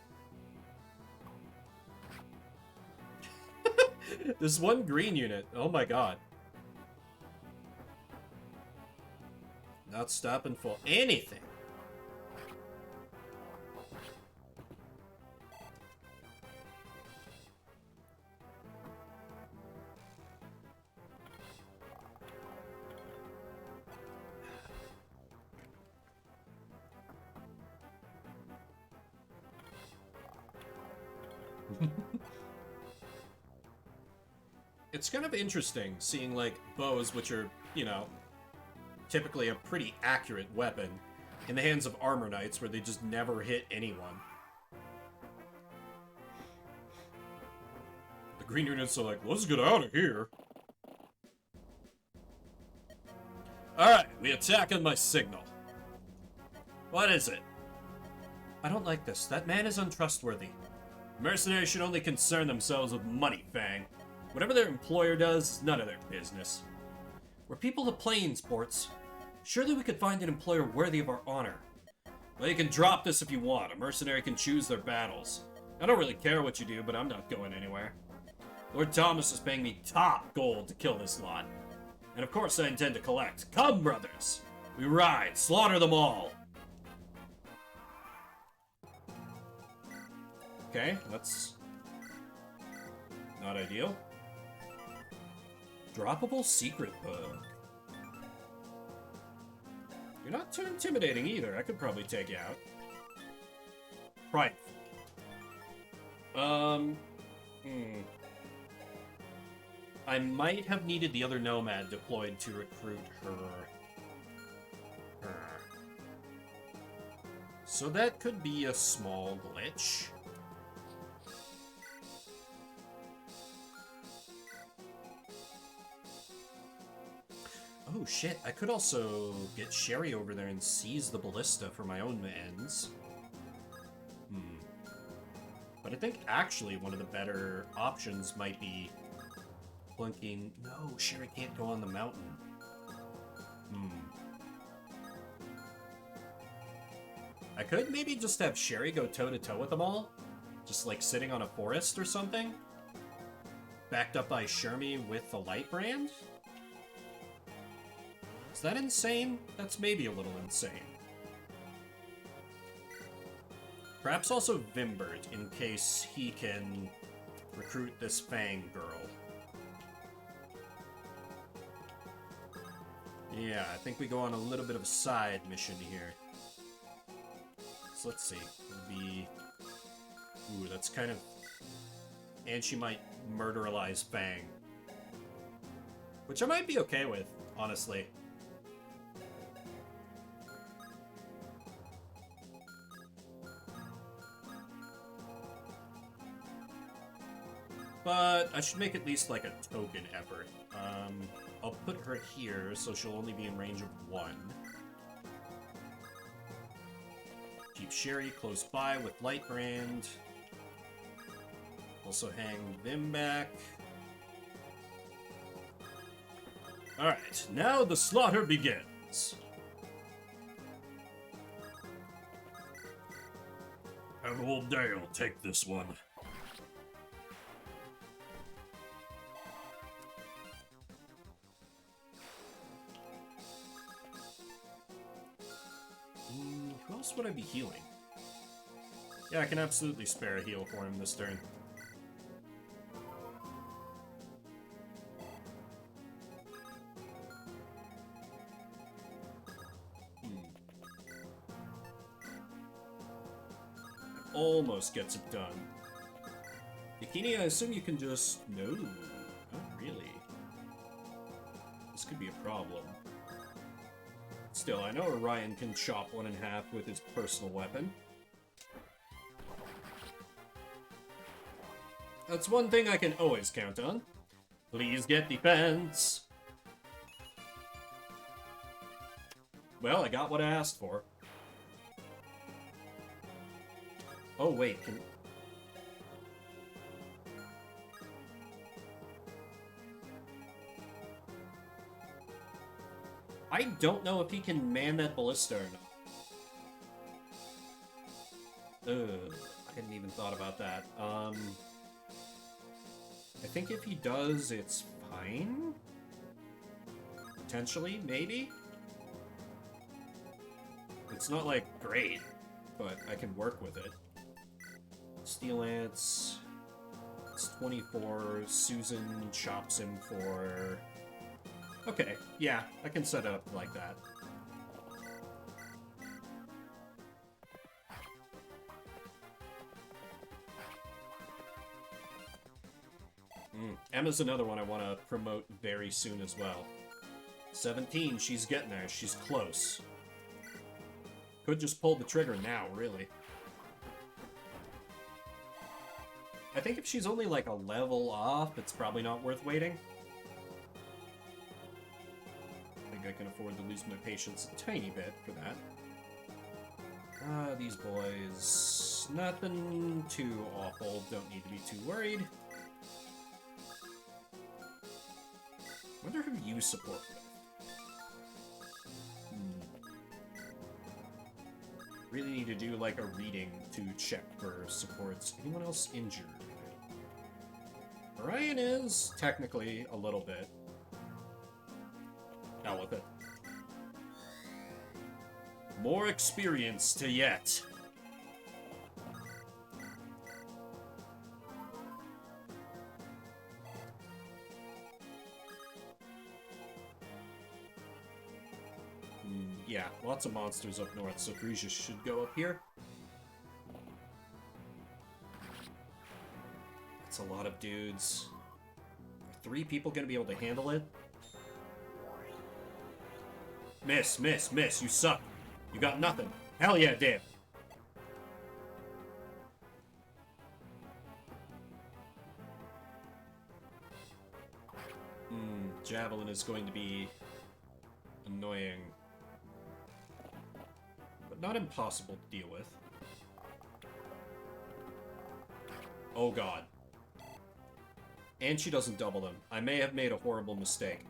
There's one green unit. Oh my god. Not stopping for anything. It's kind of interesting seeing, like, bows, which are, you know, typically a pretty accurate weapon, in the hands of armor knights where they just never hit anyone. The green units are like, let's get out of here. Alright, we attack on my signal. What is it? I don't like this. That man is untrustworthy. Mercenaries should only concern themselves with money, Fang. Whatever their employer does, none of their business. We're people of plains, Ports. Surely we could find an employer worthy of our honor. Well, you can drop this if you want. A mercenary can choose their battles. I don't really care what you do, but I'm not going anywhere. Lord Thomas is paying me top gold to kill this lot. And of course I intend to collect. Come, brothers! We ride, slaughter them all! Okay, that's not ideal. Droppable secret book. You're not too intimidating either. I could probably take you out. Right. I might have needed the other nomad deployed to recruit her. So that could be a small glitch. Oh shit, I could also get Sherry over there and seize the ballista for my own ends. But I think actually one of the better options might be blinking. No, Sherry can't go on the mountain. I could maybe just have Sherry go toe-to-toe with them all. Just like sitting on a forest or something. Backed up by Shermie with the light brand. Is that insane? That's maybe a little insane. Perhaps also Vimbert, in case he can recruit this Fang girl. Yeah, I think we go on a little bit of a side mission here. So let's see. It'll be... Ooh, that's kind of... And she might murderalize Fang. Which I might be okay with, honestly. But I should make at least like a token effort. I'll put her here so she'll only be in range of 1. Keep Sherry close by with light brand. Also hang Vim back. Alright, now the slaughter begins. Have old Dale take this one. Who else would I be healing? Yeah, I can absolutely spare a heal for him this turn. Almost gets it done. Bikini, I assume you can just... No, not really. This could be a problem. Still, I know Orion can chop one in half with his personal weapon. That's one thing I can always count on. Please get defense! Well, I got what I asked for. Oh, wait, can... I don't know if he can man that ballista or not. I hadn't even thought about that. I think if he does, it's fine? Potentially, maybe? It's not, like, great, but I can work with it. Steel Lance... It's 24. Susan chops him for... Okay, yeah, I can set up like that. Emma's another one I want to promote very soon as well. 17, she's getting there. She's close. Could just pull the trigger now, really. I think if she's only like a level off, it's probably not worth waiting. I can afford to lose my patience a tiny bit for that. These boys... Nothing too awful. Don't need to be too worried. Wonder who you support with. Really need to do like a reading to check for supports. Anyone else injured? Orion is technically a little bit. Out with it. More experience to yet. yeah, lots of monsters up north, so Frisia should go up here. That's a lot of dudes. Are 3 people gonna be able to handle it? Miss, miss, miss, you suck. You got nothing. Hell yeah, Dave. Javelin is going to be annoying, but not impossible to deal with. Oh god. And she doesn't double them. I may have made a horrible mistake.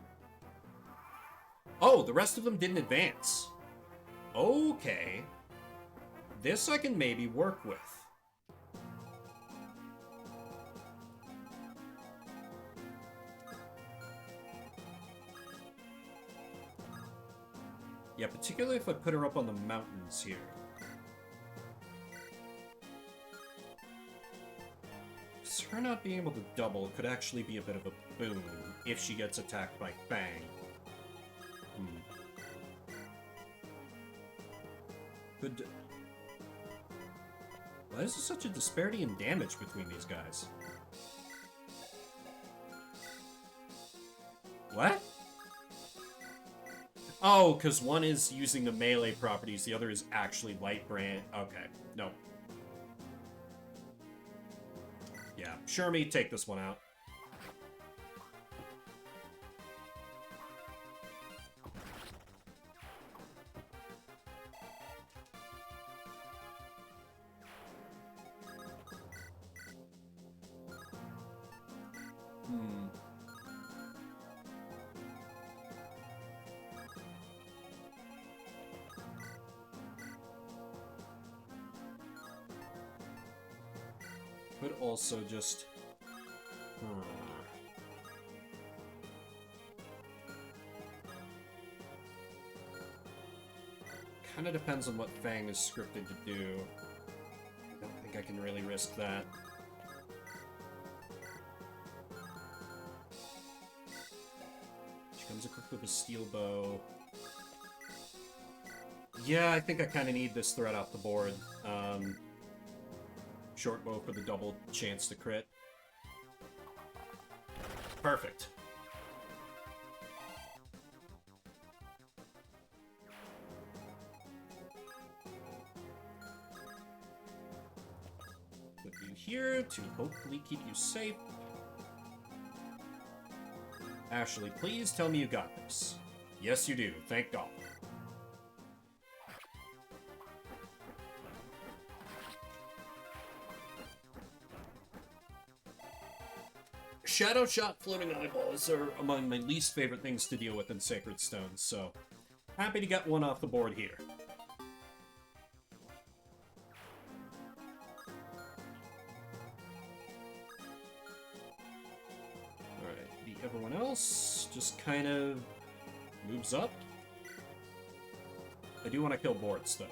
Oh, the rest of them didn't advance. Okay. This I can maybe work with. Yeah, particularly if I put her up on the mountains here. Because her not being able to double could actually be a bit of a boon if she gets attacked by Fang. Good. Why is there such a disparity in damage between these guys? What? Oh, because one is using the melee properties, the other is actually light brand. Okay, no. Yeah, sure me, take this one out. Could also just... Kinda depends on what Fang is scripted to do. I don't think I can really risk that. She comes equipped with a steel bow. Yeah, I think I kinda need this threat off the board. Short bow for the double chance to crit. Perfect. Put you here to hopefully keep you safe. Ashley, please tell me you got this. Yes, you do. Thank God. Shadow Shot floating eyeballs are among my least favorite things to deal with in Sacred Stones, so happy to get one off the board here. Alright, everyone else just kind of moves up. I do want to kill boards, though.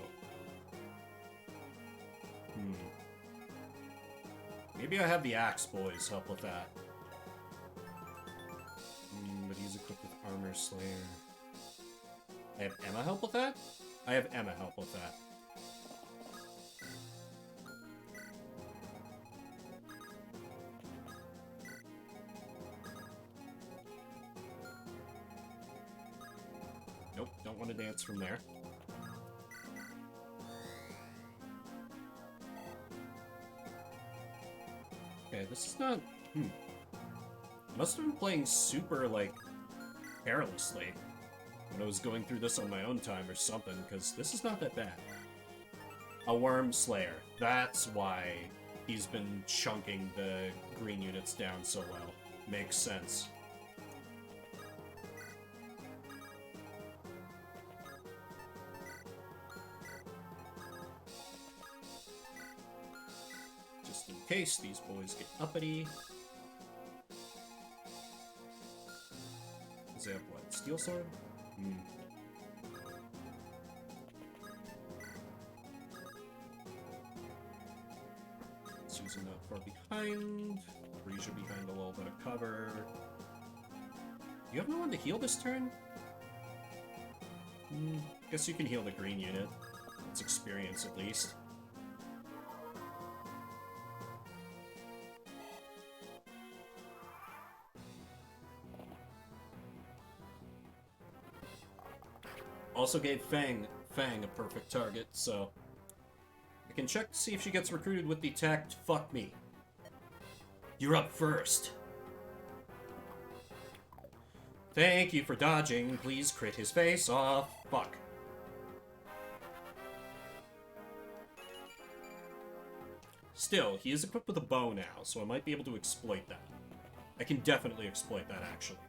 Maybe I have the Axe Boys help with that. But he's equipped with Armor Slayer. I have Emma help with that? I have Emma help with that. Nope, don't want to dance from there. Okay, this is not... Must have been playing super, like, carelessly when I was going through this on my own time or something, because this is not that bad. A Worm Slayer. That's why he's been chunking the green units down so well. Makes sense. Just in case these boys get uppity. Does they have what? Steel Sword? Susan not far behind. Frisia behind a little bit of cover. You have no one to heal this turn? Guess you can heal the green unit. It's experience, at least. Also gave Fang a perfect target, so... I can check to see if she gets recruited with the tact, fuck me. You're up first. Thank you for dodging. Please crit his face off. Fuck. Still, he is equipped with a bow now, so I might be able to exploit that. I can definitely exploit that, actually.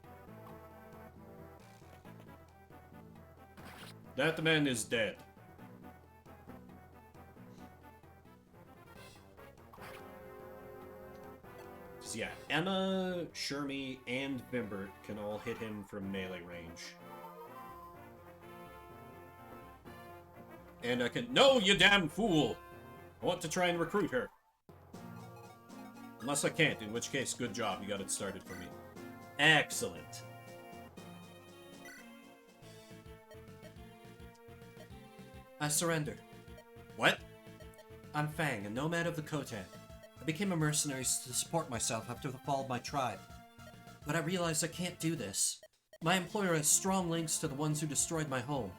That man is dead. So yeah, Emma, Shermie, and Vimbert can all hit him from melee range. And I can... No, you damn fool! I want to try and recruit her. Unless I can't, in which case, good job, you got it started for me. Excellent. I surrender. What? I'm Fang, a nomad of the Khotan. I became a mercenary to support myself after the fall of my tribe. But I realized I can't do this. My employer has strong links to the ones who destroyed my home.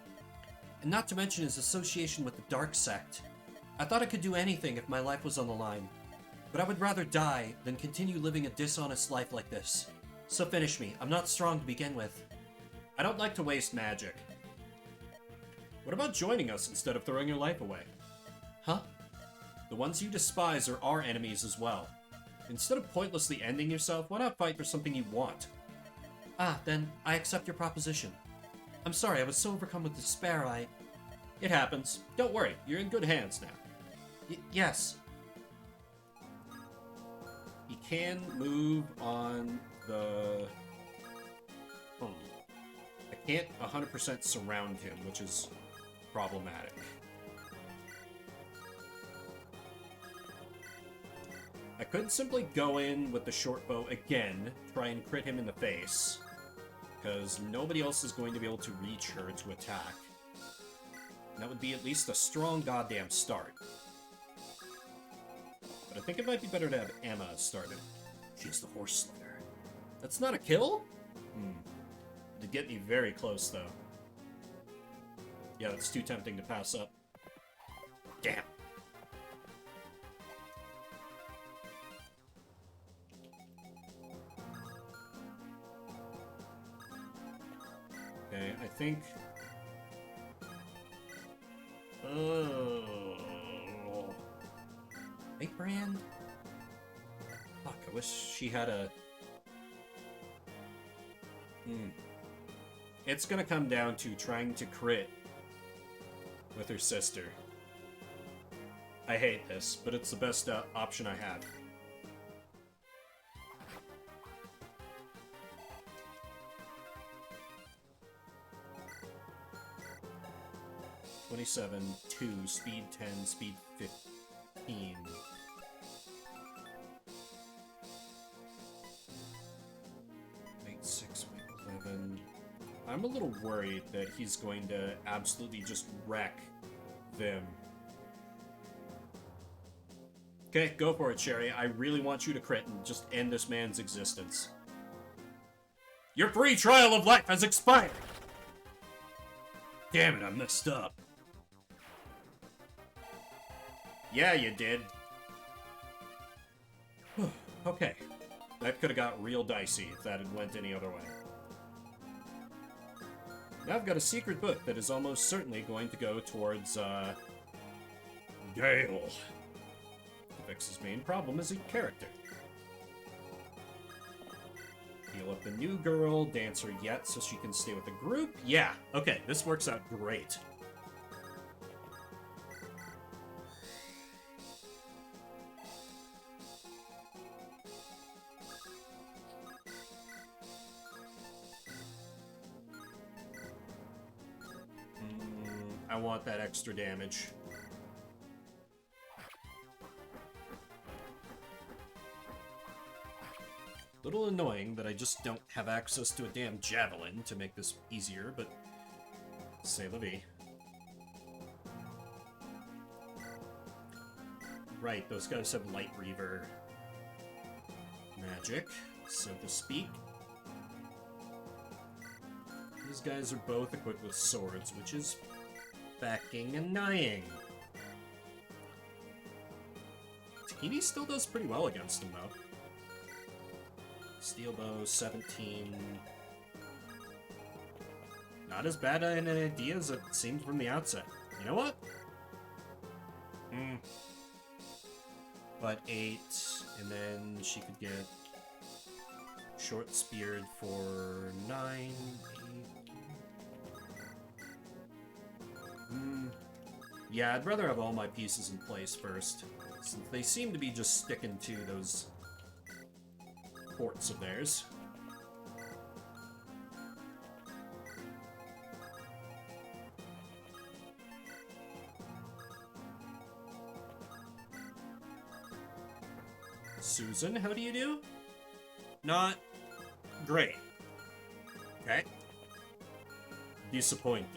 And not to mention his association with the Dark Sect. I thought I could do anything if my life was on the line. But I would rather die than continue living a dishonest life like this. So finish me. I'm not strong to begin with. I don't like to waste magic. What about joining us instead of throwing your life away? Huh? The ones you despise are our enemies as well. Instead of pointlessly ending yourself, why not fight for something you want? Ah, then I accept your proposition. I'm sorry, I was so overcome with despair, It happens. Don't worry, you're in good hands now. Yes. He can move on the... I can't 100% surround him, which is problematic. I could simply go in with the short bow again, try and crit him in the face, because nobody else is going to be able to reach her to attack. And that would be at least a strong goddamn start. But I think it might be better to have Emma started. She's the horse slayer. That's not a kill? It'd get me very close, though. Yeah, that's too tempting to pass up. Damn. Okay, I think... Oh... Hey, Brand? Fuck, I wish she had a... It's gonna come down to trying to crit with her sister. I hate this, but it's the best option I have. (27), 2, speed 10, speed 15. Weight 6, weight 11. I'm a little worried that he's going to absolutely just wreck Vim. Okay, go for it, Sherry. I really want you to crit and just end this man's existence. Your free trial of life has expired! Damn it, I messed up. Yeah, you did. Okay. That could have got real dicey if that had went any other way. Now I've got a secret book that is almost certainly going to go towards, Gale. Vex's main problem is a character. Heal up the new girl, dance her yet so she can stay with the group. Yeah, okay, this works out great. I want that extra damage. Little annoying that I just don't have access to a damn javelin to make this easier, but c'est la vie. right, those guys have Light Reaver magic, so to speak. These guys are both equipped with swords, which is fucking annoying. Tahiti still does pretty well against him, though. Steel bow, 17. Not as bad an idea as it seemed from the outset. You know what? But 8, and then she could get short speared for 9, 8. Yeah, I'd rather have all my pieces in place first, since they seem to be just sticking to those ports of theirs. Susan, how do you do? Not great. Okay. Disappointing.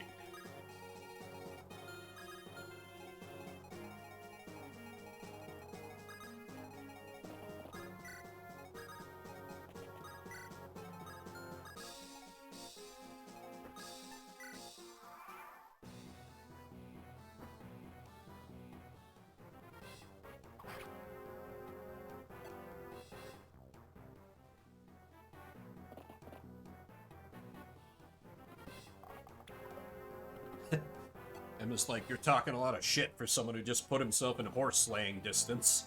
Emma's like, you're talking a lot of shit for someone who just put himself in horse slaying distance.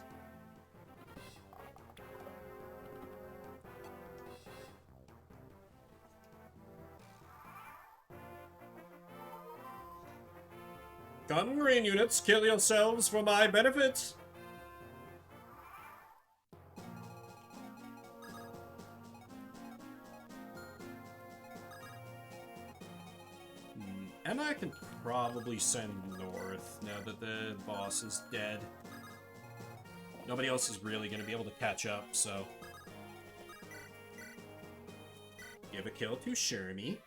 Come, Marine units, kill yourselves for my benefit! And I can probably send north now that the boss is dead. Nobody else is really going to be able to catch up, so... Give a kill to Shermie.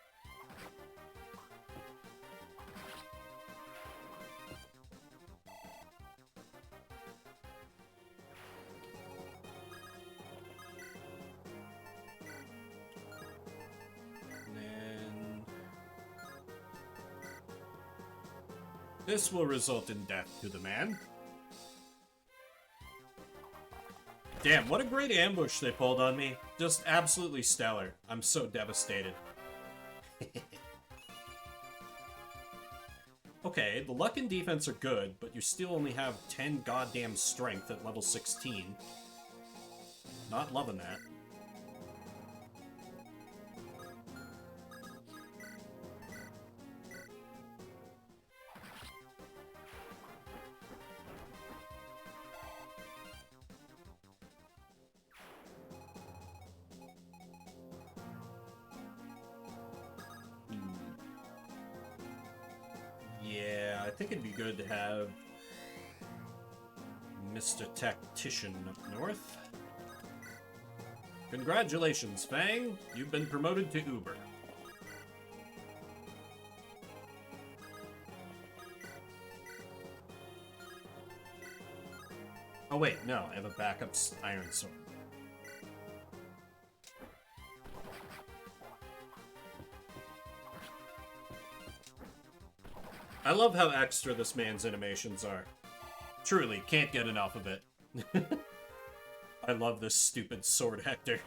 This will result in death to the man. Damn, what a great ambush they pulled on me. Just absolutely stellar. I'm so devastated. Okay, the luck and defense are good, but you still only have 10 goddamn strength at level 16. Not loving that. I think it'd be good to have Mr. Tactician up north. Congratulations, Fang! You've been promoted to Uber. Oh wait, no, I have a backup iron sword. I love how extra this man's animations are. Truly, can't get enough of it. I love this stupid sword Hector.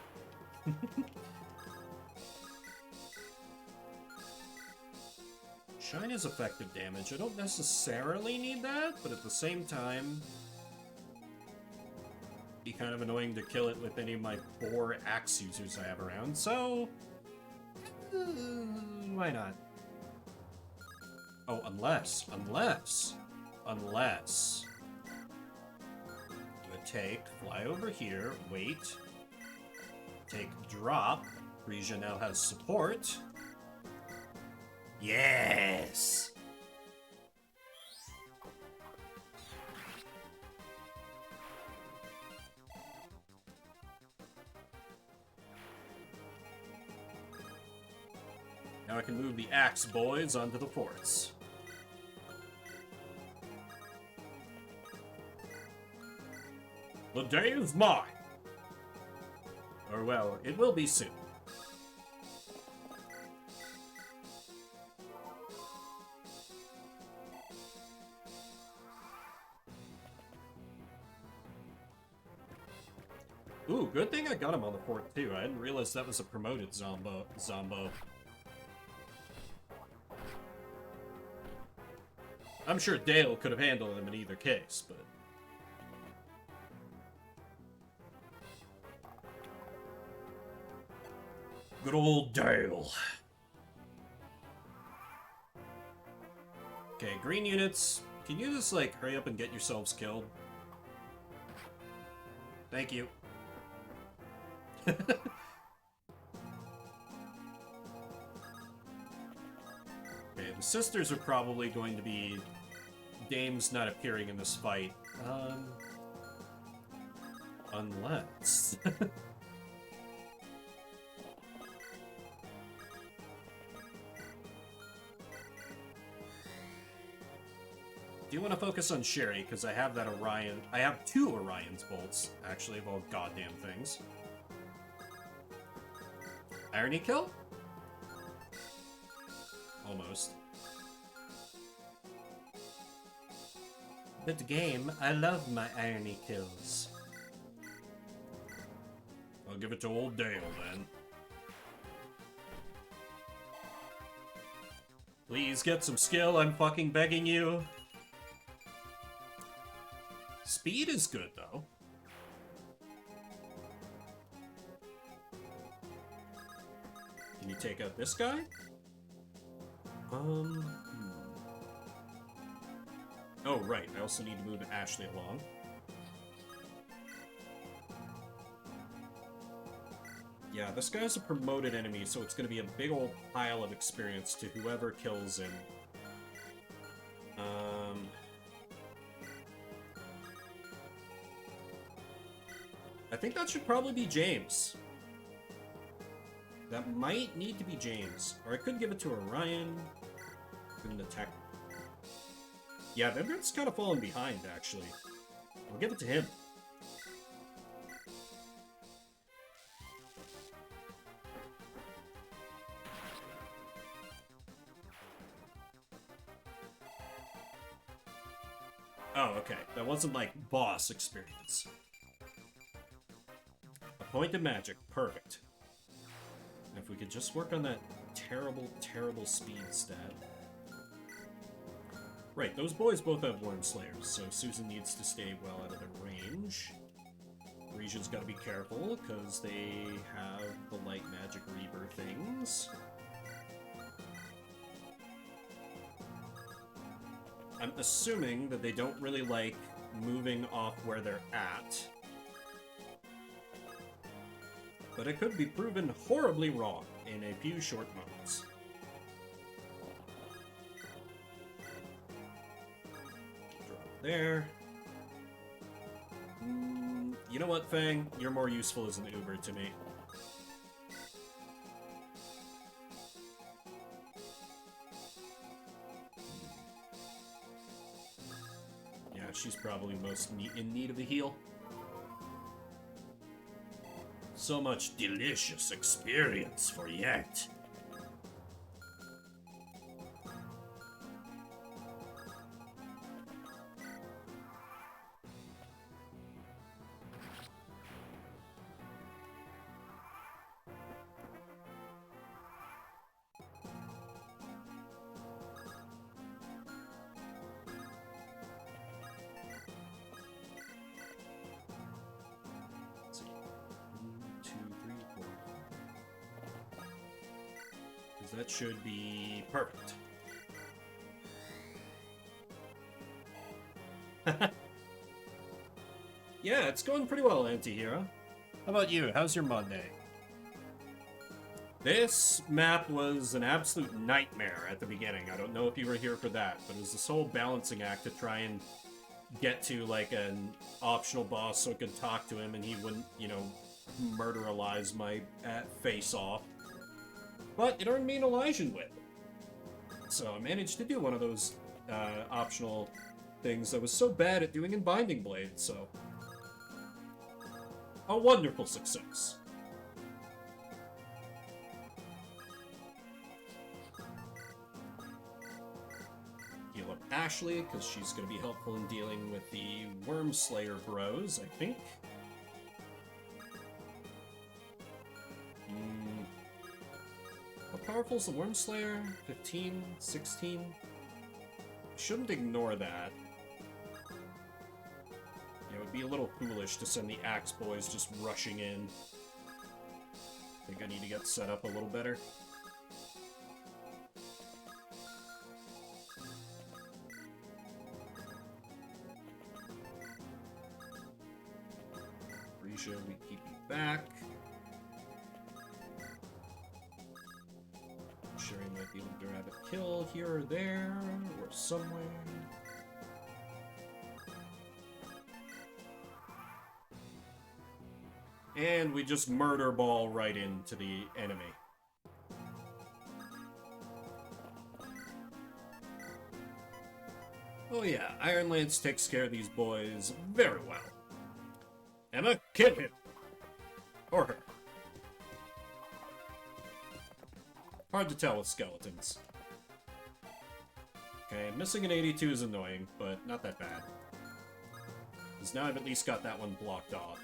Shine is effective damage. I don't necessarily need that, but at the same time... be kind of annoying to kill it with any of my 4 axe users I have around, so... why not? Oh, unless... You would take, fly over here, wait, take drop. Frisia now has support. Yes! Now I can move the axe boys onto the forts. The day is mine! Or, well, it will be soon. Ooh, good thing I got him on the fort, too. I didn't realize that was a promoted Zombo. I'm sure Dale could have handled him in either case, but... Good old Dale. Okay, green units, can you just, like, hurry up and get yourselves killed? Thank you. Okay, the sisters are probably going to be dames not appearing in this fight. Unless... Do you want to focus on Sherry? Because I have that Orion... I have 2 Orion's bolts, actually, of all goddamn things. Irony kill? Almost. Good game. I love my irony kills. I'll give it to old Dale, then. Please get some skill, I'm fucking begging you. Speed is good, though. Can you take out this guy? Oh, right. I also need to move Ashley along. Yeah, this guy's a promoted enemy, so it's going to be a big old pile of experience to whoever kills him. I think that should probably be James. That might need to be James. Or I could give it to Orion. Couldn't attack. Yeah, Vibran's kind of fallen behind, actually. I'll give it to him. Oh, okay. That wasn't like boss experience. A point of magic. Perfect. If we could just work on that terrible, terrible speed stat. Right, those boys both have Worm Slayers, so Susan needs to stay well out of their range. Parisian's gotta be careful, because they have the light magic Reaver things. I'm assuming that they don't really like moving off where they're at. But it could be proven horribly wrong in a few short moments. Drop there. You know what, Fang? You're more useful as an Uber to me. Yeah, she's probably most in need of a heal. So much delicious experience for yet. That should be perfect. Yeah, it's going pretty well, Antihero. How about you? How's your Monday? This map was an absolute nightmare at the beginning. I don't know if you were here for that, but it was this whole balancing act to try and get to, like, an optional boss so I could talk to him and he wouldn't, you know, murderalize my face off. But it earned me an Elysian Whip. So I managed to do one of those optional things I was so bad at doing in Binding Blade, so... A wonderful success. Heal up Ashley, because she's going to be helpful in dealing with the Worm Slayer bros, I think. How powerful is the Worm Slayer? 15? 16? Shouldn't ignore that. It would be a little foolish to send the Axe Boys just rushing in. I think I need to get set up a little better. Risha, we keep you back. Sure, he might be able to grab a kill here or there, or somewhere. And we just murder ball right into the enemy. Oh yeah, Iron Lance takes care of these boys very well. Emma, kill him! Or her. Hard to tell with skeletons. Okay, missing an 82 is annoying, but not that bad. Because now I've at least got that one blocked off.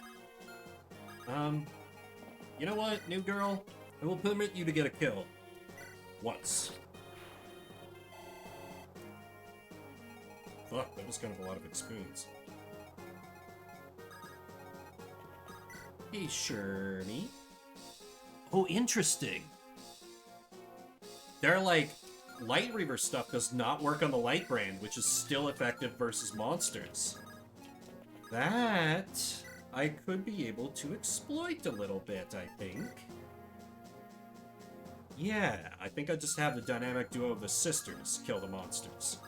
You know what, new girl? I will permit you to get a kill. Once. Fuck, that was kind of a lot of experience. Hey, Sherney. Oh, interesting. They're like, Light Reaver stuff does not work on the Light brand, which is still effective versus monsters. That I could be able to exploit a little bit, I think. Yeah, I think I just have the dynamic duo of the sisters kill the monsters.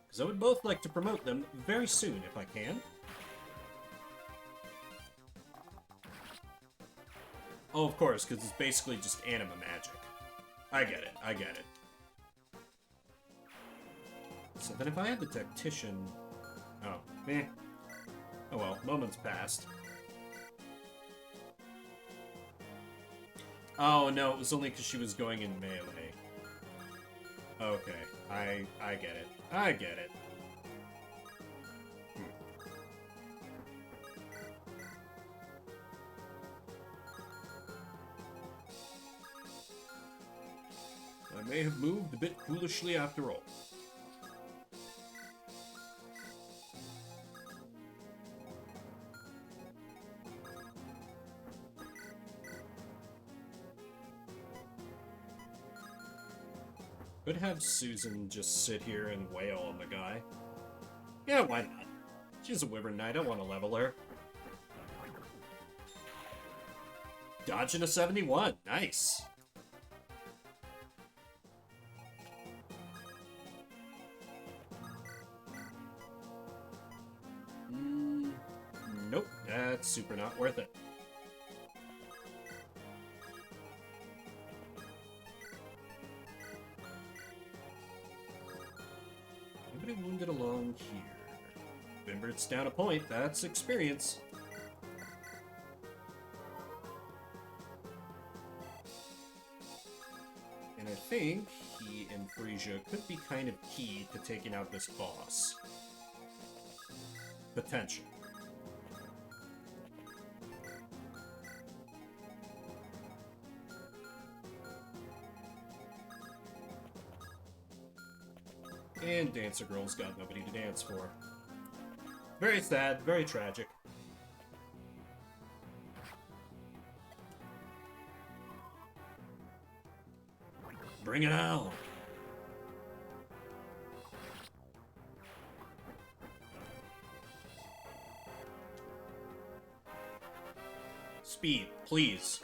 Because I would both like to promote them very soon, if I can. Oh, of course, because it's basically just anima magic. I get it, I get it. So then if I had the tactician... Oh, meh. Oh well, moments passed. Oh no, it was only because she was going in melee. Okay, I get it. I get it. I may have moved a bit foolishly after all. Could have Susan just sit here and wail on the guy. Yeah, why not? She's a Wyvern Knight, I want to level her. Dodging a 71, nice. Nope, that's super not worth it. Anybody wounded along here? Vimbert's down a point, that's experience. And I think he and Frisia could be kind of key to taking out this boss. Potential. And Dancer Girl's got nobody to dance for. Very sad, very tragic. Bring it on! Speed, please.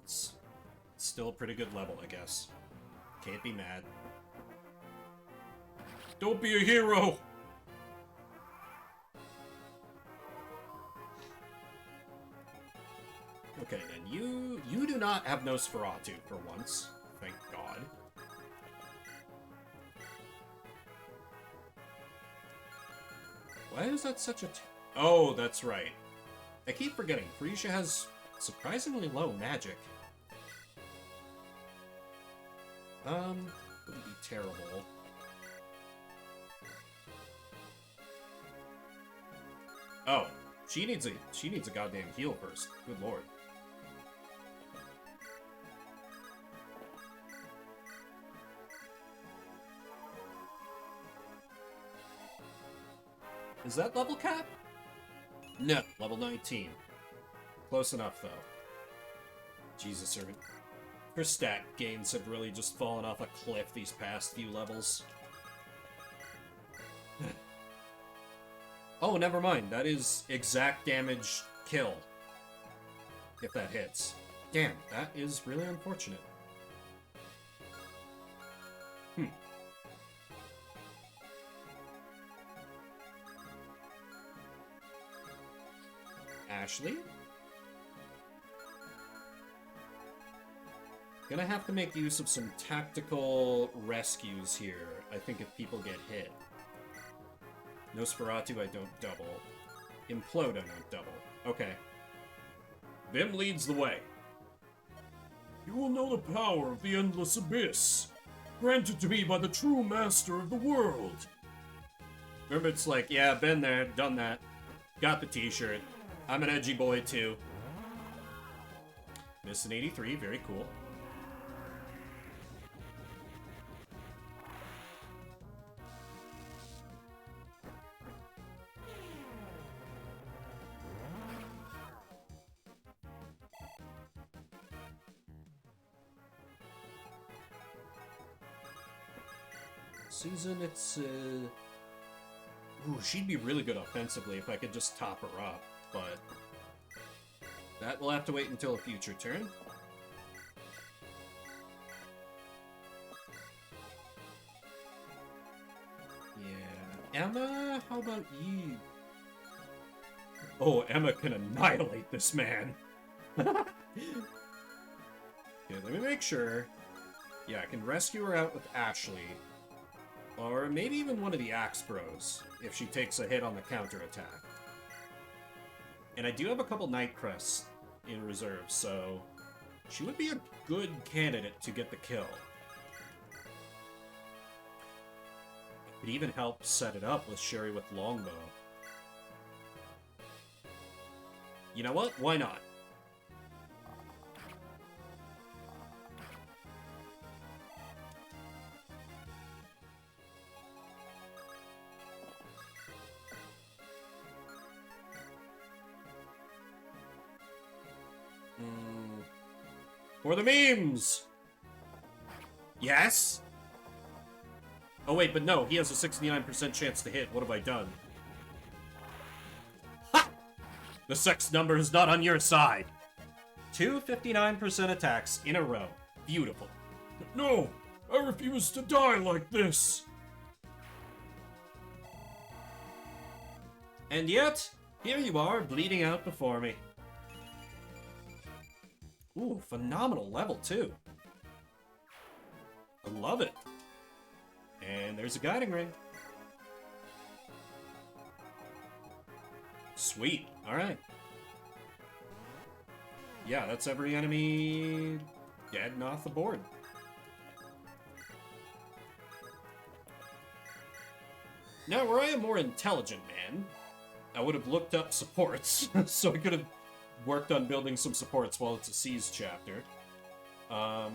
It's still a pretty good level, I guess. Can't be mad. Don't be a hero! Okay, then you do not have Nosferatu for once. Thank God. Why is that such a... Oh, that's right. I keep forgetting. Frisia has surprisingly low magic. Wouldn't be terrible. Oh, she needs a goddamn heal first. Good lord. Is that level cap? No, level 19. Close enough, though. Jesus, servant. Her stat gains have really just fallen off a cliff these past few levels. Oh, never mind. That is exact damage kill. If that hits. Damn, that is really unfortunate. Ashley? Gonna have to make use of some tactical rescues here, I think, if people get hit. Nosferatu, I don't double. Implode, I don't double. Okay. Vim leads the way. You will know the power of the endless abyss, granted to me by the true master of the world. Remember, it's like, yeah, been there, done that. Got the t-shirt. I'm an edgy boy, too. Missed an 83, very cool. Susan, it's, Ooh, she'd be really good offensively if I could just top her up, but... that will have to wait until a future turn. Yeah... Emma, how about you? Oh, Emma can annihilate this man! Okay, let me make sure. Yeah, I can rescue her out with Ashley. Or maybe even one of the Axe Bros, if she takes a hit on the counterattack. And I do have a couple Night Crests in reserve, so she would be a good candidate to get the kill. Could even help set it up with Sherry with Longbow. You know what? Why not? For the memes! Yes? Oh wait, but no, he has a 69% chance to hit. What have I done? Ha! The sex number is not on your side. 2 59% attacks in a row. Beautiful. No! I refuse to die like this! And yet, here you are, bleeding out before me. Ooh, phenomenal level, too. I love it. And there's a guiding ring. Sweet. Alright. Yeah, that's every enemy dead and off the board. Now, were I a more intelligent man, I would have looked up supports, so I could have worked on building some supports while it's a Seas chapter. But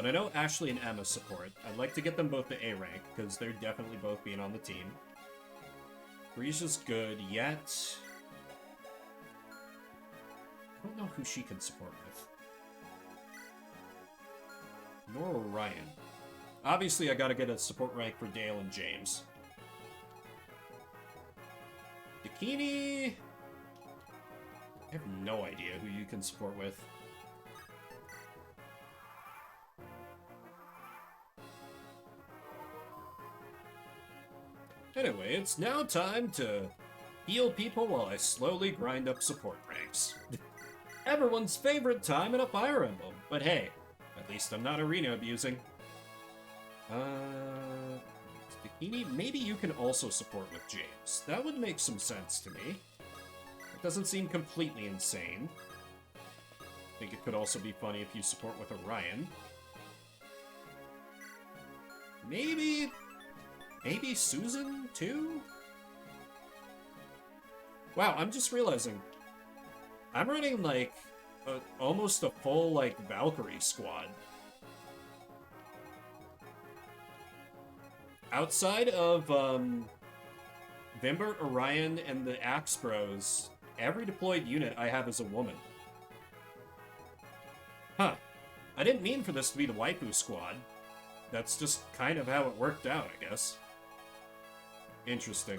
I know Ashley and Emma support. I'd like to get them both to A rank, because they're definitely both being on the team. Frisia's good, yet... I don't know who she can support with. Nor Ryan. Obviously, I gotta get a support rank for Dale and James. Dakini... I have no idea who you can support with. Anyway, it's now time to heal people while I slowly grind up support ranks. Everyone's favorite time in a Fire Emblem. But hey, at least I'm not arena abusing. Bikini, maybe you can also support with James. That would make some sense to me. It doesn't seem completely insane. I think it could also be funny if you support with Orion. Maybe Susan, too? Wow, I'm just realizing. I'm running, like, almost a full, like, Valkyrie squad. Outside of, Vimbert, Orion, and the Axe Bros, every deployed unit I have is a woman. Huh. I didn't mean for this to be the waifu squad. That's just kind of how it worked out, I guess. Interesting.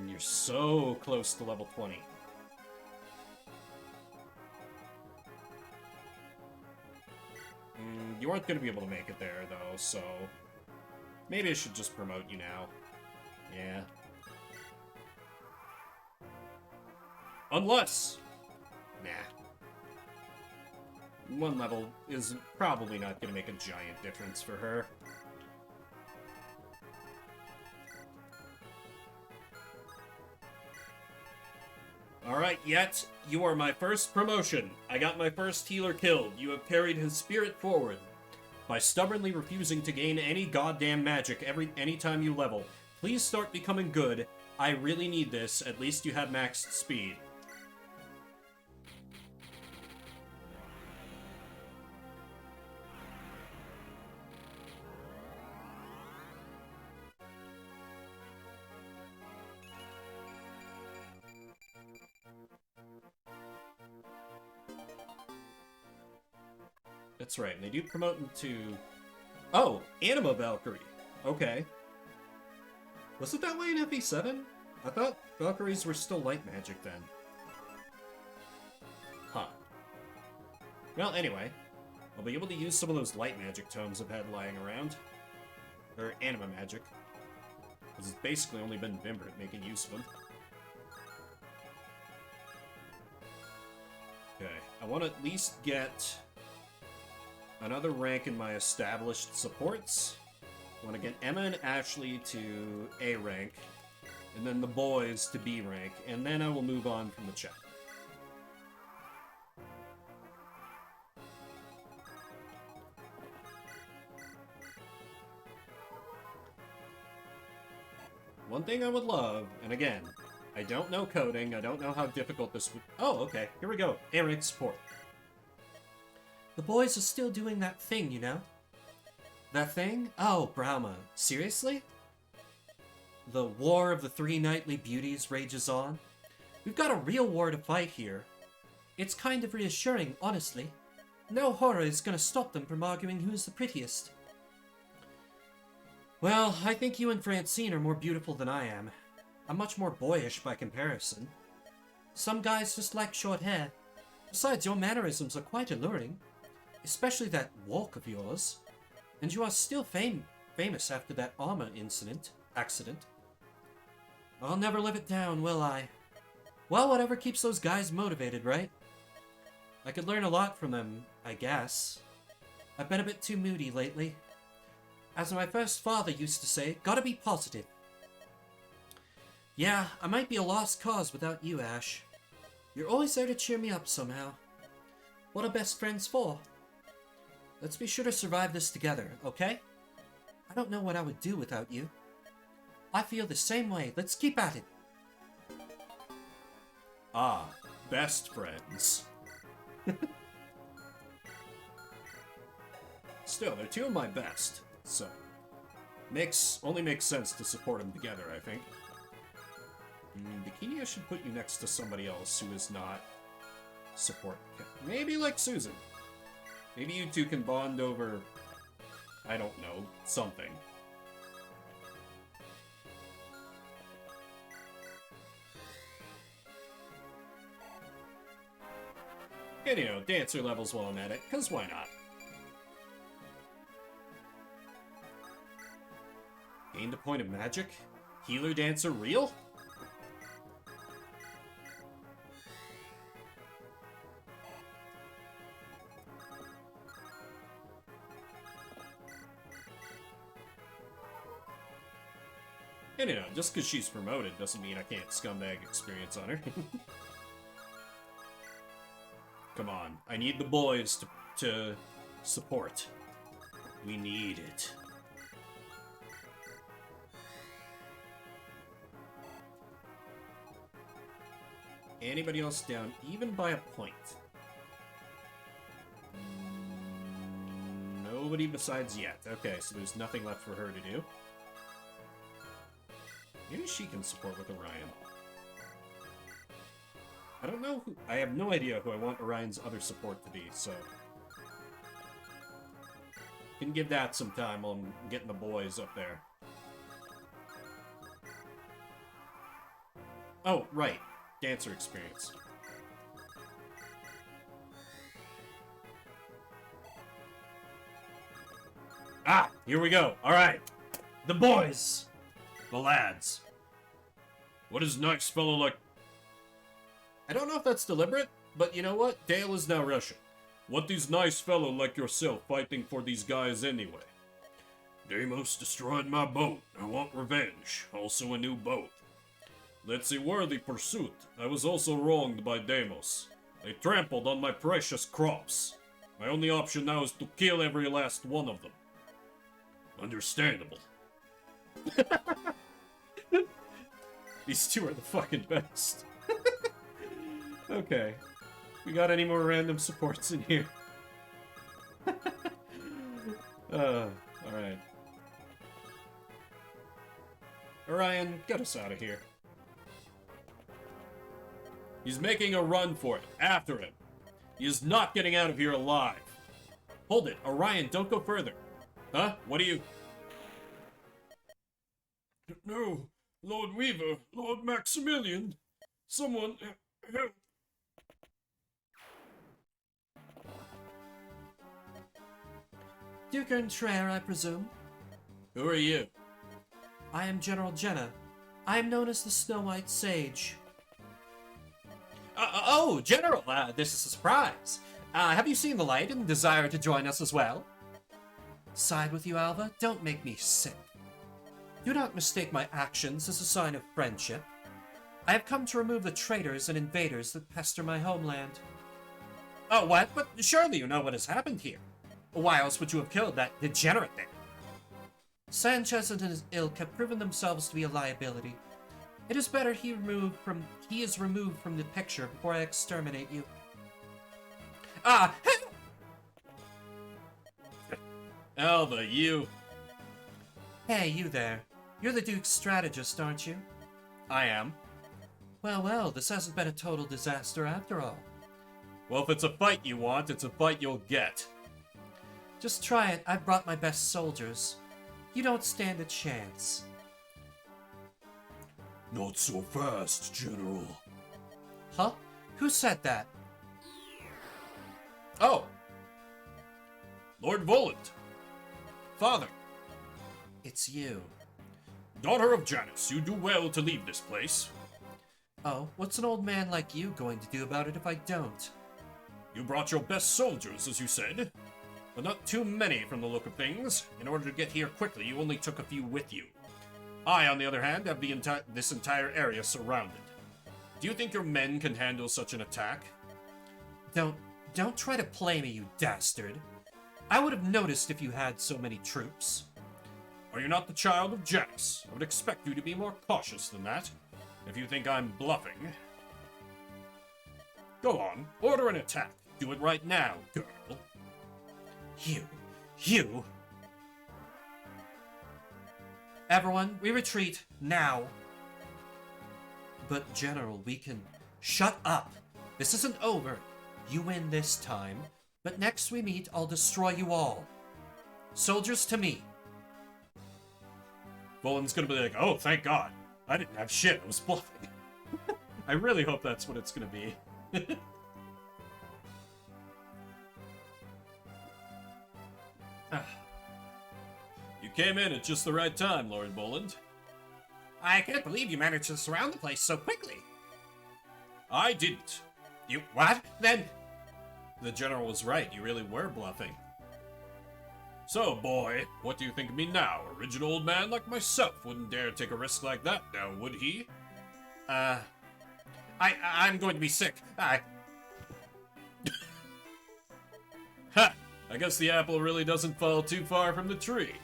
You're so close to level 20. You aren't going to be able to make it there, though, so... Maybe I should just promote you now. Yeah. Unless... Nah. One level is probably not going to make a giant difference for her. Alright, Yet, you are my first promotion. I got my first healer killed. You have carried his spirit forward. By stubbornly refusing to gain any goddamn magic anytime you level. Please start becoming good. I really need this. At least you have maxed speed. That's right, and they do promote him to... Oh! Anima Valkyrie! Okay. Was it that way in FE7? I thought Valkyries were still light magic then. Huh. Well, anyway. I'll be able to use some of those light magic tomes I've had lying around. Or anima magic. Because it's basically only been Vimbert making use of them. Okay, I want to at least get... another rank in my established supports. I want to get Emma and Ashley to A rank, and then the boys to B rank, and then I will move on from the chat. One thing I would love, and again, I don't know coding, I don't know how difficult this would... Oh, okay, here we go. A rank support. The boys are still doing that thing, you know? That thing? Oh, Brahma. Seriously? The war of the three knightly beauties rages on. We've got a real war to fight here. It's kind of reassuring, honestly. No horror is gonna stop them from arguing who's the prettiest. Well, I think you and Francine are more beautiful than I am. I'm much more boyish by comparison. Some guys just like short hair. Besides, your mannerisms are quite alluring. Especially that walk of yours. And you are still famous after that armor accident. I'll never live it down, will I? Well, whatever keeps those guys motivated, right? I could learn a lot from them, I guess. I've been a bit too moody lately. As my first father used to say, gotta be positive. Yeah, I might be a lost cause without you, Ash. You're always there to cheer me up somehow. What are best friends for? Let's be sure to survive this together, okay? I don't know what I would do without you. I feel the same way. Let's keep at it. Ah, best friends. Still, they're two of my best, so... only makes sense to support them together, I think. Bikini, I should put you next to somebody else who is not... support. Maybe like Susan. Maybe you two can bond over... I don't know, something. And, you know, dancer levels while I'm at it, because why not? Gained a point of magic? Healer Dancer real? And you know, just because she's promoted doesn't mean I can't scumbag experience on her. Come on, I need the boys to support. We need it. Anybody else down, even by a point? Nobody besides yet. Okay, so there's nothing left for her to do. Maybe she can support with Orion. I don't know who... I have no idea who I want Orion's other support to be, so... Can give that some time while I'm getting the boys up there. Oh, right. Dancer experience. Ah! Here we go. Alright. The boys! The lads. What is nice fellow like... I don't know if that's deliberate, but you know what? Dale is now Russian. What is nice fellow like yourself fighting for these guys anyway? Deimos destroyed my boat. I want revenge. Also a new boat. That's a worthy pursuit. I was also wronged by Deimos. They trampled on my precious crops. My only option now is to kill every last one of them. Understandable. These two are the fucking best. Okay. We got any more random supports in here? Alright. Orion, get us out of here. He's making a run for it. After him. He is not getting out of here alive. Hold it. Orion, don't go further. Huh? What do you... No, Lord Weaver, Lord Maximilian. Someone... help. Duke Traer, I presume? Who are you? I am General Jenna. I am known as the Snow White Sage. Oh, General, this is a surprise. Have you seen the light and desire to join us as well? Side with you, Alva? Don't make me sick. Do not mistake my actions as a sign of friendship. I have come to remove the traitors and invaders that pester my homeland. Oh, what? But surely you know what has happened here. Why else would you have killed that degenerate there? Sanchez and his ilk have proven themselves to be a liability. It is better he is removed from the picture before I exterminate you. Ah! Alva, you... Hey, you there. You're the Duke's strategist, aren't you? I am. Well, well, this hasn't been a total disaster after all. Well, if it's a fight you want, it's a fight you'll get. Just try it. I've brought my best soldiers. You don't stand a chance. Not so fast, General. Huh? Who said that? Oh! Lord Volant. Father. It's you. Daughter of Janus, you do well to leave this place. Oh, what's an old man like you going to do about it if I don't? You brought your best soldiers, as you said. But not too many from the look of things. In order to get here quickly, you only took a few with you. I, on the other hand, have this entire area surrounded. Do you think your men can handle such an attack? Don't try to play me, you dastard. I would have noticed if you had so many troops. Are you not the child of Janus? I would expect you to be more cautious than that. If you think I'm bluffing. Go on, order an attack. Do it right now, girl. You. Everyone, we retreat, now. But, General, we can... Shut up! This isn't over. You win this time, but next we meet, I'll destroy you all. Soldiers to me. Volan's gonna be like, oh, thank God. I didn't have shit, I was bluffing. I really hope that's what it's gonna be. You came in at just the right time, Lord Boland. I can't believe you managed to surround the place so quickly. I didn't. You what? Then... The General was right, you really were bluffing. So, boy, what do you think of me now? A rigid old man like myself wouldn't dare take a risk like that now, would he? I'm going to be sick. Ha! I guess the apple really doesn't fall too far from the tree.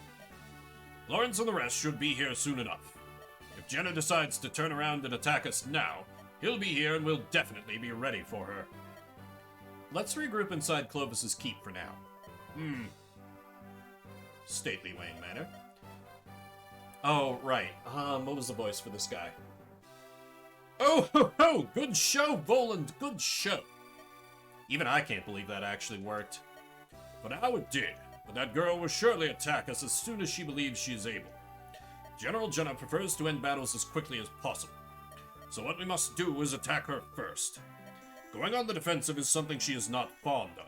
Lawrence and the rest should be here soon enough. If Jenna decides to turn around and attack us now, he'll be here and we'll definitely be ready for her. Let's regroup inside Clovis's keep for now. Stately Wayne Manor. Oh, right. What was the voice for this guy? Oh, ho, ho! Good show, Voland! Good show! Even I can't believe that actually worked. For now it did, but that girl will surely attack us as soon as she believes she is able. General Jenna prefers to end battles as quickly as possible, so what we must do is attack her first. Going on the defensive is something she is not fond of.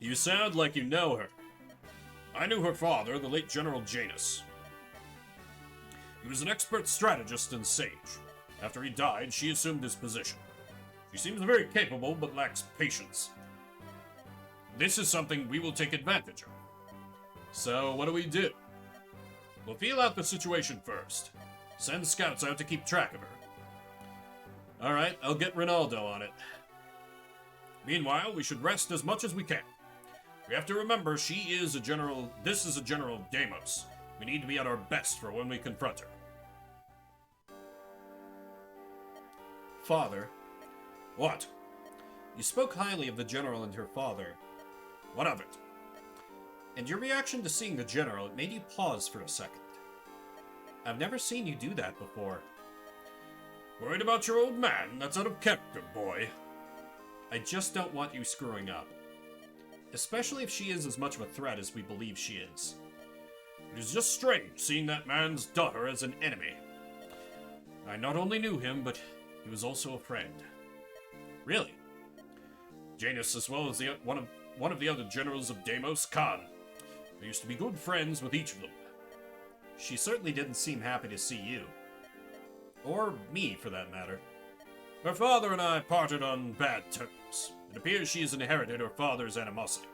You sound like you know her. I knew her father, the late General Janus. He was an expert strategist and sage. After he died, she assumed his position. She seems very capable, but lacks patience. This is something we will take advantage of. So, what do? We'll feel out the situation first. Send scouts out to keep track of her. Alright, I'll get Ronaldo on it. Meanwhile, we should rest as much as we can. We have to remember this is a General of Deimos. We need to be at our best for when we confront her. Father? What? You spoke highly of the General and her father. What of it? And your reaction to seeing the General, it made you pause for a second. I've never seen you do that before. Worried about your old man? That's out of character, boy. I just don't want you screwing up. Especially if she is as much of a threat as we believe she is. It is just strange seeing that man's daughter as an enemy. I not only knew him, but he was also a friend. Really? Janus, as well as one of the other generals of Deimos, Khan. I used to be good friends with each of them. She certainly didn't seem happy to see you. Or me, for that matter. Her father and I parted on bad terms. It appears she has inherited her father's animosity.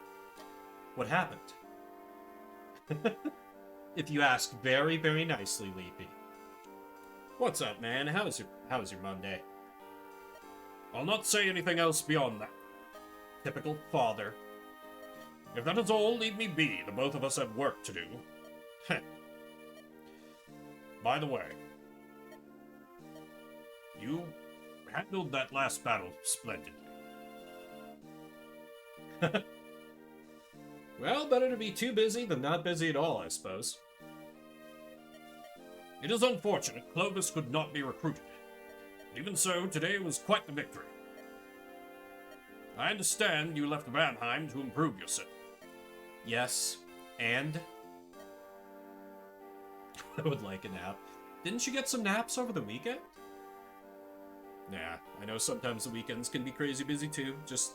What happened? If you ask very, very nicely, Leafy. What's up, man? How's your Monday? I'll not say anything else beyond that. Typical father. If that is all, leave me be. The both of us have work to do. By the way, you handled that last battle splendidly. Well, better to be too busy than not busy at all, I suppose. It is unfortunate Clovis could not be recruited. But even so, today was quite the victory. I understand you left Vanheim to improve yourself. Yes, and? I would like a nap. Didn't you get some naps over the weekend? Nah, I know sometimes the weekends can be crazy busy too, just...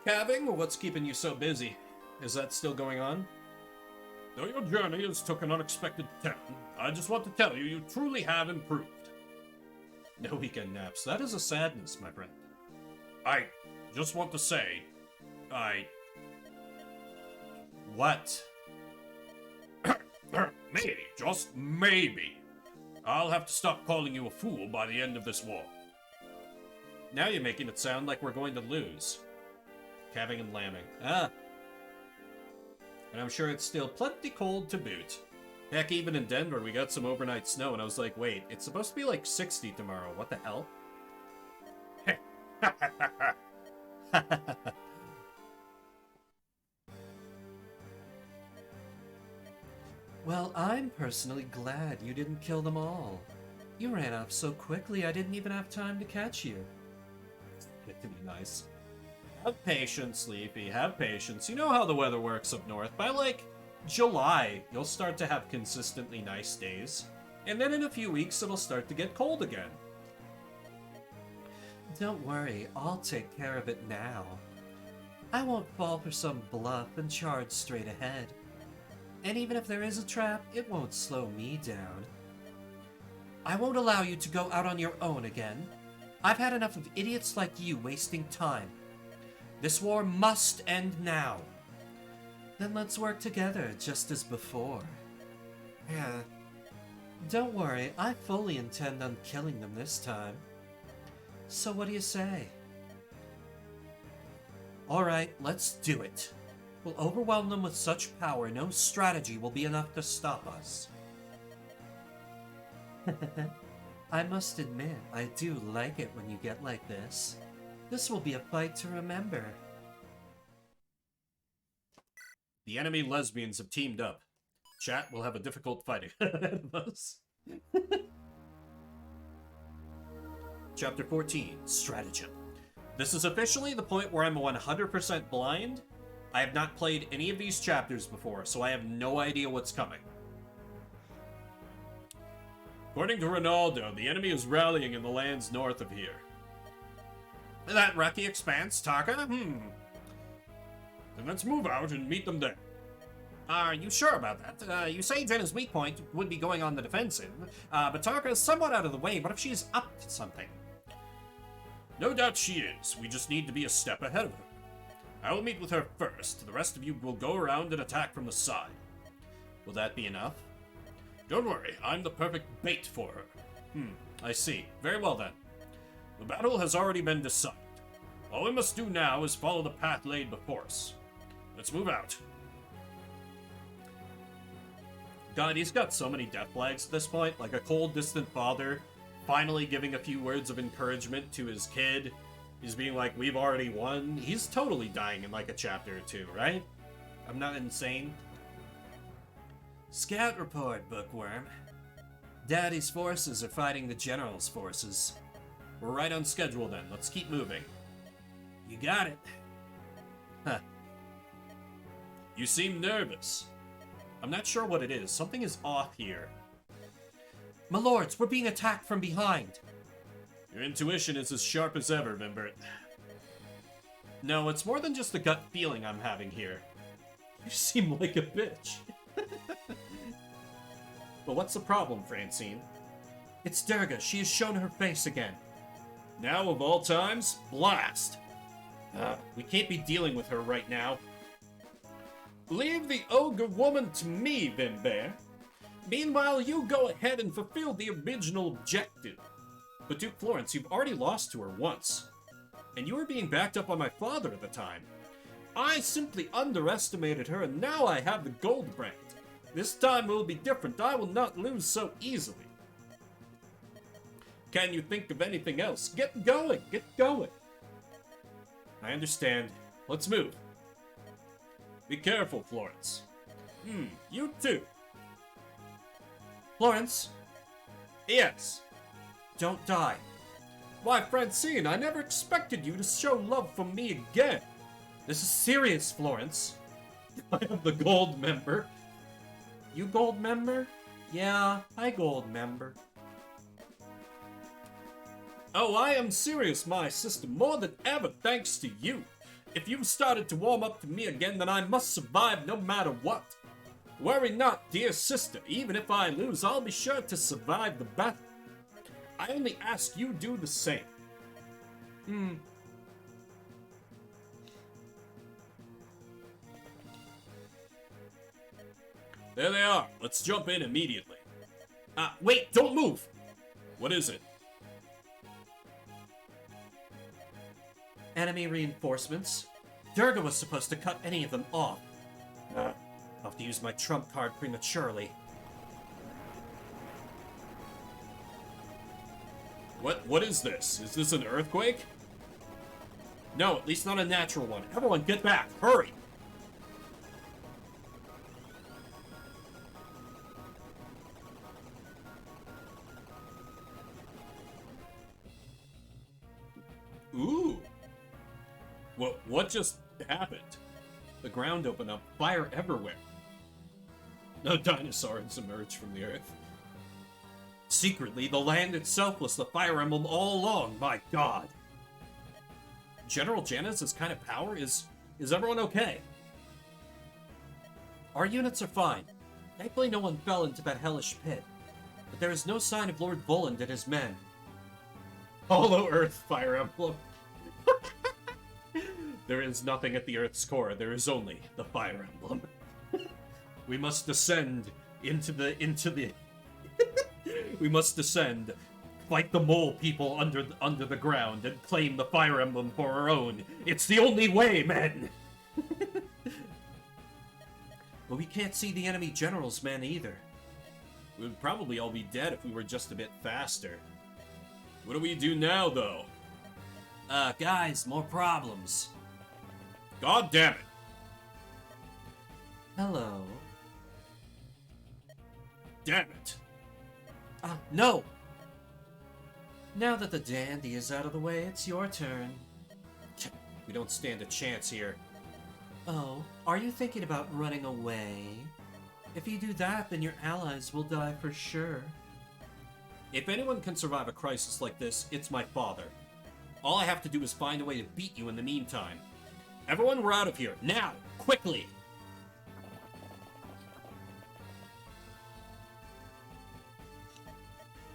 Calving, what's keeping you so busy? Is that still going on? Though your journey has took an unexpected turn, I just want to tell you, you truly have improved. No weekend naps. That is a sadness, my friend. I just want to say, What? Maybe, just maybe, I'll have to stop calling you a fool by the end of this war. Now you're making it sound like we're going to lose. Calving and lambing. Ah. And I'm sure it's still plenty cold to boot. Heck, even in Denver, we got some overnight snow, and I was like, wait, it's supposed to be like 60 tomorrow. What the hell? Well, I'm personally glad you didn't kill them all. You ran off so quickly I didn't even have time to catch you. Get to be nice. Have patience, Leafy, have patience. You know how the weather works up north. By, like, July, you'll start to have consistently nice days. And then in a few weeks, it'll start to get cold again. Don't worry, I'll take care of it now. I won't fall for some bluff and charge straight ahead. And even if there is a trap, it won't slow me down. I won't allow you to go out on your own again. I've had enough of idiots like you wasting time. This war must end now. Then let's work together, just as before. Yeah. Don't worry, I fully intend on killing them this time. So what do you say? Alright, let's do it. We'll overwhelm them with such power, no strategy will be enough to stop us. I must admit, I do like it when you get like this. This will be a fight to remember. The enemy lesbians have teamed up. Chat will have a difficult fighting ahead of us. Chapter 14, Stratagem. This is officially the point where I'm 100% blind. I have not played any of these chapters before, so I have no idea what's coming. According to Ronaldo, the enemy is rallying in the lands north of here. That rocky expanse, Taka? Then let's move out and meet them there. Are you sure about that? You say Jenna's weak point would be going on the defensive, but Taka is somewhat out of the way. What if she's up to something? No doubt she is. We just need to be a step ahead of her. I will meet with her first. The rest of you will go around and attack from the side. Will that be enough? Don't worry, I'm the perfect bait for her. I see. Very well then. The battle has already been decided. All we must do now is follow the path laid before us. Let's move out. God, he's got so many death flags at this point, like a cold, distant father finally giving a few words of encouragement to his kid. He's being like, we've already won. He's totally dying in like a chapter or two, right? I'm not insane. Scout report, Bookworm. Daddy's forces are fighting the General's forces. We're right on schedule then. Let's keep moving. You got it. Huh. You seem nervous. I'm not sure what it is. Something is off here. My lords, we're being attacked from behind. Your intuition is as sharp as ever, Vimbert. No, it's more than just the gut feeling I'm having here. You seem like a bitch. But what's the problem, Francine? It's Durga. She has shown her face again. Now, of all times, blast! We can't be dealing with her right now. Leave the ogre woman to me, Vimbear. Meanwhile, you go ahead and fulfill the original objective. But Duke Florence, you've already lost to her once. And you were being backed up by my father at the time. I simply underestimated her, and now I have the gold brand. This time will be different. I will not lose so easily. Can you think of anything else? Get going! Get going! I understand. Let's move. Be careful, Florence. You too. Florence? Yes. Don't die. Why, Francine, I never expected you to show love for me again. This is serious, Florence. I am the gold member. You gold member? Yeah, I gold member. Oh, I am serious, my sister, more than ever thanks to you. If you've started to warm up to me again, then I must survive no matter what. Worry not, dear sister. Even if I lose, I'll be sure to survive the battle. I only ask you do the same. There they are. Let's jump in immediately. Wait, don't move! What is it? Enemy reinforcements. Durga was supposed to cut any of them off. I'll have to use my trump card prematurely. What is this? Is this an earthquake? No, at least not a natural one. Everyone, get back! Hurry! Ooh. What just happened? The ground opened up. Fire everywhere. No dinosaurs emerged from the earth. Secretly, the land itself was the Fire Emblem all along. My god. General Janez's kind of power is Is everyone okay? Our units are fine. Thankfully no one fell into that hellish pit. But there is no sign of Lord Voland and his men. Hollow Earth Fire Emblem. There is nothing at the Earth's core. There is only the Fire Emblem. We must descend into the we must descend, fight the mole people under the ground, and claim the Fire Emblem for our own. It's the only way, men! But we can't see the enemy general's men either. We would probably all be dead if we were just a bit faster. What do we do now, though? Guys, more problems. God damn it! Hello. Damn it! No! Now that the dandy is out of the way, it's your turn. We don't stand a chance here. Oh, are you thinking about running away? If you do that, then your allies will die for sure. If anyone can survive a crisis like this, it's my father. All I have to do is find a way to beat you in the meantime. Everyone, we're out of here. Now! Quickly!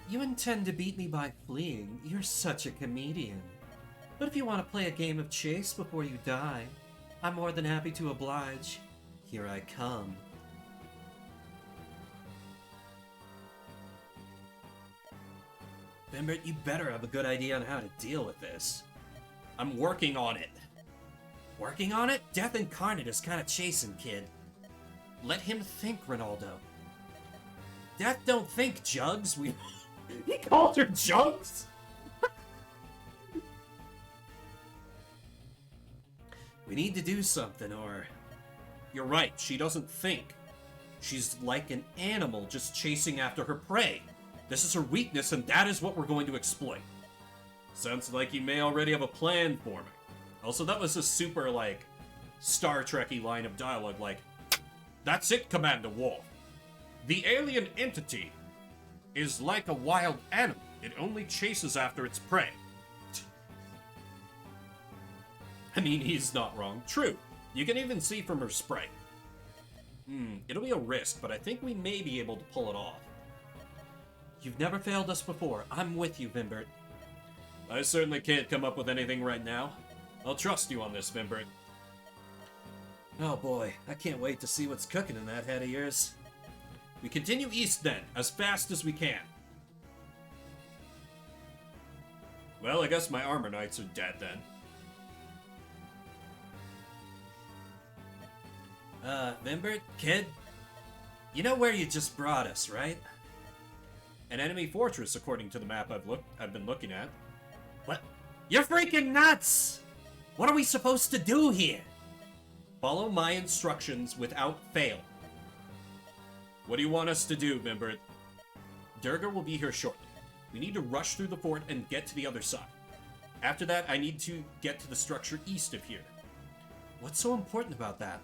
You intend to beat me by fleeing? You're such a comedian. But if you want to play a game of chase before you die, I'm more than happy to oblige. Here I come. Bimbert, you better have a good idea on how to deal with this. I'm working on it. Working on it? Death Incarnate is kinda chasing, kid. Let him think, Ronaldo. Death don't think, Jugs. He called her Jugs? We need to do something, or... You're right, she doesn't think. She's like an animal just chasing after her prey. This is her weakness, and that is what we're going to exploit. Sounds like you may already have a plan for me. Also, that was a super, like, Star Trek-y line of dialogue, like, "That's it, Commander Worf. The alien entity is like a wild animal. It only chases after its prey." I mean, he's not wrong. True. You can even see from her spray. It'll be a risk, but I think we may be able to pull it off. You've never failed us before. I'm with you, Bimbert. I certainly can't come up with anything right now. I'll trust you on this, Bimbert. Oh boy, I can't wait to see what's cooking in that head of yours. We continue east then, as fast as we can. Well, I guess my armor knights are dead then. Bimbert, kid? You know where you just brought us, right? An enemy fortress, according to the map I've been looking at. What? You're freaking nuts! What are we supposed to do here? Follow my instructions without fail. What do you want us to do, Bimbert? Durga will be here shortly. We need to rush through the fort and get to the other side. After that, I need to get to the structure east of here. What's so important about that?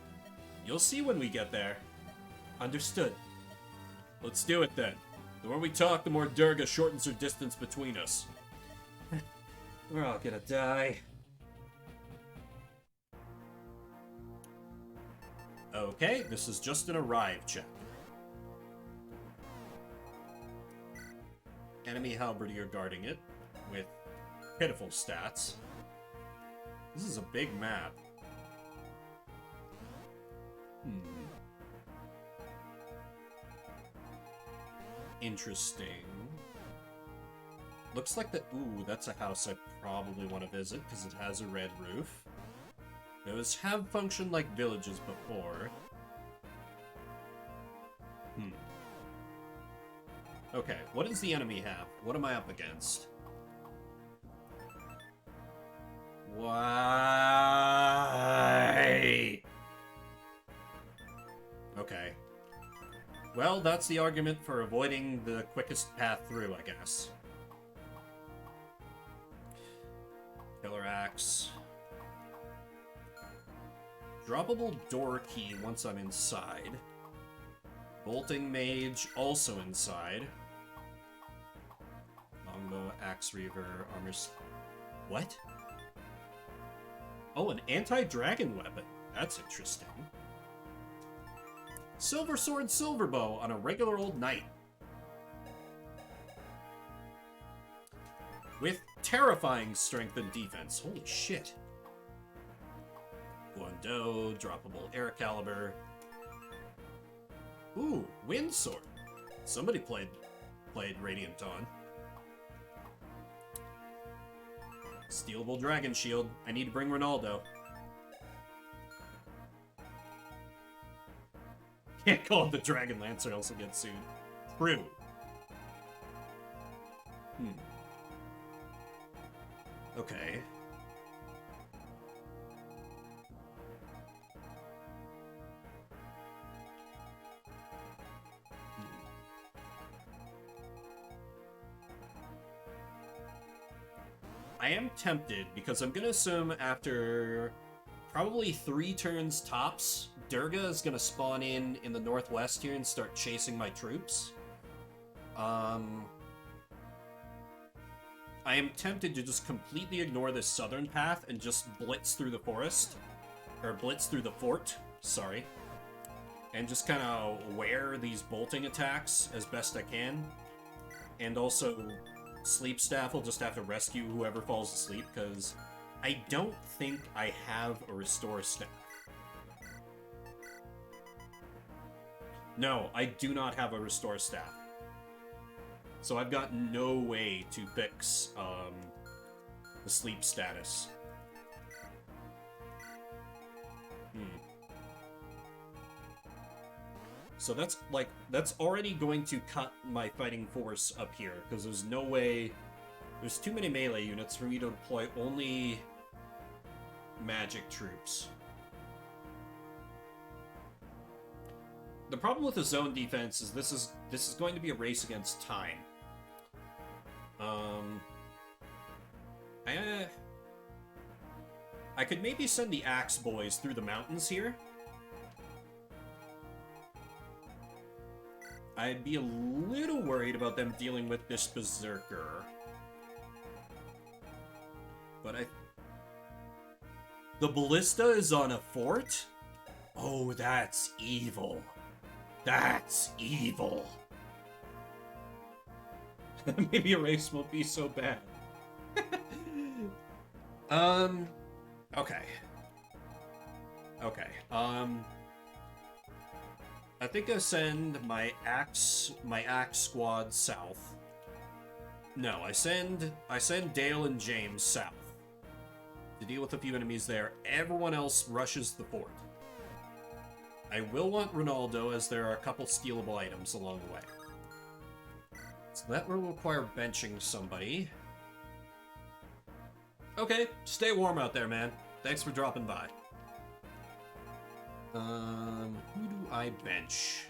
You'll see when we get there. Understood. Let's do it then. The more we talk, the more Durga shortens her distance between us. We're all gonna die. Okay, this is just an arrive check. Enemy halberdier guarding it, with pitiful stats. This is a big map. Interesting. Looks like the... Ooh, that's a house I probably want to visit, because it has a red roof. Those have functioned like villages before. Okay, what does the enemy have? What am I up against? Why? Okay. Well, that's the argument for avoiding the quickest path through, I guess. Killer Axe. Droppable door key once I'm inside. Bolting Mage also inside. Longbow, Axe Reaver, Armor... What? Oh, an anti-dragon weapon. That's interesting. Silver sword, silver bow on a regular old knight. With terrifying strength and defense. Holy shit. Guando, droppable air caliber. Ooh, wind sword. Somebody played Radiant Dawn. Stealable dragon shield. I need to bring Ronaldo. Can't call it the Dragon Lancer, else I'll get sued. True. Okay. I am tempted, because I'm gonna assume after probably 3 turns tops, Durga is gonna spawn in the northwest here and start chasing my troops. I am tempted to just completely ignore this southern path and just blitz through the forest. Or blitz through the fort, sorry. And just kind of wear these bolting attacks as best I can. And also, Sleep Staff will just have to rescue whoever falls asleep, because I don't think I have a Restore Staff. No, I do not have a Restore Staff. So I've got no way to fix the sleep status. So that's already going to cut my fighting force up here, because there's no way... There's too many melee units for me to deploy only magic troops. The problem with the zone defense is this is going to be a race against time. I could maybe send the Axe Boys through the mountains here. I'd be a little worried about them dealing with this Berserker. But the Ballista is on a fort? Oh, that's evil. That's evil. Maybe a race won't be so bad. Okay. Okay, I think I send my axe squad south. No, I send Dale and James south to deal with a few enemies there. Everyone else rushes the fort. I will want Ronaldo, as there are a couple stealable items along the way. So that will require benching somebody. Okay, stay warm out there, man. Thanks for dropping by. Who do I bench?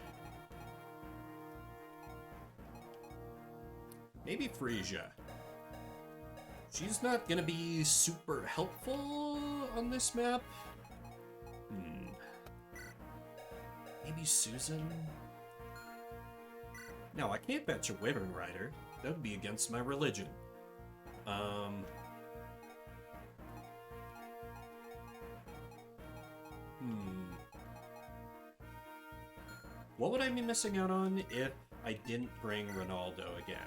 Maybe Frisia. She's not gonna be super helpful on this map. Maybe Susan? No, I can't bench a Wyvern Rider. That would be against my religion. What would I be missing out on if I didn't bring Ronaldo again?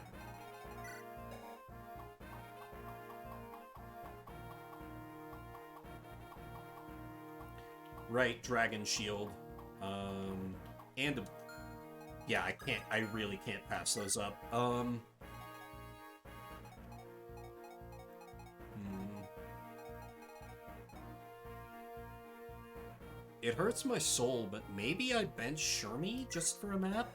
Right, Dragon Shield. And yeah, I really can't pass those up. It hurts my soul, but maybe I bench Shermie just for a map?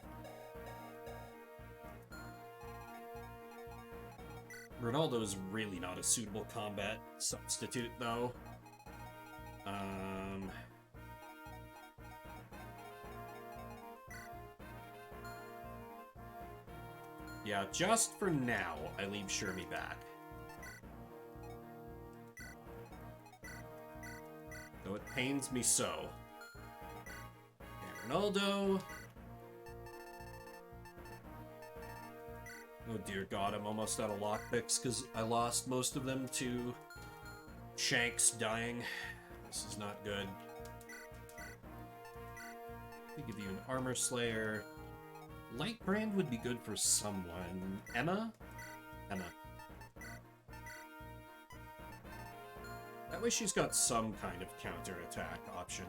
Ronaldo is really not a suitable combat substitute, though. Yeah, just for now, I leave Shermie back. Though it pains me so. And Ronaldo. Oh dear god, I'm almost out of lockpicks because I lost most of them to Shanks dying. This is not good. We give you an Armor Slayer. Light Brand would be good for someone. Emma? Emma. That way she's got some kind of counter-attack option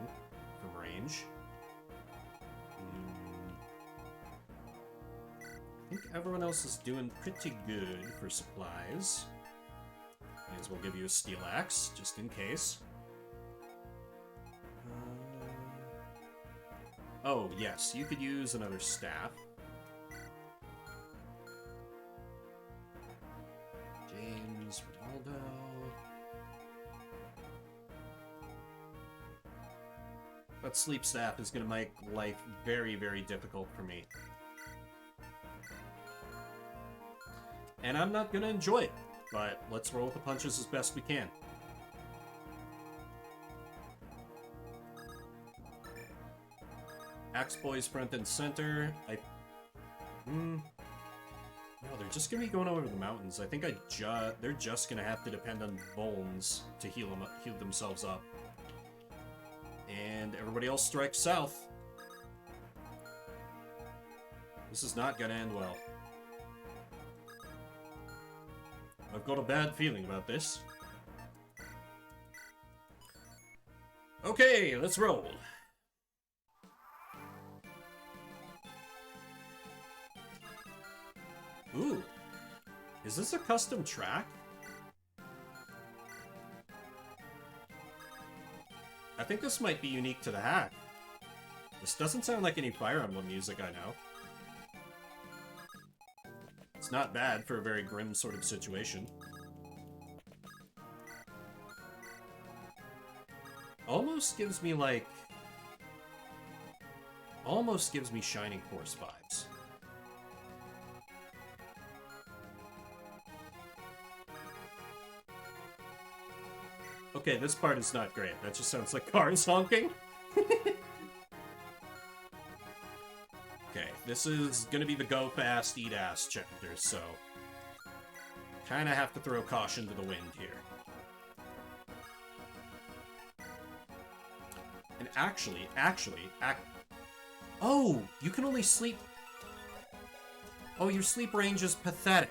from range. I think everyone else is doing pretty good for supplies. May as well give you a steel axe, just in case. Oh, yes, you could use another staff. James, Ronaldo... That sleep staff is going to make life very, very difficult for me. And I'm not going to enjoy it, but let's roll with the punches as best we can. Axe Boys front and center. No, they're just going to be going over the mountains. I think they're just going to have to depend on bones to heal themselves up. And everybody else strikes south. This is not gonna end well. I've got a bad feeling about this. Okay, let's roll. Ooh. Is this a custom track? I think this might be unique to the hack. This doesn't sound like any Fire Emblem music I know. It's not bad for a very grim sort of situation. Almost gives me like... Almost gives me Shining Force vibes. Okay, this part is not great. That just sounds like cars honking. Okay, this is gonna be the go fast, eat ass chapter, so... Kinda have to throw caution to the wind here. And oh! You can only sleep... Oh, your sleep range is pathetic.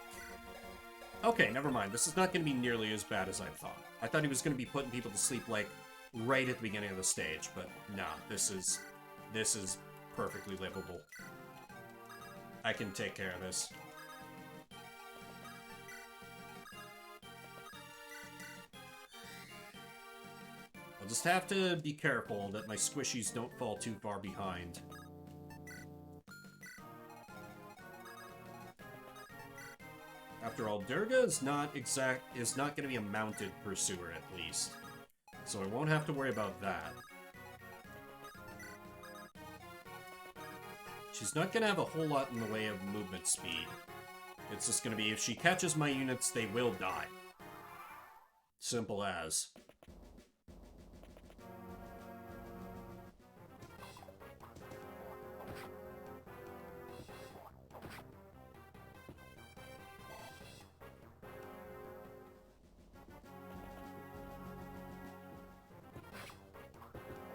Okay, never mind. This is not gonna be nearly as bad as I thought. I thought he was going to be putting people to sleep, like, right at the beginning of the stage, but nah, this is perfectly livable. I can take care of this. I'll just have to be careful that my squishies don't fall too far behind. After all, Durga is not going to be a mounted pursuer, at least. So I won't have to worry about that. She's not going to have a whole lot in the way of movement speed. It's just going to be, if she catches my units, they will die. Simple as.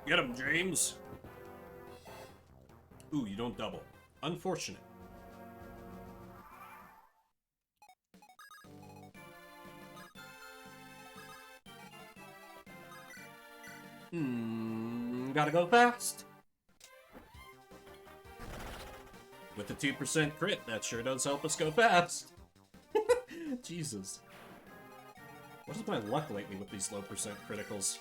Get him, James! Ooh, you don't double. Unfortunate. Gotta go fast. With the 2% crit, that sure does help us go fast. Jesus. What is my luck lately with these low percent criticals?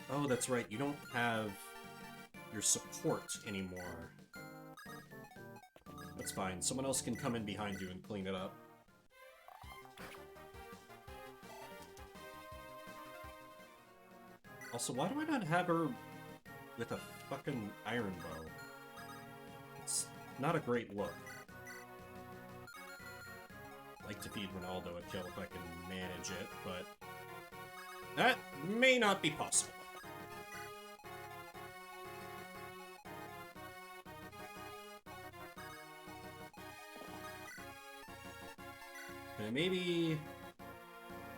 Oh, that's right, you don't have your support anymore. That's fine, someone else can come in behind you and clean it up. Also, why do I not have her with a fucking iron bow? It's not a great look. I'd like to feed Ronaldo a kill if I can manage it, but that may not be possible. Maybe...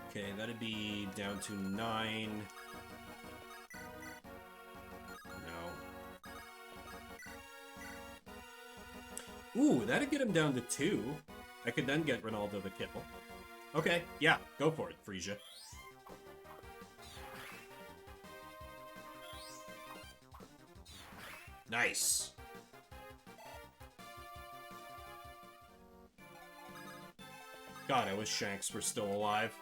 Okay, that'd be down to 9. No. Ooh, that'd get him down to 2. I could then get Ronaldo the Kibble. Okay, yeah, go for it, Frisia. Nice. God, I wish Shanks were still alive.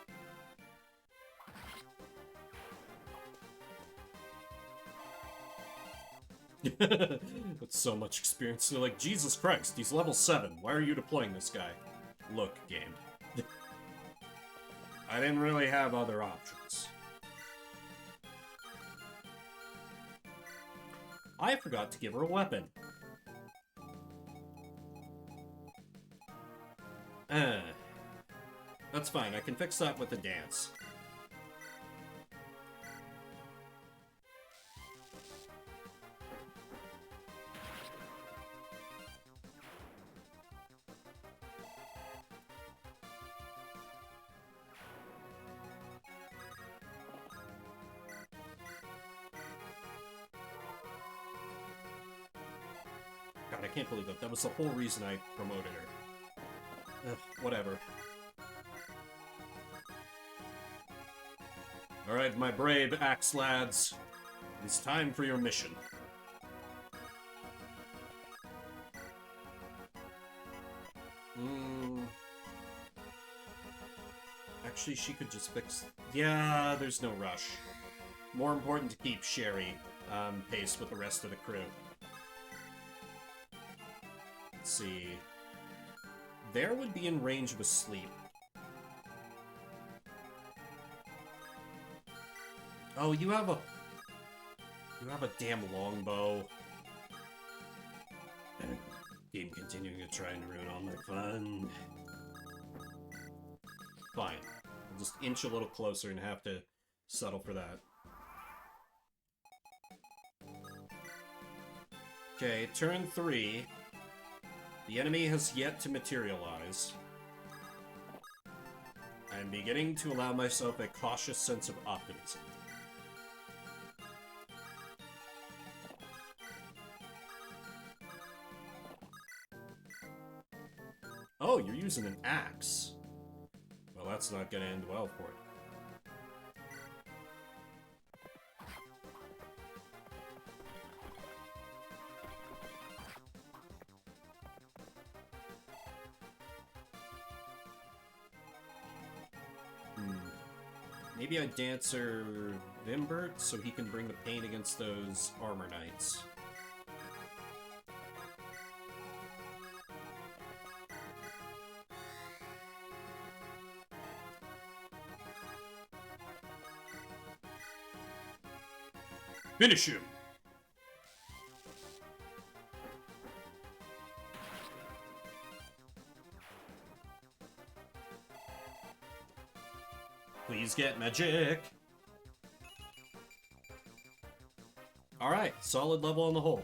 That's so much experience. They're like, Jesus Christ, he's level 7. Why are you deploying this guy? Look, game. I didn't really have other options. I forgot to give her a weapon. That's fine, I can fix that with a dance. God, I can't believe that. That was the whole reason I promoted her. Ugh, whatever. Alright, my brave axe lads. It's time for your mission. Actually, she could just fix... Yeah, there's no rush. More important to keep Sherry pace with the rest of the crew. Let's see. There would be in range of a sleep. Oh, you have a damn longbow. Game continuing to try and ruin all my fun. Fine. I'll just inch a little closer and have to settle for that. Okay, turn 3. The enemy has yet to materialize. I'm beginning to allow myself a cautious sense of optimism. Oh, you're using an axe. Well, that's not gonna end well for you. Maybe I Dancer Vimbert so he can bring the pain against those armor knights. Finish him! Please get magic! Alright, solid level on the whole.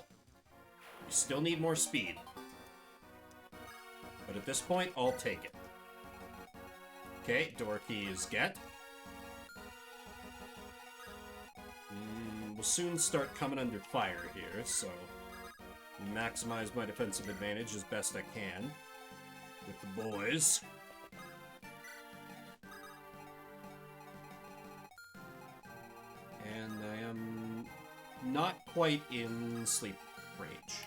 You still need more speed. But at this point, I'll take it. Okay, door key is get. We'll soon start coming under fire here, so maximize my defensive advantage as best I can with the boys. And I am not quite in sleep range.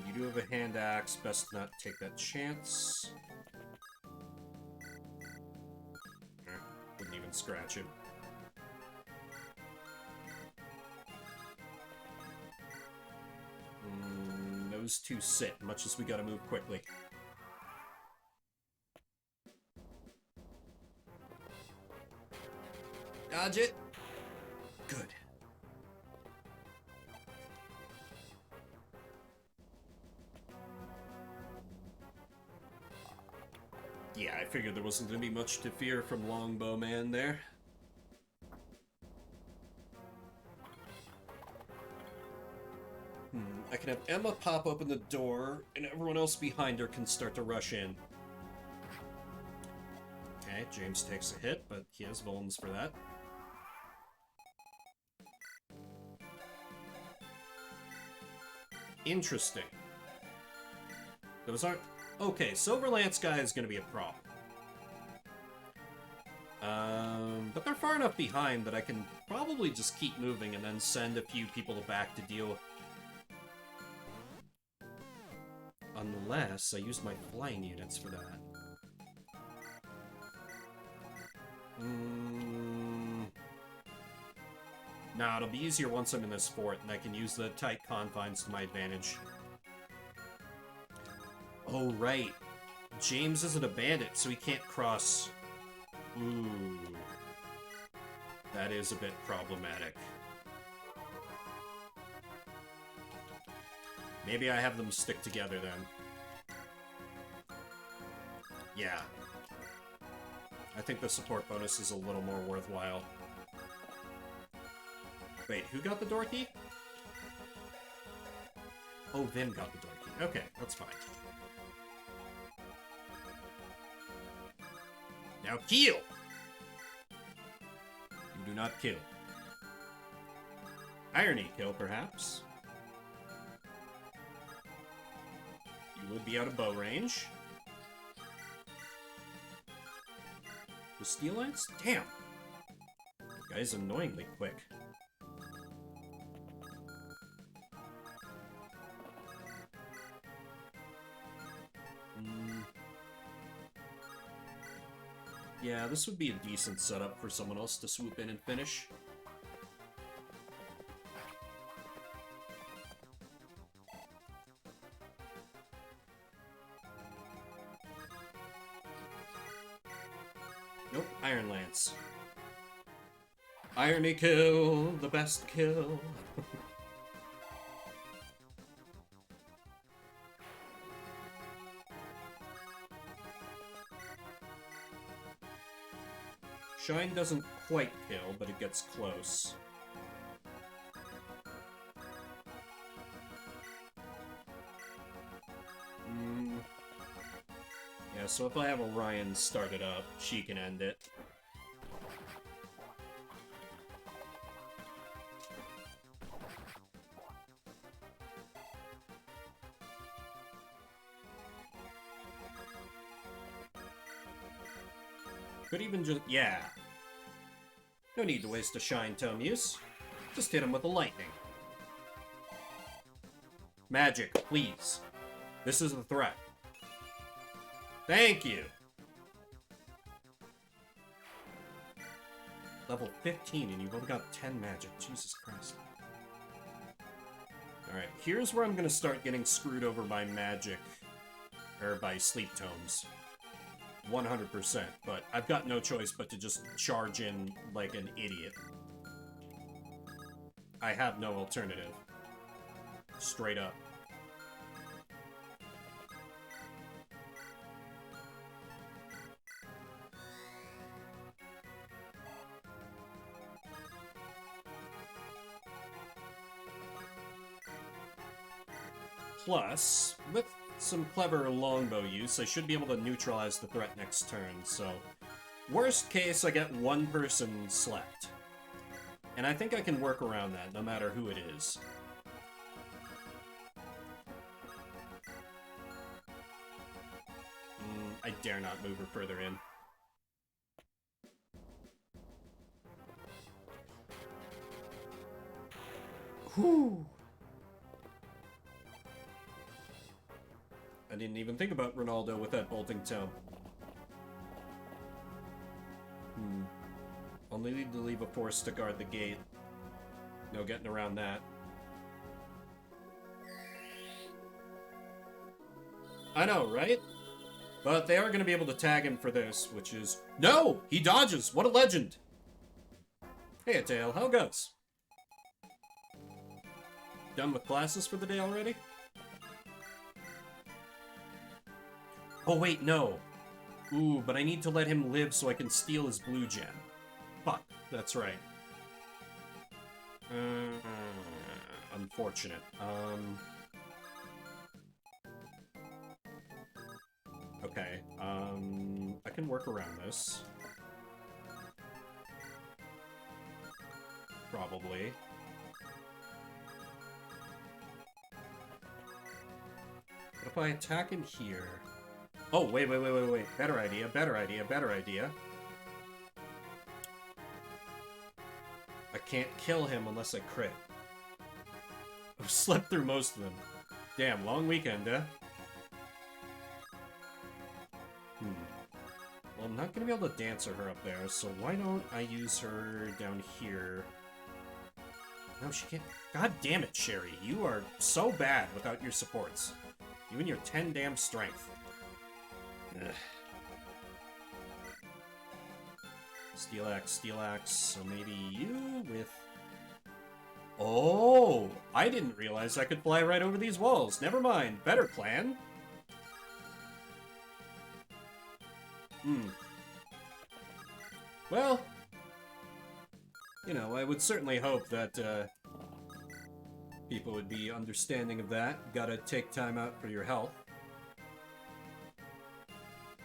You do have a hand axe, best not take that chance. Wouldn't even scratch him. Those two sit, much as we gotta move quickly. Dodge it. Good. Yeah, I figured there wasn't gonna be much to fear from Longbow Man there. I can have Emma pop open the door, and everyone else behind her can start to rush in. Okay, James takes a hit, but he has Volans for that. Interesting. Those aren't... Okay, Silver Lance guy is going to be a problem. But they're far enough behind that I can probably just keep moving and then send a few people back to deal. Unless I use my flying units for that. Nah, it'll be easier once I'm in this fort, and I can use the tight confines to my advantage. Oh, right. James isn't a bandit, so he can't cross... Ooh. That is a bit problematic. Maybe I have them stick together, then. Yeah. I think the support bonus is a little more worthwhile. Wait, who got the door key? Oh, Vin got the door key. Okay, that's fine. Now kill! You do not kill. Irony kill, perhaps. You would be out of bow range. The Steel Lance? Damn! Guy's annoyingly quick. Yeah, this would be a decent setup for someone else to swoop in and finish. Nope, Iron Lance. Irony kill, the best kill. Shine doesn't quite kill, but it gets close. Yeah, so if I have Orion start it up, she can end it. Could even just... yeah. No need to waste a Shine Tome use. Just hit him with the lightning. Magic, please. This is the threat. Thank you! Level 15 and you've only got 10 magic. Jesus Christ. Alright, here's where I'm gonna start getting screwed over by magic. Or by sleep tomes. 100%, but I've got no choice but to just charge in like an idiot. I have no alternative. Straight up. Plus, with some clever longbow use, I should be able to neutralize the threat next turn, so... Worst case, I get one person slept. And I think I can work around that, no matter who it is. I dare not move her further in. Whew! I didn't even think about Ronaldo with that bolting tome. Only need to leave a force to guard the gate. No getting around that. I know, right? But they are going to be able to tag him for this, which is... No! He dodges! What a legend! Hey, Tail, how goes? Done with classes for the day already? Oh, wait, no. Ooh, but I need to let him live so I can steal his blue gem. Fuck, that's right. Unfortunate. Okay. Okay, I can work around this. Probably. But if I attack him here... Oh, wait. Better idea. I can't kill him unless I crit. I've slept through most of them. Damn, long weekend, eh? Well, I'm not gonna be able to dancer her up there, so why don't I use her down here? No, she can't. God damn it, Sherry. You are so bad without your supports. You and your 10 damn strength. Ugh. Steel axe, so maybe you with... Oh! I didn't realize I could fly right over these walls. Never mind. Better plan. Well, you know, I would certainly hope that people would be understanding of that. Gotta take time out for your health.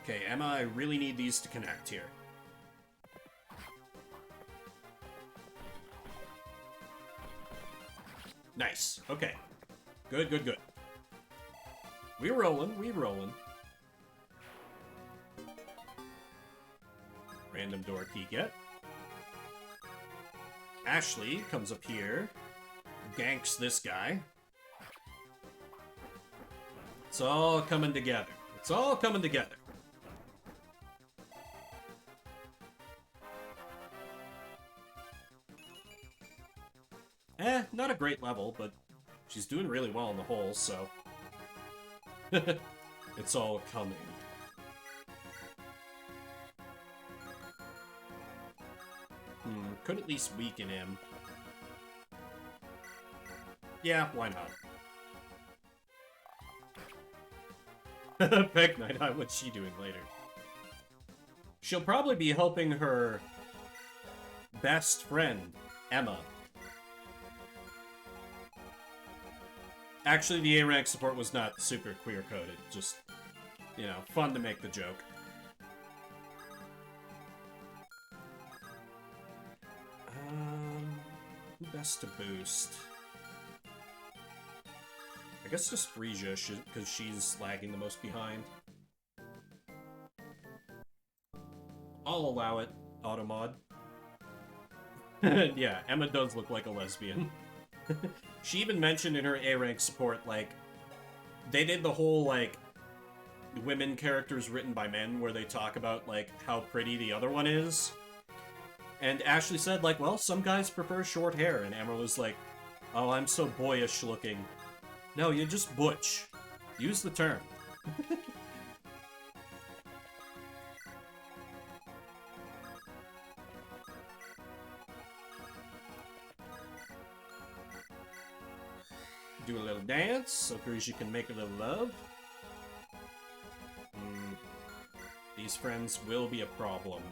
Okay, Emma, I really need these to connect here. Nice. Okay. Good. We rolling. Random door key get. Ashley comes up here, ganks this guy. It's all coming together. Not a great level, but she's doing really well in the hole, so... It's all coming. Could at least weaken him. Yeah, why not? Peg Night, what's she doing later? She'll probably be helping her best friend, Emma. Actually, the A-rank support was not super queer-coded. Just, you know, fun to make the joke. Who best to boost? I guess just Frisia, because she's lagging the most behind. I'll allow it, Automod. Yeah, Emma does look like a lesbian. She even mentioned in her A-rank support, like, they did the whole, like, women characters written by men where they talk about, like, how pretty the other one is. And Ashley said, like, well, some guys prefer short hair. And Emma was like, oh, I'm so boyish looking. No, you're just butch. Use the term. Do a little dance so Frisia can make a little love. These friends will be a problem.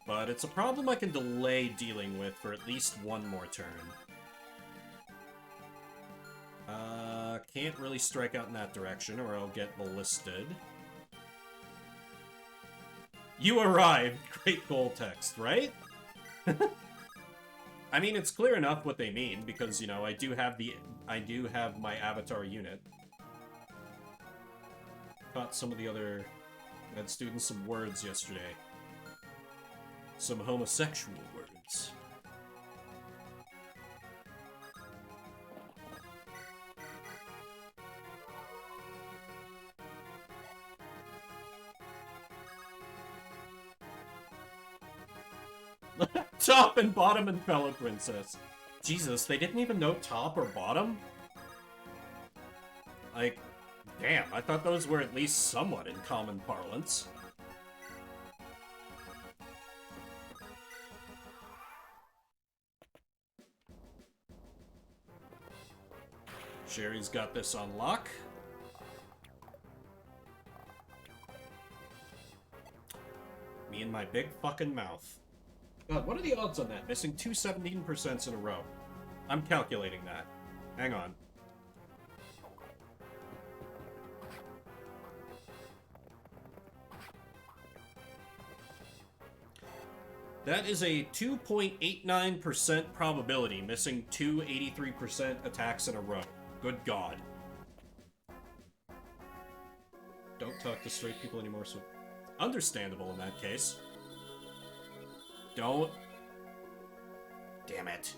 But it's a problem I can delay dealing with for at least one more turn. Can't really strike out in that direction or I'll get ballisted. You arrived! Great goal text, right? I mean, it's clear enough what they mean, because, you know, I do have my avatar unit. Taught some of the other med students some words yesterday. Some homosexual words. Top and bottom and fellow princess. Jesus, they didn't even know top or bottom? Like, damn, I thought those were at least somewhat in common parlance. Sherry's got this on lock. Me and my big fucking mouth. God, what are the odds on that? Missing 2 17% in a row. I'm calculating that. Hang on. That is a 2.89% probability, missing two 83% attacks in a row. Good God. Don't talk to straight people anymore, so... Understandable in that case. Don't... Damn it.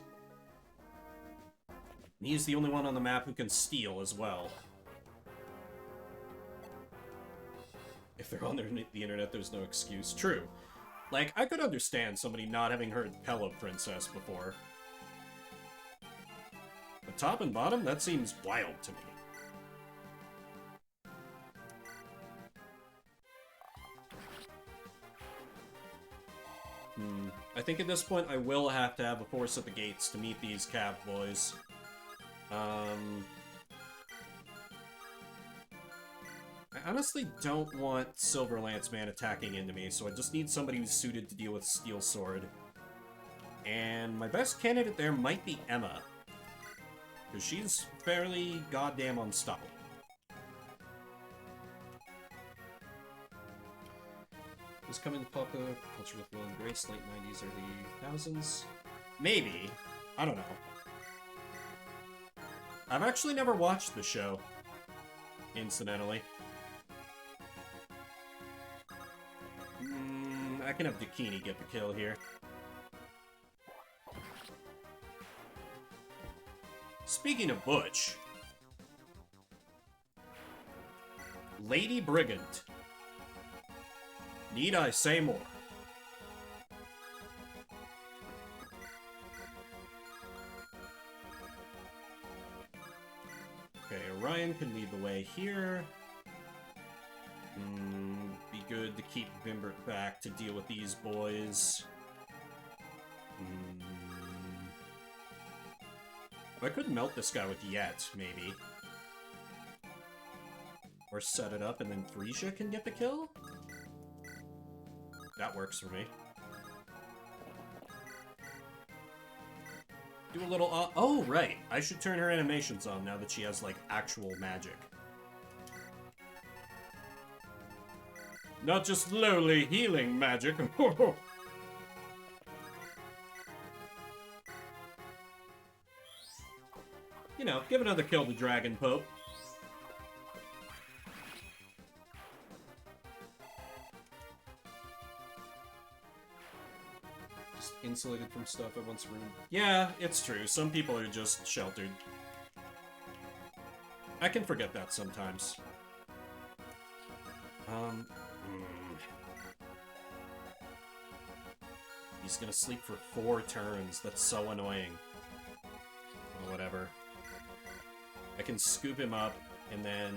And he's the only one on the map who can steal as well. If they're on the internet, there's no excuse. True. Like, I could understand somebody not having heard Pillow Princess before. But top and bottom, that seems wild to me. I think at this point I will have to have a force at the gates to meet these cab boys. I honestly don't want Silver Lance Man attacking into me, so I just need somebody who's suited to deal with Steel Sword. And my best candidate there might be Emma, because she's fairly goddamn unstoppable. Was coming to popular culture with Will and Grace, late 90s, early 2000s? Maybe. I don't know. I've actually never watched the show, incidentally. I can have Dakini get the kill here. Speaking of Butch, Lady Brigand. Need I say more? Okay, Orion can lead the way here. Be good to keep Vimbert back to deal with these boys. I could melt this guy with Yet, maybe. Or set it up and then Frisia can get the kill? That works for me. Do a little... oh, right. I should turn her animations on now that she has, like, actual magic. Not just lowly healing magic. You know, give another kill to Dragon Pope. Just insulated from stuff I once ruined. Yeah, it's true. Some people are just sheltered. I can forget that sometimes. He's gonna sleep for 4 turns. That's so annoying. Well, whatever. I can scoop him up and then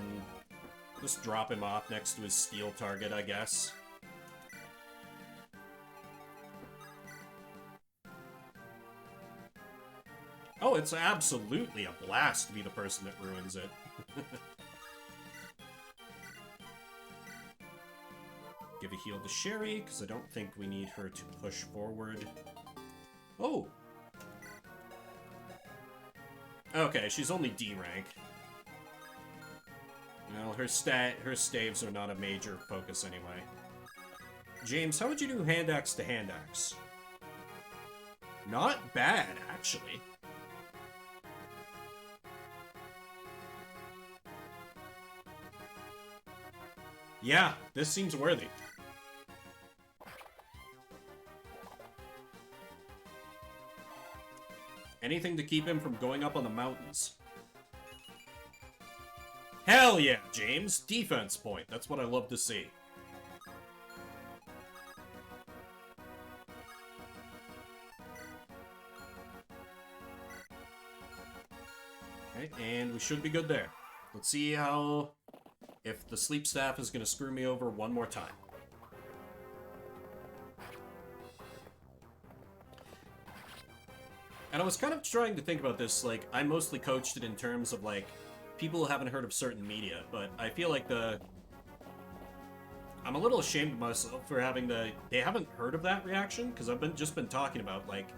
just drop him off next to his steel target, I guess. Oh, it's absolutely a blast to be the person that ruins it. Give a heal to Sherry, because I don't think we need her to push forward. Oh! Okay, she's only D rank. Well, her staves are not a major focus anyway. James, how would you do hand axe to hand axe? Not bad, actually. Yeah, this seems worthy. Anything to keep him from going up on the mountains. Hell yeah, James! Defense point. That's what I love to see. Okay, and we should be good there. Let's see how... if the sleep staff is going to screw me over one more time. And I was kind of trying to think about this, like, I mostly coached it in terms of, like, people who haven't heard of certain media, but I feel like I'm a little ashamed of myself for having they haven't heard of that reaction, because I've just been talking about, like,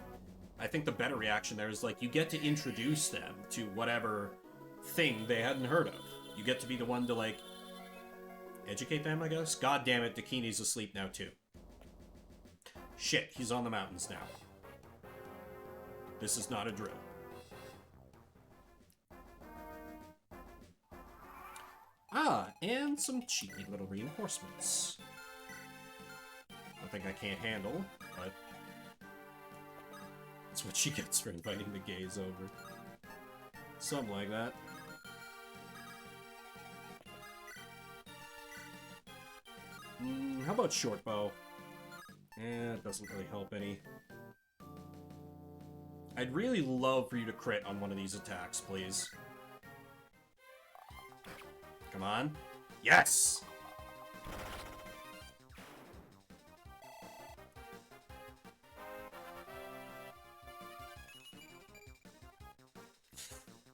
I think the better reaction there is, like, you get to introduce them to whatever thing they hadn't heard of. You get to be the one to, like, educate them, I guess? God damn it, Dakini's asleep now, too. Shit, he's on the mountains now. This is not a drill. Ah, and some cheeky little reinforcements. Nothing I can't handle, but that's what she gets for inviting the gays over. Something like that. How about short bow? It doesn't really help any. I'd really love for you to crit on one of these attacks, please. Come on. Yes!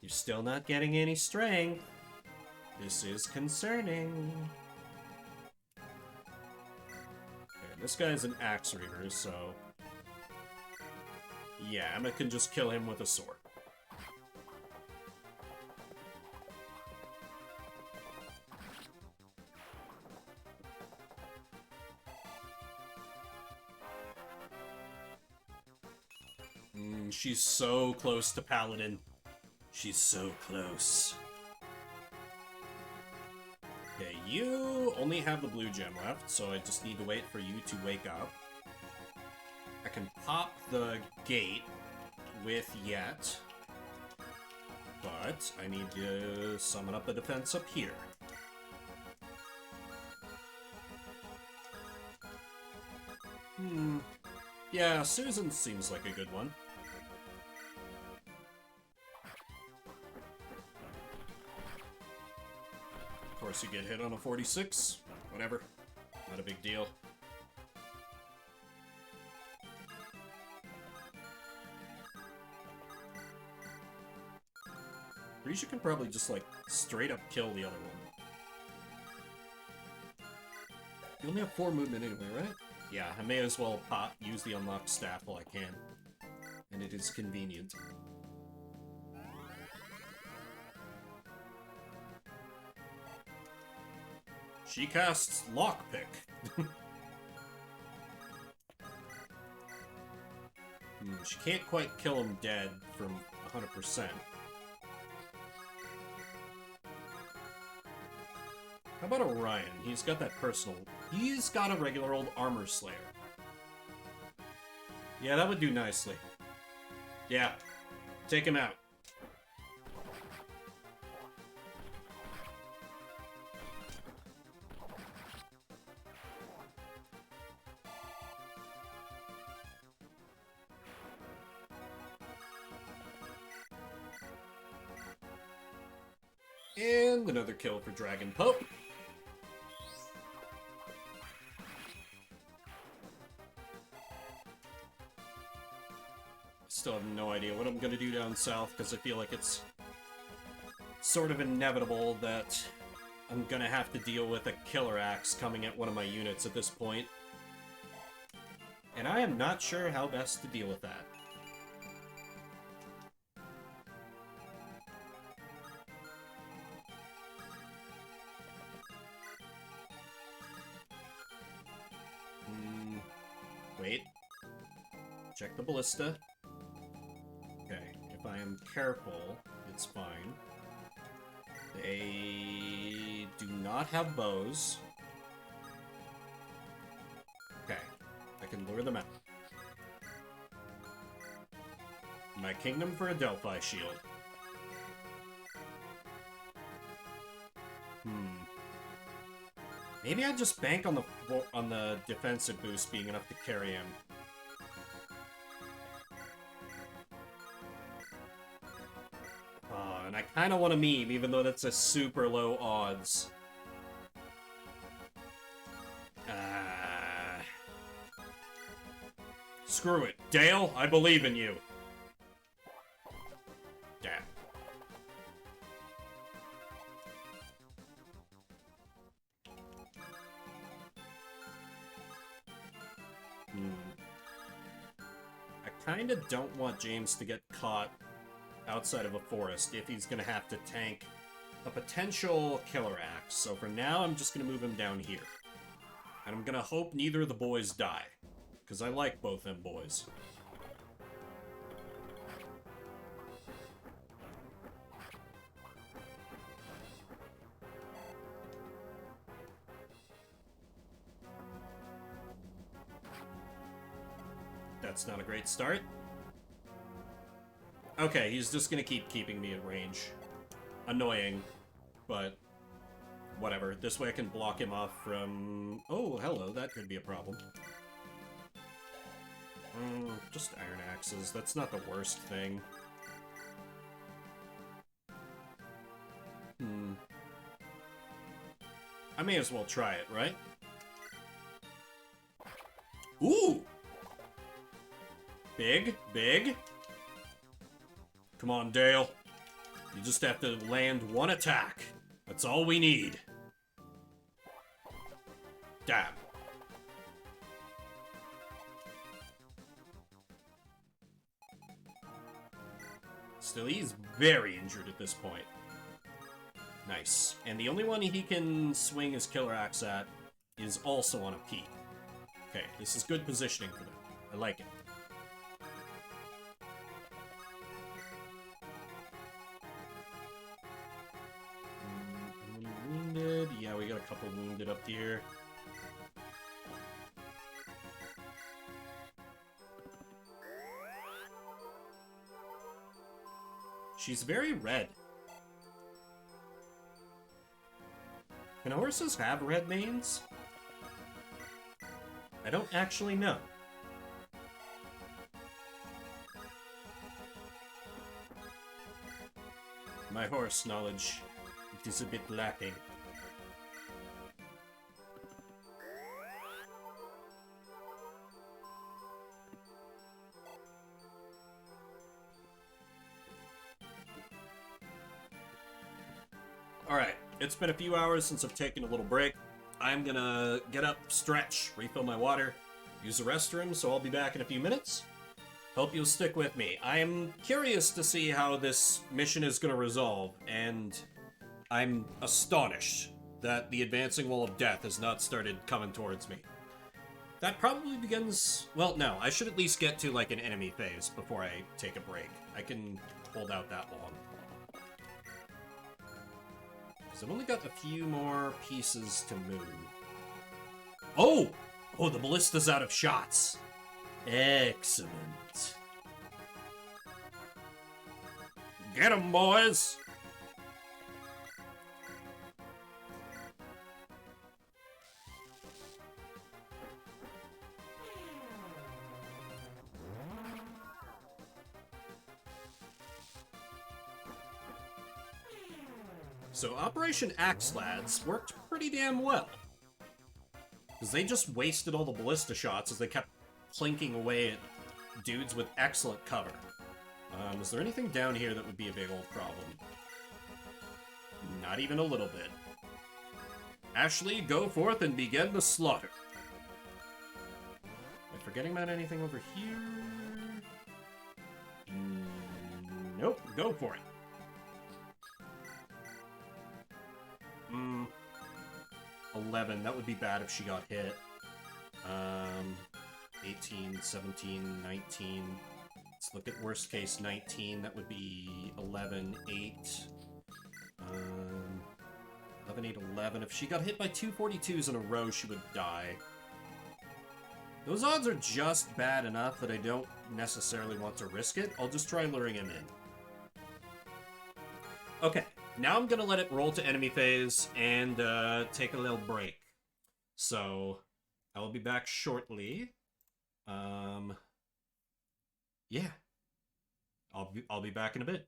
You're still not getting any strength. This is concerning. Okay, this guy's an axe reaver, so... yeah, Emma can just kill him with a sword. She's so close to Paladin. She's so close. Okay, you only have the blue gem left, so I just need to wait for you to wake up. I can pop the gate with Yet, but I need to summon up a defense up here. Yeah, Susan seems like a good one. Of course, you get hit on a 46. Whatever. Not a big deal. Risha can probably just, like, straight up kill the other one. You only have 4 movement anyway, right? Yeah, I may as well use the unlocked staff while I can. And it is convenient. She casts Lockpick. She can't quite kill him dead from 100%. How about Orion? He's got that personal... he's got a regular old armor slayer. Yeah, that would do nicely. Yeah. Take him out. And another kill for Dragon Pope. Still have no idea what I'm gonna do down south, because I feel like it's sort of inevitable that I'm gonna have to deal with a killer axe coming at one of my units at this point. And I am not sure how best to deal with that. Wait. Check the ballista. Okay, if I am careful, it's fine. They do not have bows. Okay, I can lure them out. My kingdom for a Delphi shield. Maybe I just bank on the defensive boost being enough to carry him. And I kind of want a meme, even though that's a super low odds. Screw it. Dale, I believe in you. Damn. I kind of don't want James to get caught outside of a forest if he's going to have to tank a potential killer axe. So for now, I'm just going to move him down here. And I'm going to hope neither of the boys die, because I like both them boys. That's not a great start. Okay, he's just gonna keep keeping me at range. Annoying, but whatever. This way I can block him off from... Oh, hello, that could be a problem. Just iron axes. That's not the worst thing. I may as well try it, right? Ooh! Big, big. Come on, Dale. You just have to land one attack. That's all we need. Damn. Still, he's very injured at this point. Nice. And the only one he can swing his killer axe at is also on a peak. Okay, this is good positioning for them. I like it. Wounded. Yeah, we got a couple wounded up here. She's very red. Can horses have red manes? I don't actually know. My horse knowledge, it is a bit lacking. Alright, it's been a few hours since I've taken a little break. I'm gonna get up, stretch, refill my water, use the restroom, so I'll be back in a few minutes. Hope you'll stick with me. I'm curious to see how this mission is gonna resolve, and I'm astonished that the advancing wall of death has not started coming towards me. That probably begins... Well, no, I should at least get to, like, an enemy phase before I take a break. I can hold out that long. So I've only got a few more pieces to move. Oh! Oh, the ballista's out of shots. Excellent. Get 'em, boys! So Operation Axe Lads worked pretty damn well. Because they just wasted all the ballista shots as they kept plinking away at dudes with excellent cover. Is there anything down here that would be a big old problem? Not even a little bit. Ashley, go forth and begin the slaughter. Am I forgetting about anything over here? Nope, go for it. 11, that would be bad if she got hit. 18, 17, 19. Let's look at worst case 19, that would be 11, 8. 11, 8, 11. If she got hit by 242s in a row, she would die. Those odds are just bad enough that I don't necessarily want to risk it. I'll just try luring him in. Okay, now I'm gonna let it roll to enemy phase and take a little break. So, I will be back shortly. Yeah. I'll be back in a bit.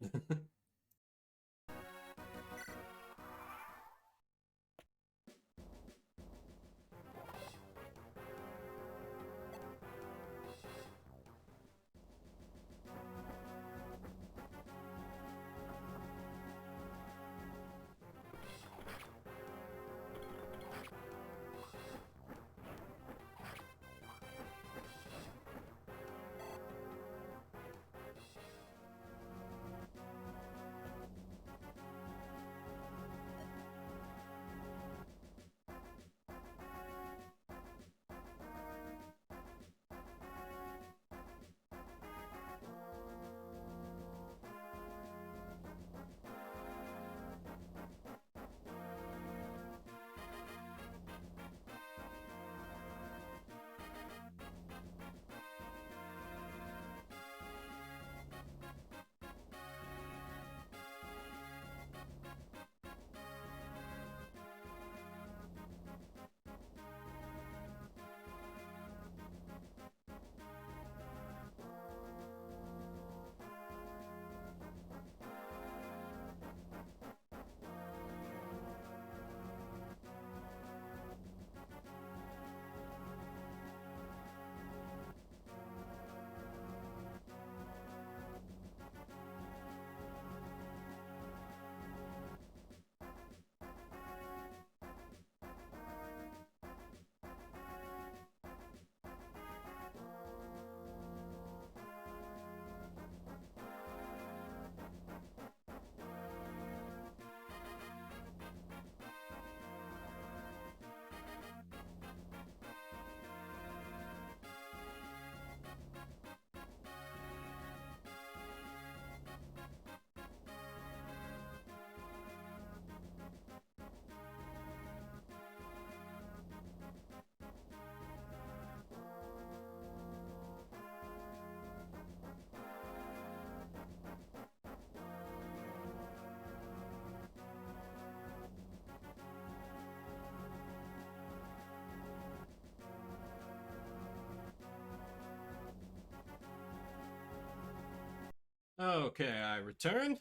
Okay, I return.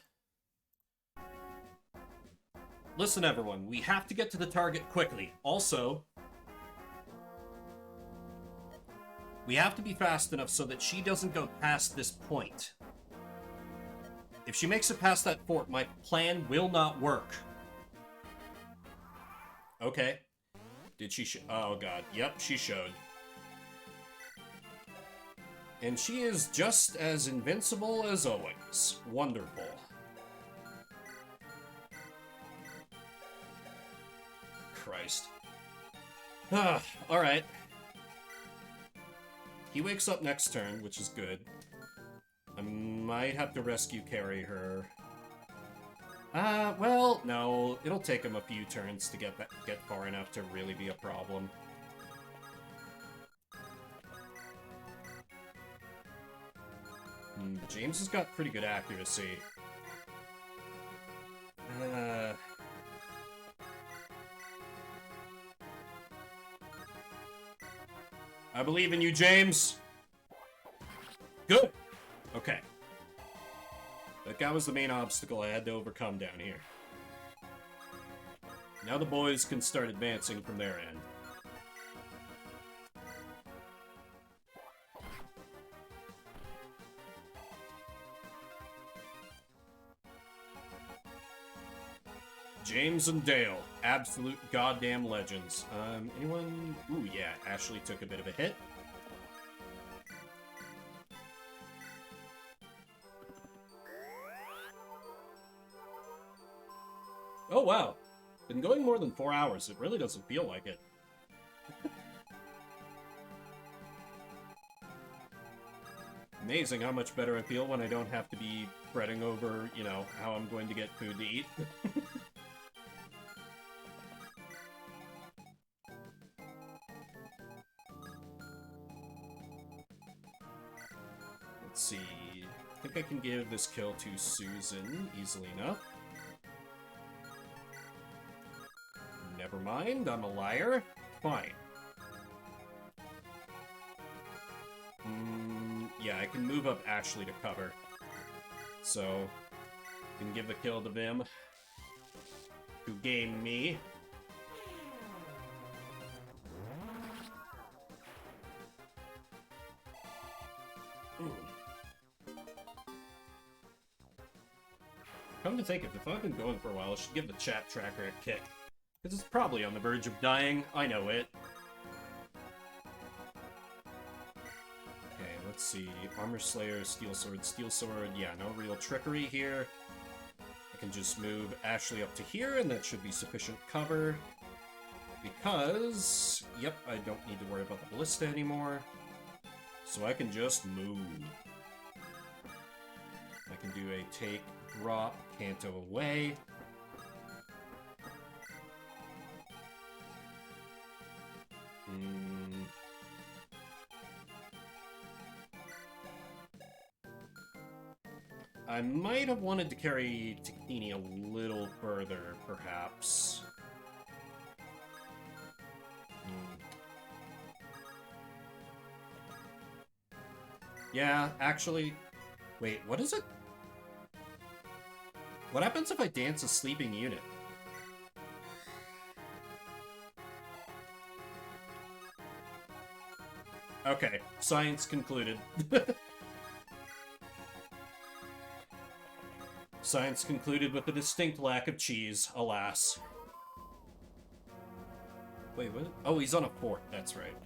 Listen, everyone, we have to get to the target quickly. Also, we have to be fast enough so that she doesn't go past this point. If she makes it past that fort, my plan will not work. Okay. Did she oh god, yep, she showed. And she is just as invincible as always. Wonderful. Christ. Alright. He wakes up next turn, which is good. I might have to rescue carry her. Well, no. It'll take him a few turns to get far enough to really be a problem. James has got pretty good accuracy. I believe in you, James. Good. Okay. That guy was the main obstacle I had to overcome down here. Now the boys can start advancing from their end. James and Dale, absolute goddamn legends. Anyone? Ooh, yeah, Ashley took a bit of a hit. Oh, wow. Been going more than 4 hours. It really doesn't feel like it. Amazing how much better I feel when I don't have to be fretting over, you know, how I'm going to get food to eat. Let's see. I think I can give this kill to Susan easily enough. Never mind, I'm a liar. Fine. Yeah, I can move up Ashley to cover. So, can give the kill to Vim, who gamed me. Come to think of it, if I've been going for a while, I should give the chat tracker a kick. Because it's probably on the verge of dying. I know it. Okay, let's see. Armor Slayer, Steel Sword, Steel Sword. Yeah, no real trickery here. I can just move Ashley up to here, and that should be sufficient cover. Because, yep, I don't need to worry about the ballista anymore. So I can just move. I can do a take, drop, canto away. I might have wanted to carry Takini a little further, perhaps. Yeah, actually... Wait, what is it? What happens if I dance a sleeping unit? Okay, science concluded. Science concluded with a distinct lack of cheese, alas. Wait, what? Oh, he's on a fort, that's right.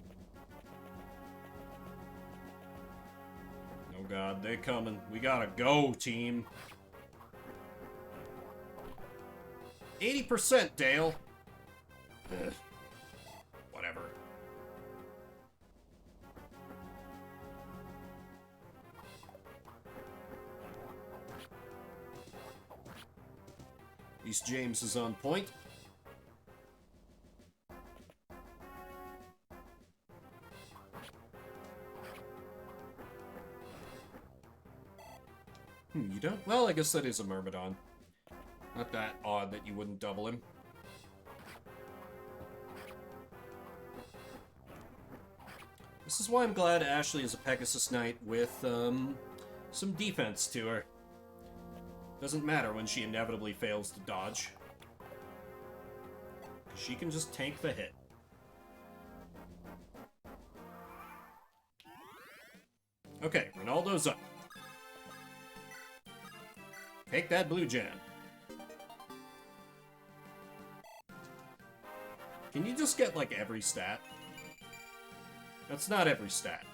Oh god, they coming. We gotta go, team. 80%, Dale. Ugh. Whatever. At least James is on point. You don't? Well, I guess that is a Myrmidon. Not that odd that you wouldn't double him. This is why I'm glad Ashley is a Pegasus Knight with, some defense to her. Doesn't matter when she inevitably fails to dodge. She can just tank the hit. Okay, Ronaldo's up. Take that blue gem. Can you just get, like, every stat? That's not every stat.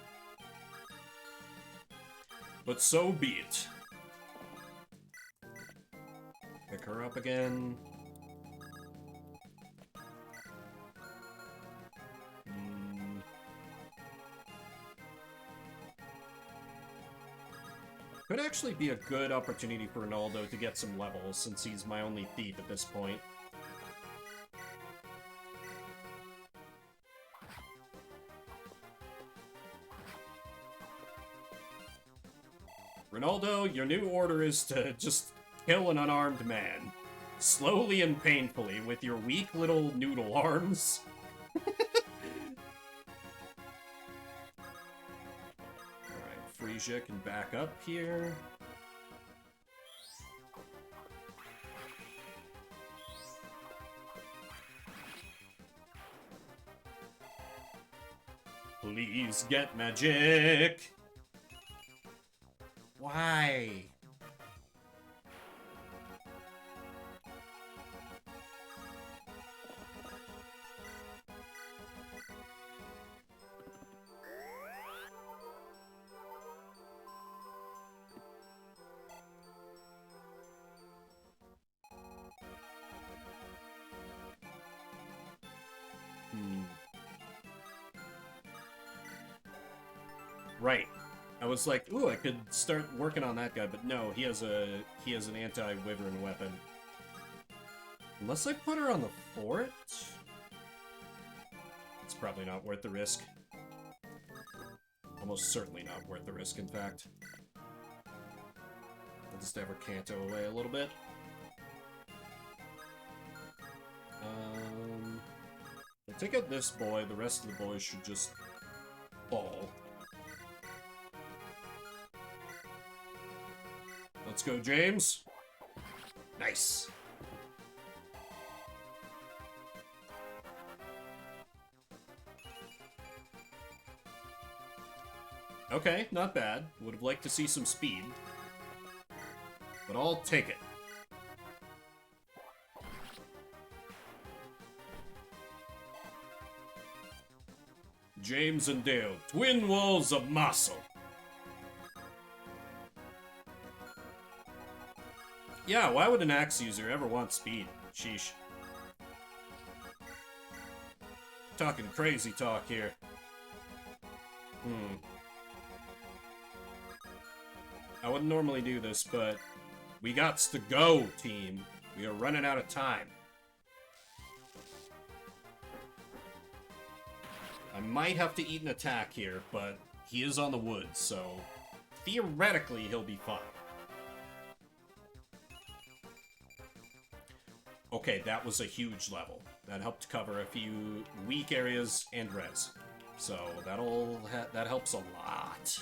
But so be it. Pick her up again. Could actually be a good opportunity for Ronaldo to get some levels, since he's my only thief at this point. Ronaldo, your new order is to just kill an unarmed man. Slowly and painfully, with your weak little noodle arms. Frisia can back up here. Please get magic. Why? Right. I was like, ooh, I could start working on that guy, but no, he has an anti-wyvern weapon. Unless I put her on the fort? It's probably not worth the risk. Almost certainly not worth the risk, in fact. I'll just have her canto away a little bit. I'll take out this boy, the rest of the boys should just fall. Let's go, James. Nice. Okay, not bad. Would have liked to see some speed. But I'll take it. James and Dale, twin walls of muscle. Yeah, why would an axe user ever want speed? Sheesh. Talking crazy talk here. I wouldn't normally do this, but we gots to go, team. We are running out of time. I might have to eat an attack here, but he is on the woods, so theoretically he'll be fine. Okay, that was a huge level. That helped cover a few weak areas and res. So that helps a lot.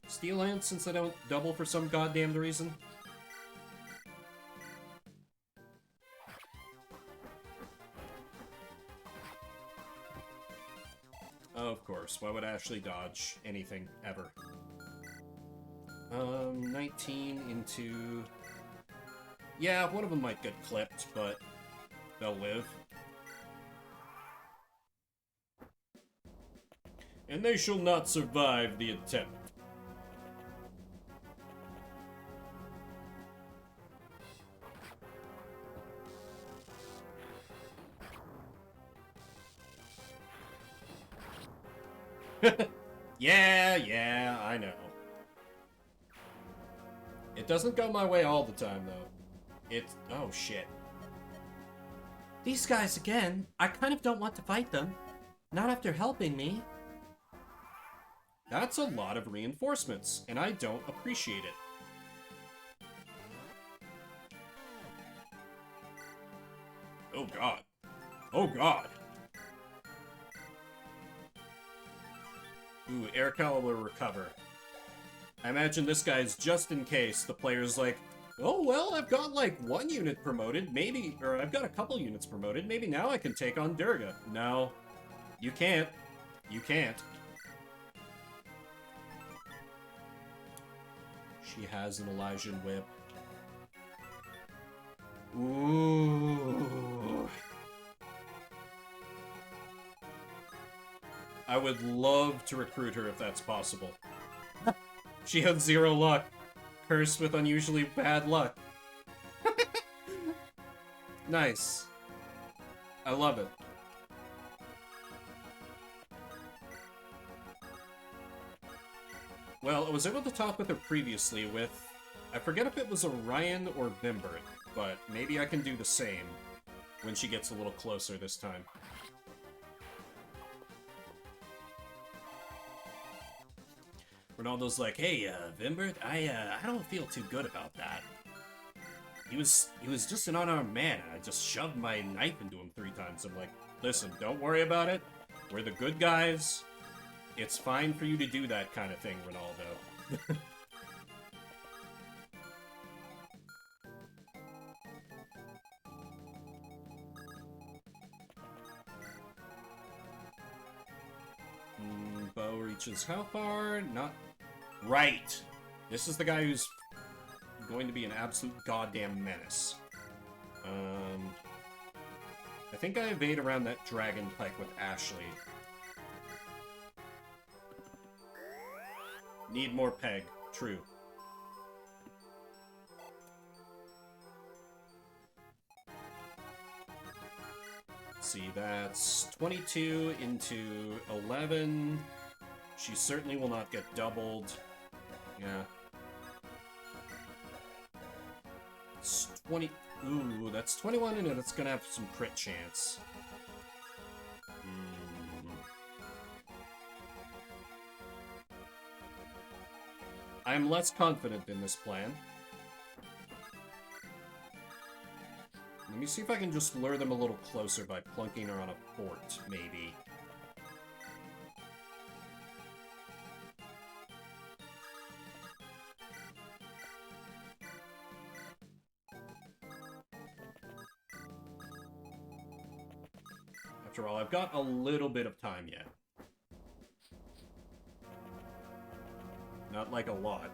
Steel Lance, since I don't double for some goddamn reason. Of course, why would Ashley dodge anything, ever? 19 into... Yeah, one of them might get clipped, but they'll live. And they shall not survive the attempt. Yeah, I know. It doesn't go my way all the time, though. It's... oh, shit. These guys again. I kind of don't want to fight them. Not after helping me. That's a lot of reinforcements, and I don't appreciate it. Oh, God. Oh, God. Ooh, Air Caliber recover. I imagine this guy's just in case the player's like, oh, well, I've got like 1 unit promoted, maybe, or I've got a couple units promoted, maybe now I can take on Durga. No, you can't. You can't. She has an Elysian Whip. Ooh. I would love to recruit her if that's possible. She had 0 luck. Cursed with unusually bad luck. Nice. I love it. Well, I was able to talk with her previously with... I forget if it was Orion or Vimbert, but maybe I can do the same when she gets a little closer this time. Ronaldo's like, hey, Vimbert, I don't feel too good about that. He was just an unarmed man, and I just shoved my knife into him 3 times. I'm like, listen, don't worry about it. We're the good guys. It's fine for you to do that kind of thing, Ronaldo. Bow reaches how far? Not... Right! This is the guy who's going to be an absolute goddamn menace. I think I evade around that dragon pike with Ashley. Need more peg. True. Let's see, that's 22 into 11. She certainly will not get doubled. Yeah. It's 20... Ooh, that's 21, and it's gonna have some crit chance. I'm less confident in this plan. Let me see if I can just lure them a little closer by plunking her on a fort, maybe. After all, I've got a little bit of time yet. Not like a lot.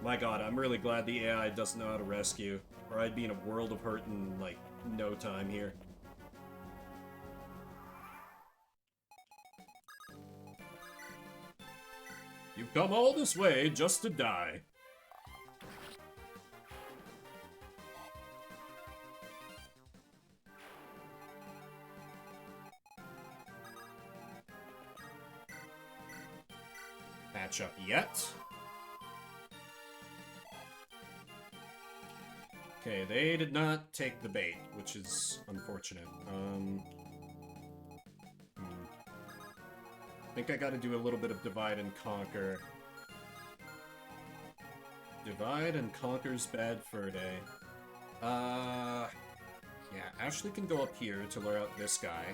My god, I'm really glad the AI doesn't know how to rescue, or I'd be in a world of hurt in, like, no time here. You've come all this way just to die. Patch up yet. Okay, they did not take the bait, which is unfortunate. I think I gotta do a little bit of divide and conquer. Divide and conquer's bad fur day. Yeah, Ashley can go up here to lure out this guy.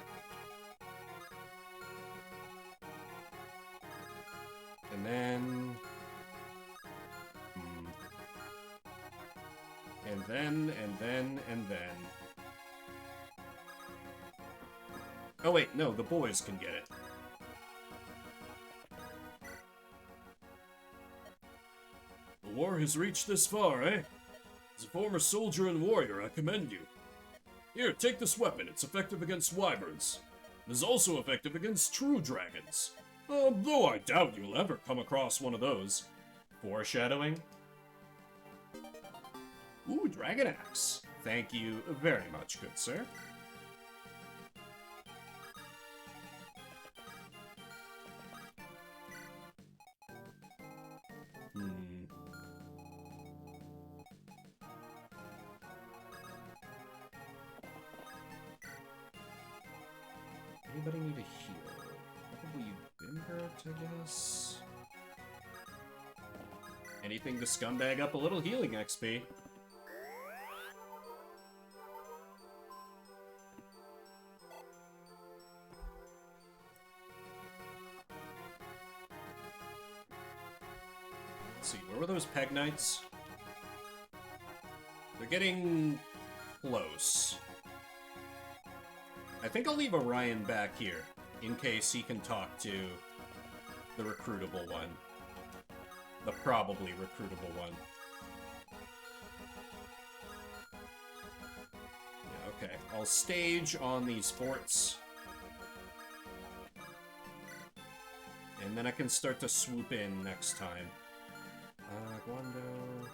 And then... And then... Oh wait, no, the boys can get it. The war has reached this far, eh? As a former soldier and warrior, I commend you. Here, take this weapon. It's effective against wyverns. It is also effective against true dragons. Though I doubt you'll ever come across one of those. Foreshadowing? Ooh, Dragon Axe. Thank you very much, good sir. Anybody need a heal? Probably Bimbert, I guess. Anything to scumbag up a little healing XP. Let's see, where were those Peg Knights? They're getting close. I think I'll leave Orion back here, in case he can talk to the recruitable one. The probably recruitable one. Yeah, okay. I'll stage on these forts. And then I can start to swoop in next time. Guando...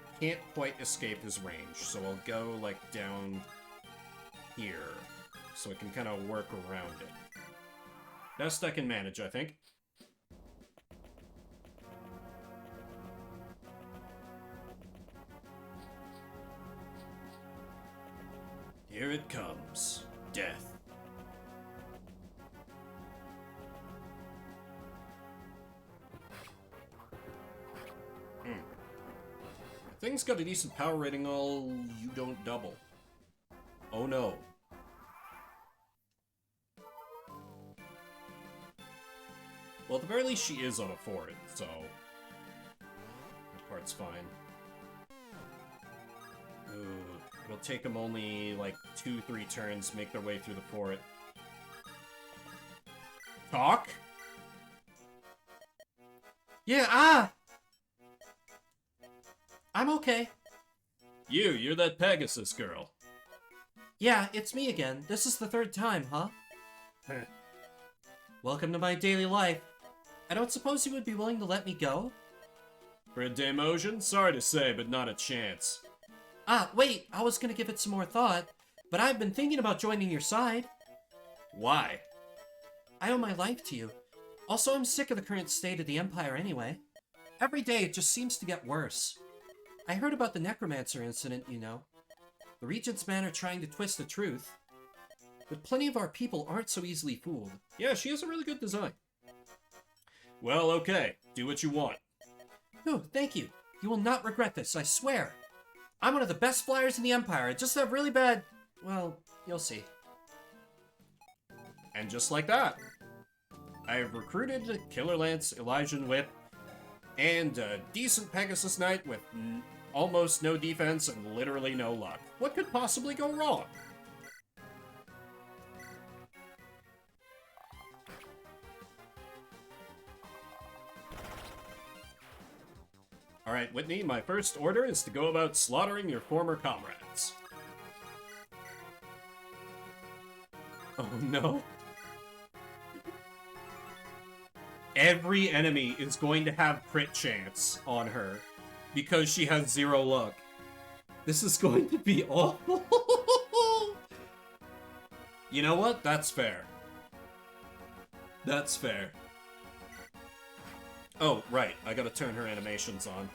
I can't quite escape his range, so I'll go, like, down here. So I can kind of work around it. Best I can manage, I think. Here it comes. Death. Thing's got a decent power rating, all you don't double. Oh no. Well, at the very least she is on a fort, so... that part's fine. Ooh, it'll take them only, like, 2-3 turns to make their way through the fort. Talk? Yeah, I'm okay. You're that Pegasus girl. Yeah, it's me again. This is the third time, huh? Welcome to my daily life. I don't suppose you would be willing to let me go? For a demotion? Sorry to say, but not a chance. Ah, wait, I was gonna give it some more thought, but I've been thinking about joining your side. Why? I owe my life to you. Also, I'm sick of the current state of the Empire anyway. Every day it just seems to get worse. I heard about the Necromancer incident, you know. The Regent's men are trying to twist the truth. But plenty of our people aren't so easily fooled. Yeah, she has a really good design. Well, okay. Do what you want. Oh, thank you. You will not regret this, I swear. I'm one of the best flyers in the Empire. I just have really bad... well, you'll see. And just like that, I have recruited a Killer Lance, Elysian Whip, and a decent Pegasus Knight with almost no defense and literally no luck. What could possibly go wrong? Alright, Whitney, my first order is to go about slaughtering your former comrades. Oh no. Every enemy is going to have crit chance on her because she has 0 luck. This is going to be awful. You know what? That's fair. That's fair. Oh, right. I gotta turn her animations on.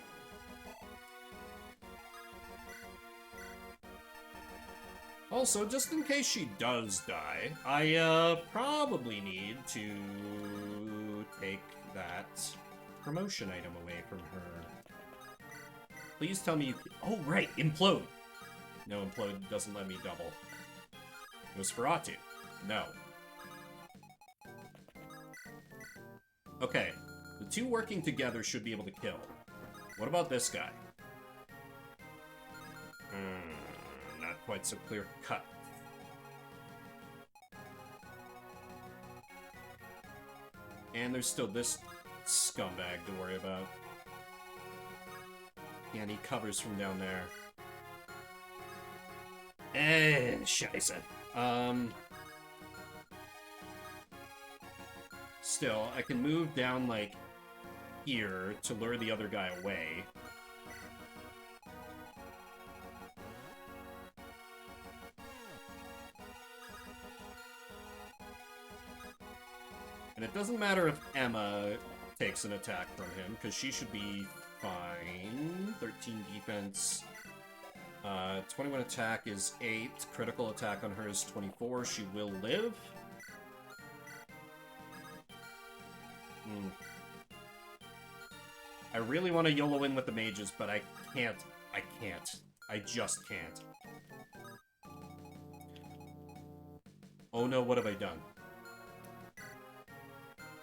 Also, just in case she does die, I probably need to take that promotion item away from her. Please tell me you... Oh, right! Implode! No, Implode doesn't let me double. Nosferatu. No. Okay. The two working together should be able to kill. What about this guy? Not quite so clear cut. And there's still this scumbag to worry about. Yeah, and he covers from down there. Scheisse. Still, I can move down, like, here to lure the other guy away. And it doesn't matter if Emma takes an attack from him, because she should be fine. 13 defense. 21 attack is 8. Critical attack on her is 24. She will live. I really want to YOLO in with the mages, but I can't. I can't. I just can't. Oh no, what have I done?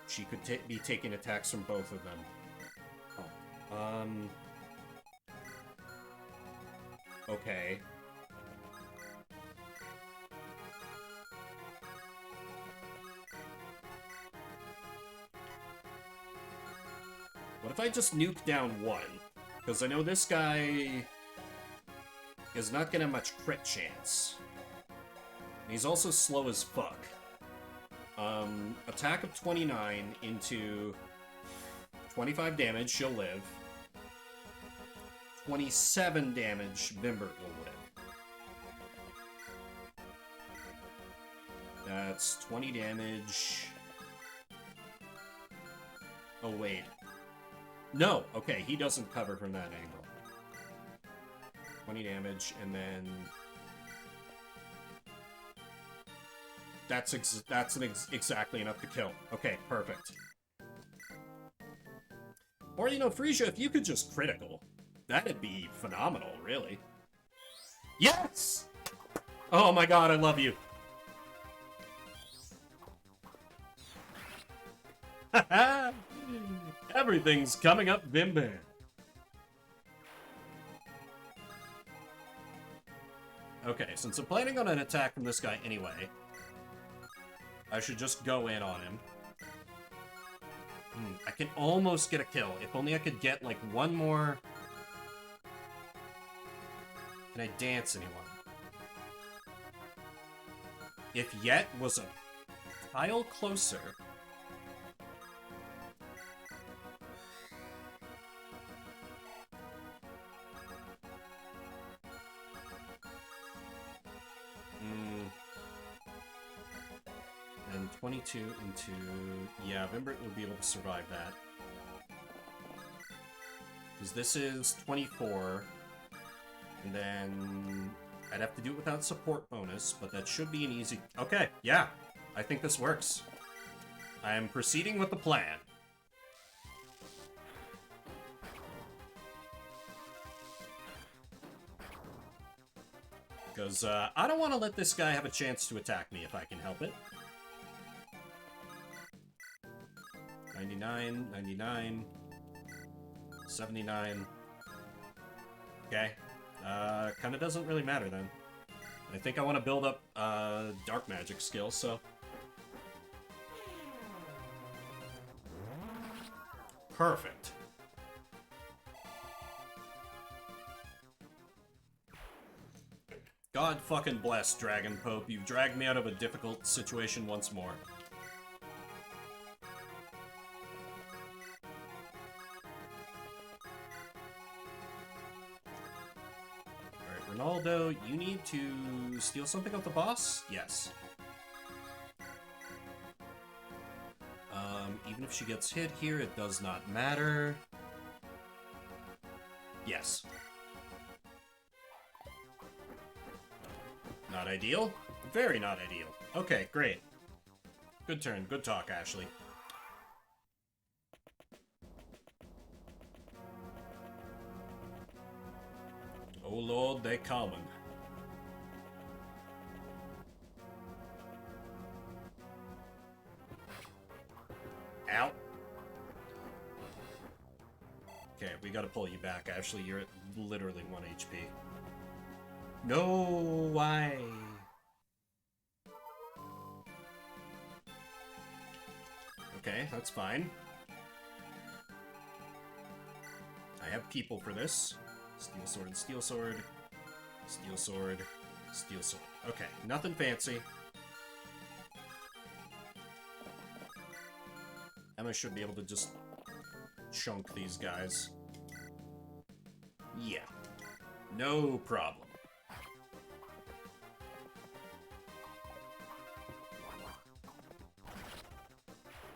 she could be taking attacks from both of them. Oh. Okay. What if I just nuke down one? Because I know this guy is not gonna have much crit chance. And he's also slow as fuck. Attack of 29 into 25 damage, she'll live. 27 damage, Vimbert will live. That's 20 damage. Oh, wait. No, okay, he doesn't cover from that angle. 20 damage, and then... That's exactly enough to kill. Okay, perfect. Or, you know, Frisia, if you could just critical, that'd be phenomenal, really. Yes! Oh my god, I love you. Everything's coming up, Vimban. Okay, since I'm planning on an attack from this guy anyway, I should just go in on him. I can almost get a kill. If only I could get, like, one more... Can I dance anyone? If Yet was a tile closer... And 22 into... Yeah, Vimbert will be able to survive that. Because this is 24. And then... I'd have to do it without support bonus, but that should be an easy... Okay, yeah. I think this works. I am proceeding with the plan. Because I don't want to let this guy have a chance to attack me if I can help it. 99, 99, 79. Okay. Kind of doesn't really matter then. I think I want to build up dark magic skill, so... Perfect. God fucking bless, Dragon Pope. You've dragged me out of a difficult situation once more. Alright, Ronaldo, you need to steal something off the boss? Yes. Even if she gets hit here, it does not matter. Yes. Not ideal? Very not ideal. Okay, great. Good turn. Good talk, Ashley. Oh lord, they coming. Ow. Okay, we gotta pull you back, Ashley. You're at literally 1 HP. No way. Okay, that's fine. I have people for this. Steel sword, steel sword, steel sword, steel sword. Okay, nothing fancy. Emma should be able to just chunk these guys. Yeah. No problem.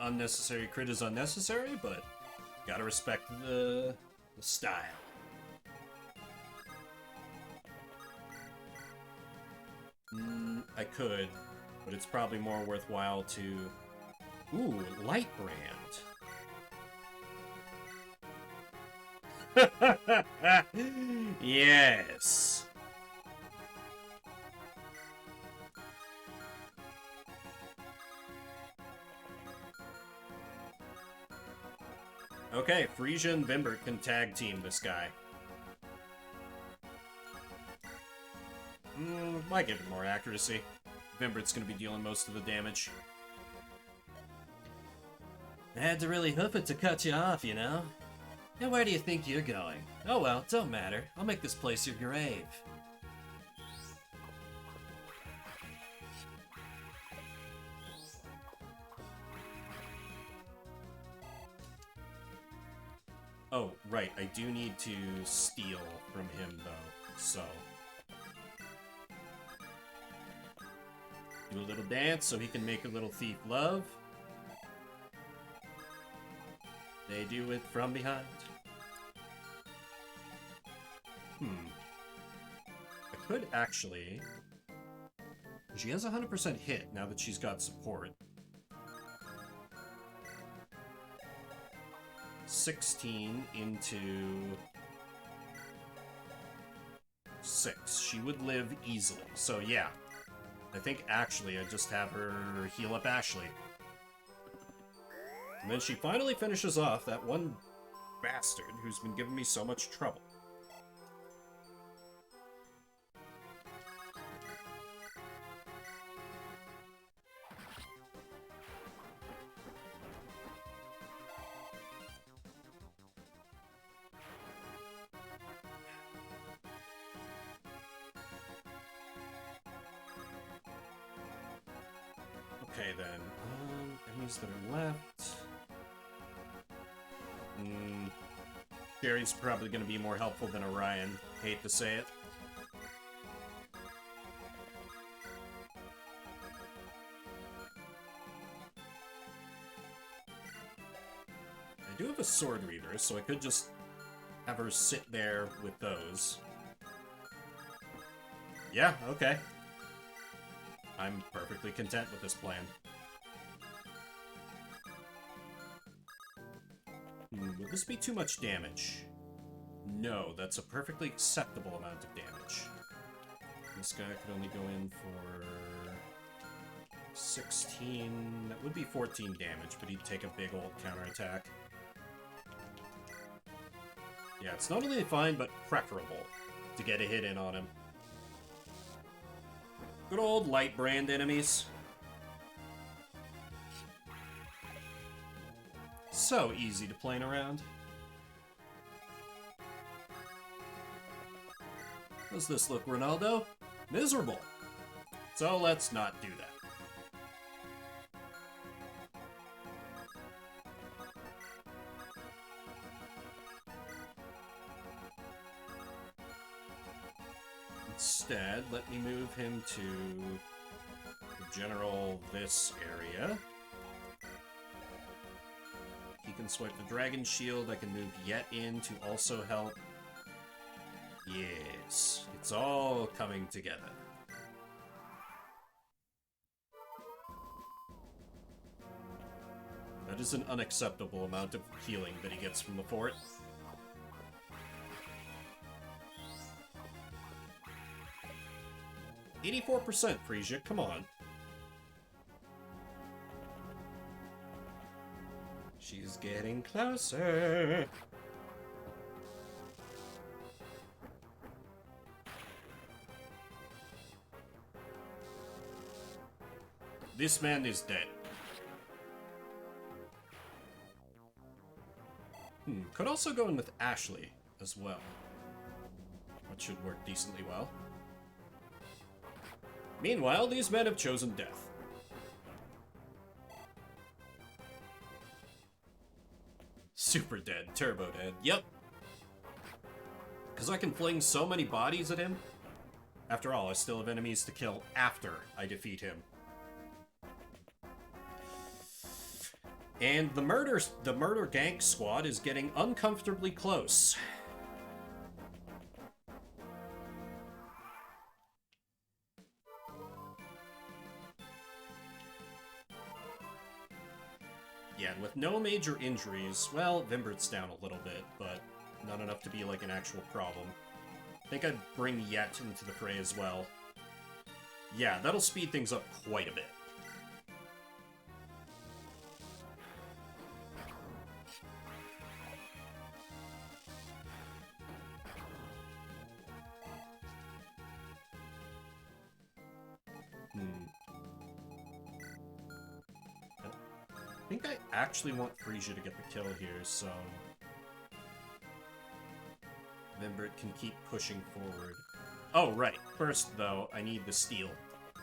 Unnecessary crit is unnecessary, but gotta respect the style. I could, but it's probably more worthwhile to... Ooh, Light Brand. Yes. Okay, Frisia and Vimbert can tag team this guy. Might give it more accuracy. Vimbert's gonna be dealing most of the damage. I had to really hoof it to cut you off, you know? And where do you think you're going? Oh well, don't matter. I'll make this place your grave. Oh, right, I do need to steal from him, though, so... Do a little dance so he can make a little thief love. They do it from behind. I could actually... She has 100% hit now that she's got support. 16 into 6. She would live easily. So yeah, I think actually I just have her heal up Ashley. And then she finally finishes off that one bastard who's been giving me so much trouble. Okay then, enemies that are left. Jerry's probably going to be more helpful than Orion. Hate to say it. I do have a sword reader, so I could just have her sit there with those. Yeah, okay. I'm perfectly content with this plan. Would this be too much damage? No, that's a perfectly acceptable amount of damage. This guy could only go in for 16. That would be 14 damage, but he'd take a big old counterattack. Yeah, it's not only fine, but preferable to get a hit in on him. Good old light brand enemies. So easy to plane around. Does this look, Ronaldo? Miserable. So let's not do that. Instead, let me move him to the general this area. He can swipe the dragon shield. I can move Yet in to also help. Yes, it's all coming together. That is an unacceptable amount of healing that he gets from the fort. %, Frisia, come on. She's getting closer. This man is dead. Could also go in with Ashley as well. That should work decently well. Meanwhile, these men have chosen death. Super dead, turbo dead, yep. Because I can fling so many bodies at him. After all, I still have enemies to kill after I defeat him. And the murder gank squad is getting uncomfortably close. Yeah, and with no major injuries, well, Vimbert's down a little bit, but not enough to be like an actual problem. I think I'd bring Yet into the fray as well. Yeah, that'll speed things up quite a bit. think I actually want Frisia to get the kill here, so... Vimbert can keep pushing forward. Oh, right. First, though, I need the steel. Do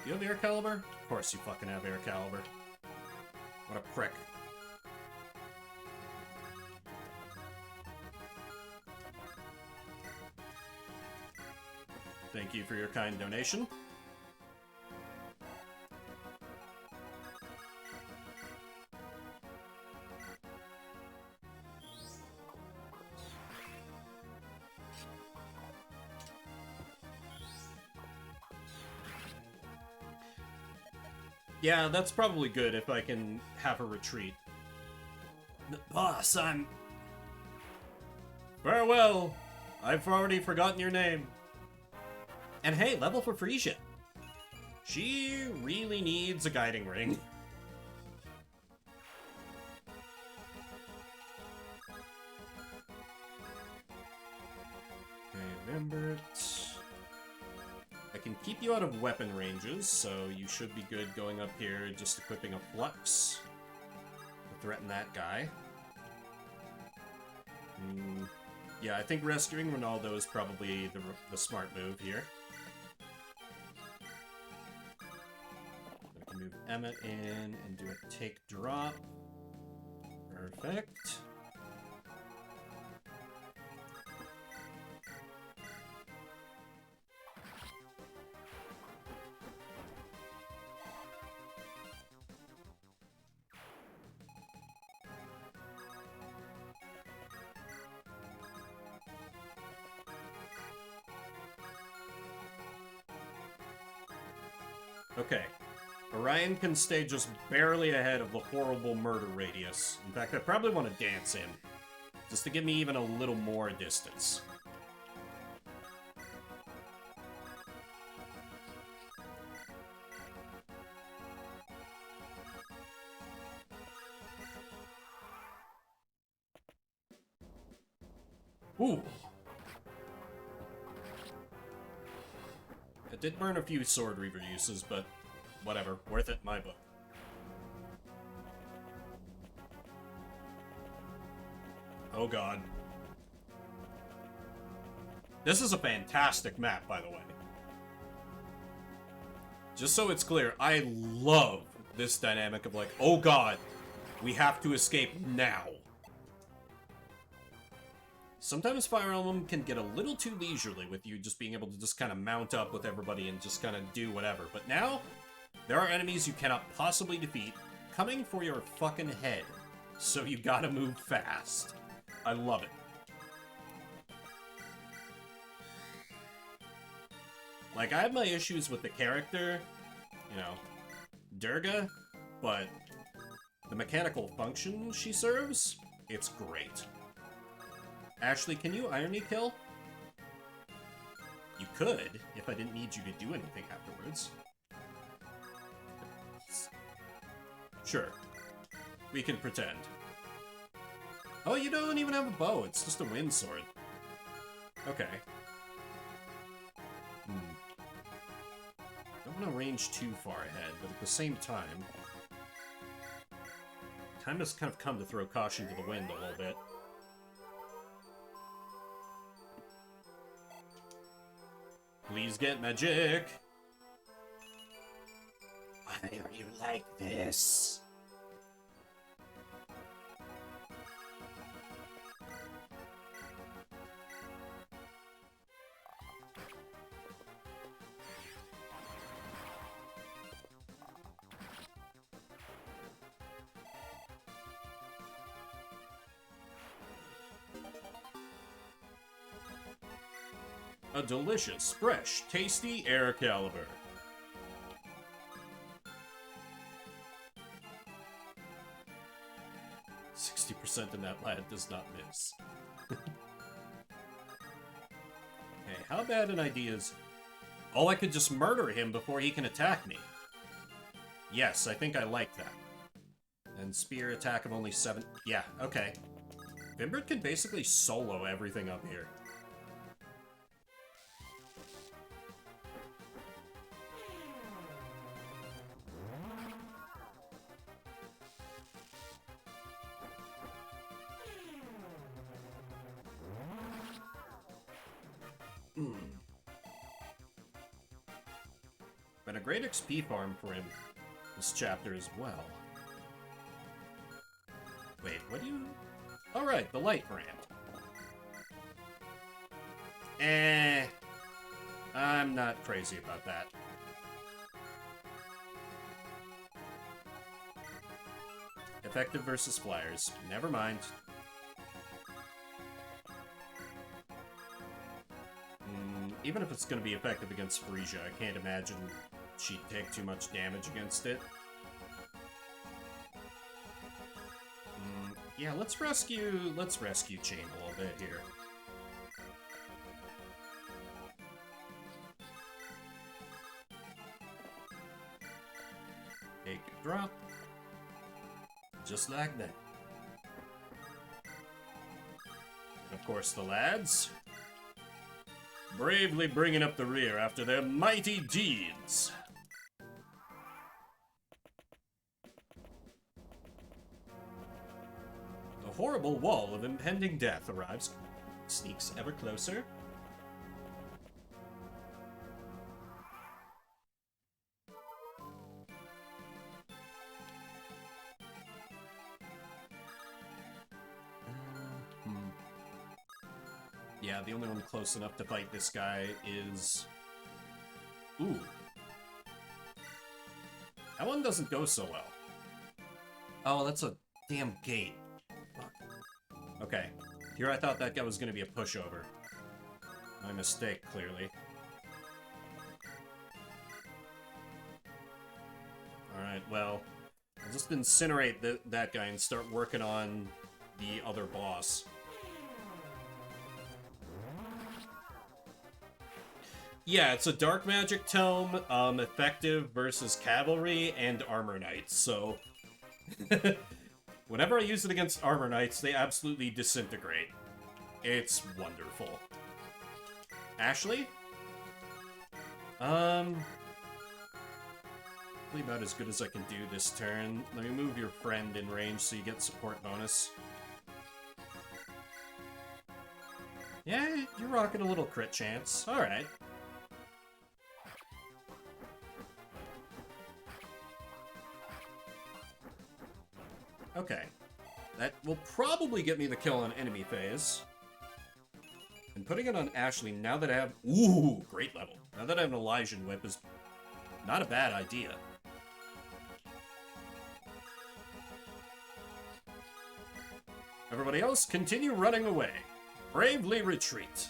you have air caliber? Of course you fucking have air caliber. What a prick. Thank you for your kind donation. Yeah, that's probably good if I can have a retreat. Boss, I'm... Farewell! I've already forgotten your name. And hey, level for Frisia. She really needs a guiding ring. Okay, remember it. I can keep you out of weapon ranges, so you should be good going up here, just equipping a flux to threaten that guy. Yeah, I think rescuing Ronaldo is probably the smart move here. I can move Emmett in and do a take drop. Perfect. Okay. Orion can stay just barely ahead of the horrible murder radius. In fact, I probably want to dance in, just to give me even a little more distance. Ooh. It did burn a few Sword Reaver uses, but whatever. Worth it in my book. Oh god. This is a fantastic map, by the way. Just so it's clear, I love this dynamic of like, oh god, we have to escape now. Sometimes Fire Emblem can get a little too leisurely with you just being able to just kind of mount up with everybody and just kind of do whatever. But now, there are enemies you cannot possibly defeat coming for your fucking head. So you gotta move fast. I love it. Like, I have my issues with the character, you know, Durga, but the mechanical function she serves, it's great. Ashley, can you irony kill? You could, if I didn't need you to do anything afterwards. Sure. We can pretend. Oh, you don't even have a bow, it's just a wind sword. Okay. Don't want to range too far ahead, but at the same time... time has kind of come to throw caution to the wind a little bit. Please get magic! Why are you like this? A delicious, fresh, tasty air caliber. %, in that lad does not miss. Okay, how bad an idea is... Oh, I could just murder him before he can attack me. Yes, I think I like that. And spear attack of only 7... Yeah, okay. Vimbert can basically solo everything up here. Been a great XP farm for him this chapter as well. Wait, what do you... Alright, the light brand. I'm not crazy about that. Effective versus flyers. Never mind. Even if it's going to be effective against Frisia, I can't imagine she'd take too much damage against it. Yeah, let's rescue Chain a little bit here. Take a drop. Just like that. And of course, the lads. Bravely bringing up the rear after their mighty deeds. The horrible wall of impending death arrives, sneaks ever closer. Yeah, the only one close enough to fight this guy is... Ooh. That one doesn't go so well. Oh, that's a damn gate. Fuck. Okay. Here I thought that guy was going to be a pushover. My mistake, clearly. Alright, well... I'll just incinerate that guy and start working on the other boss. Yeah, it's a dark magic tome, effective versus cavalry and armor knights, so... Whenever I use it against armor knights, they absolutely disintegrate. It's wonderful. Ashley? Probably about as good as I can do this turn. Let me move your friend in range so you get support bonus. Yeah, you're rocking a little crit chance. Alright. Okay. That will probably get me the kill on enemy phase. And putting it on Ashley, now that I have... Ooh, great level. Now that I have an Elysian Whip is not a bad idea. Everybody else, continue running away. Bravely retreat.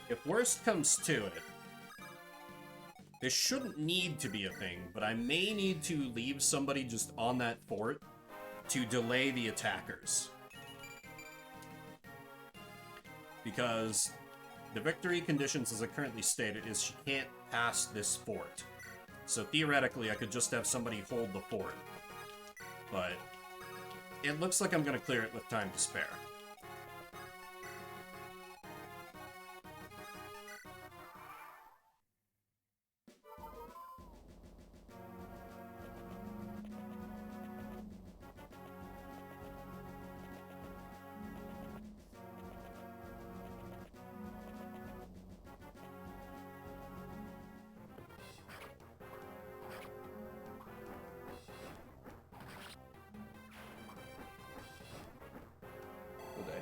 If worst comes to it, this shouldn't need to be a thing, but I may need to leave somebody just on that fort to delay the attackers. Because the victory conditions as I currently stated is she can't pass this fort. So theoretically I could just have somebody hold the fort. But it looks like I'm going to clear it with time to spare.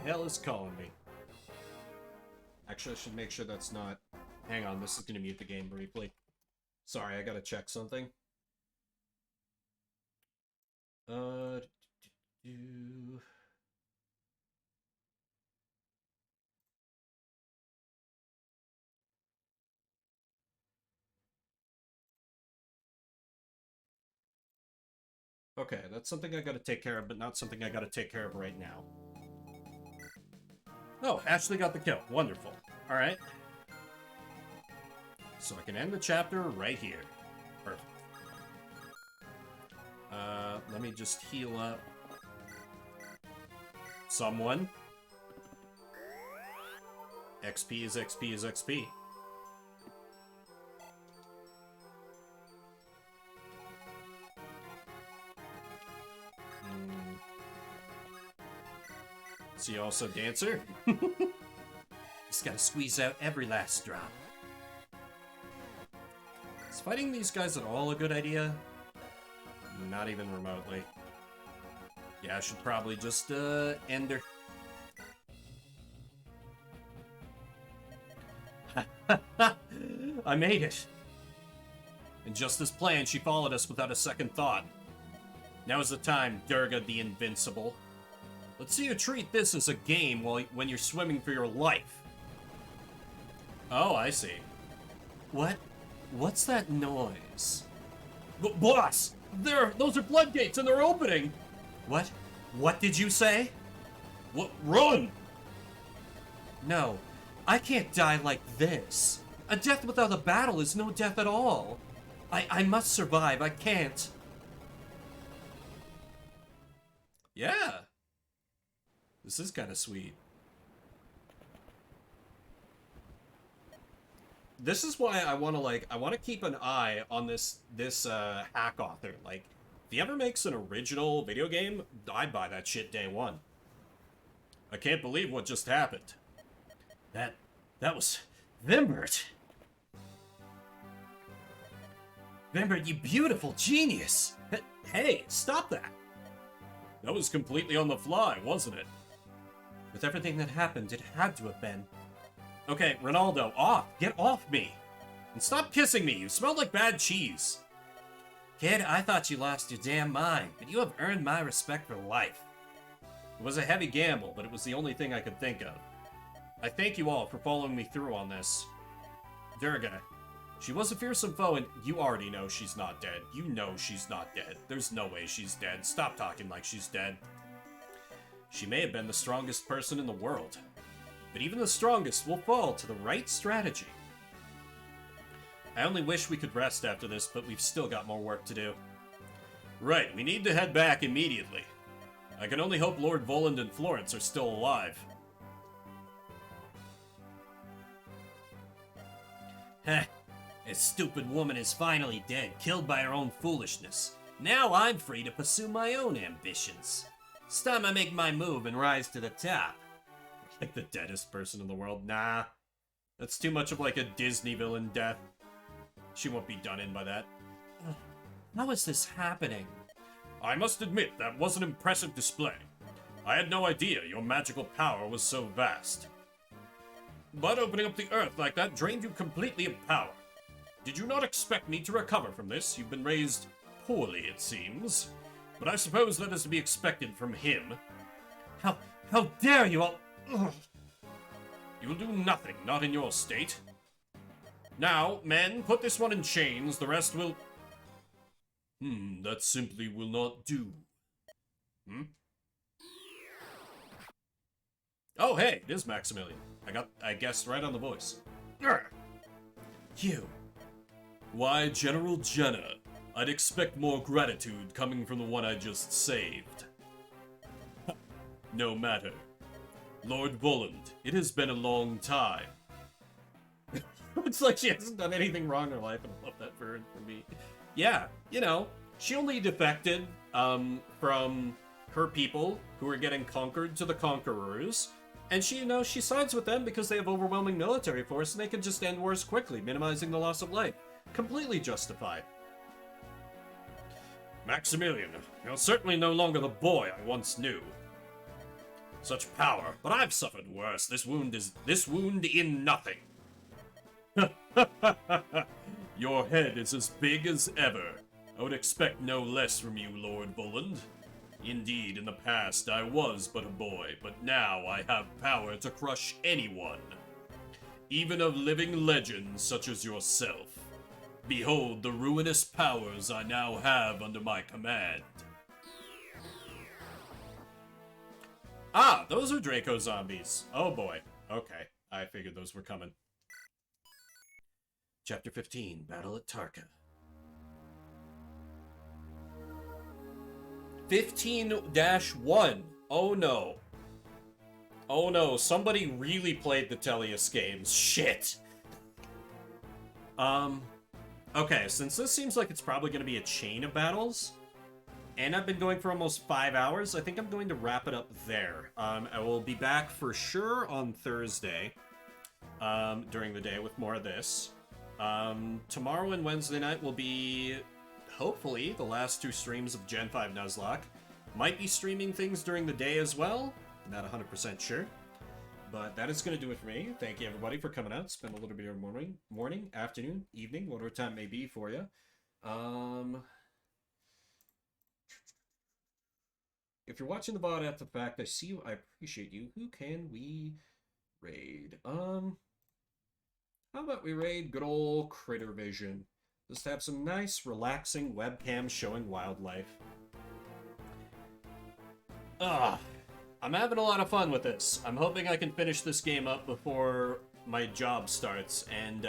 Hell is calling me. Actually, I should make sure that's not... Hang on, this is going to mute the game briefly. Sorry, I gotta check something. Okay, that's something I gotta take care of, but not something I gotta take care of right now. Oh, Ashley got the kill. Wonderful. Alright. So I can end the chapter right here. Perfect. let me just heal up someone. XP is XP is XP. See also Dancer? Just gotta squeeze out every last drop. Is fighting these guys at all a good idea? Not even remotely. Yeah, I should probably just, end her. I made it! And just as planned, she followed us without a second thought. Now's the time, Durga the Invincible. Let's see you treat this as a game when you're swimming for your life. Oh, I see. What's that noise? Boss! Those are blood gates and they're opening! What did you say? Run! No, I can't die like this. A death without a battle is no death at all. I must survive, I can't. Yeah. This is kind of sweet. This is why I want to keep an eye on this hack author. Like, if he ever makes an original video game, I'd buy that shit day one. I can't believe what just happened. That was Vimbert. Vimbert, you beautiful genius. Hey, stop that. That was completely on the fly, wasn't it? With everything that happened, it had to have been. Okay, Ronaldo, get off me. And stop kissing me, you smell like bad cheese. Kid, I thought you lost your damn mind, but you have earned my respect for life. It was a heavy gamble, but it was the only thing I could think of. I thank you all for following me through on this. Durga, she was a fearsome foe, and you already know she's not dead. You know she's not dead. There's no way she's dead. Stop talking like she's dead. She may have been the strongest person in the world, but even the strongest will fall to the right strategy. I only wish we could rest after this, but we've still got more work to do. Right, we need to head back immediately. I can only hope Lord Voland and Florence are still alive. Heh, this stupid woman is finally dead, killed by her own foolishness. Now I'm free to pursue my own ambitions. It's time I make my move and rise to the top. Like the deadest person in the world? Nah. That's too much of like a Disney villain death. She won't be done in by that. How is this happening? I must admit, that was an impressive display. I had no idea your magical power was so vast. But opening up the earth like that drained you completely of power. Did you not expect me to recover from this? You've been raised poorly, it seems. But I suppose that is to be expected from him. How dare you all... Ugh. You'll do nothing, not in your state. Now, men, put this one in chains, the rest will... that simply will not do. Oh, hey, it is Maximilian. I guessed right on the voice. You. Why, General Jenna, I'd expect more gratitude coming from the one I just saved. No matter. Lord Voland, it has been a long time. It's like she hasn't done anything wrong in her life, and I love that for me. Yeah, you know, she only defected from her people who are getting conquered to the conquerors, and she, she sides with them because they have overwhelming military force and they can just end wars quickly, minimizing the loss of life. Completely justified. Maximilian, you're certainly no longer the boy I once knew. Such power, but I've suffered worse. This wound in nothing. Your head is as big as ever. I would expect no less from you, Lord Voland. Indeed, in the past I was but a boy, but now I have power to crush anyone. Even of living legends such as yourself. Behold the ruinous powers I now have under my command. Ah, those are Draco zombies. Oh boy. Okay, I figured those were coming. Chapter 15, Battle at Tarka. 15-1. Oh no. Oh no, somebody really played the Tellius games. Shit. Okay, since this seems like it's probably going to be a chain of battles, and I've been going for almost 5 hours, I think I'm going to wrap it up there. I will be back for sure on Thursday, during the day with more of this. Tomorrow and Wednesday night will be, hopefully, the last 2 streams of Gen 5 Nuzlocke. Might be streaming things during the day as well. Not 100% sure. But that is going to do it for me. Thank you, everybody, for coming out. Spend a little bit of your morning, afternoon, evening, whatever time it may be for you. If you're watching the VOD after the fact, I see you. I appreciate you. Who can we raid? How about we raid good old Critter Vision? Just have some nice, relaxing webcams showing wildlife. I'm having a lot of fun with this. I'm hoping I can finish this game up before my job starts, and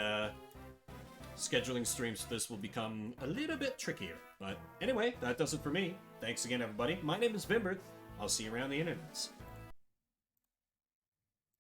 scheduling streams for this will become a little bit trickier. But anyway, that does it for me. Thanks again, everybody. My name is Vimbert. I'll see you around the internets.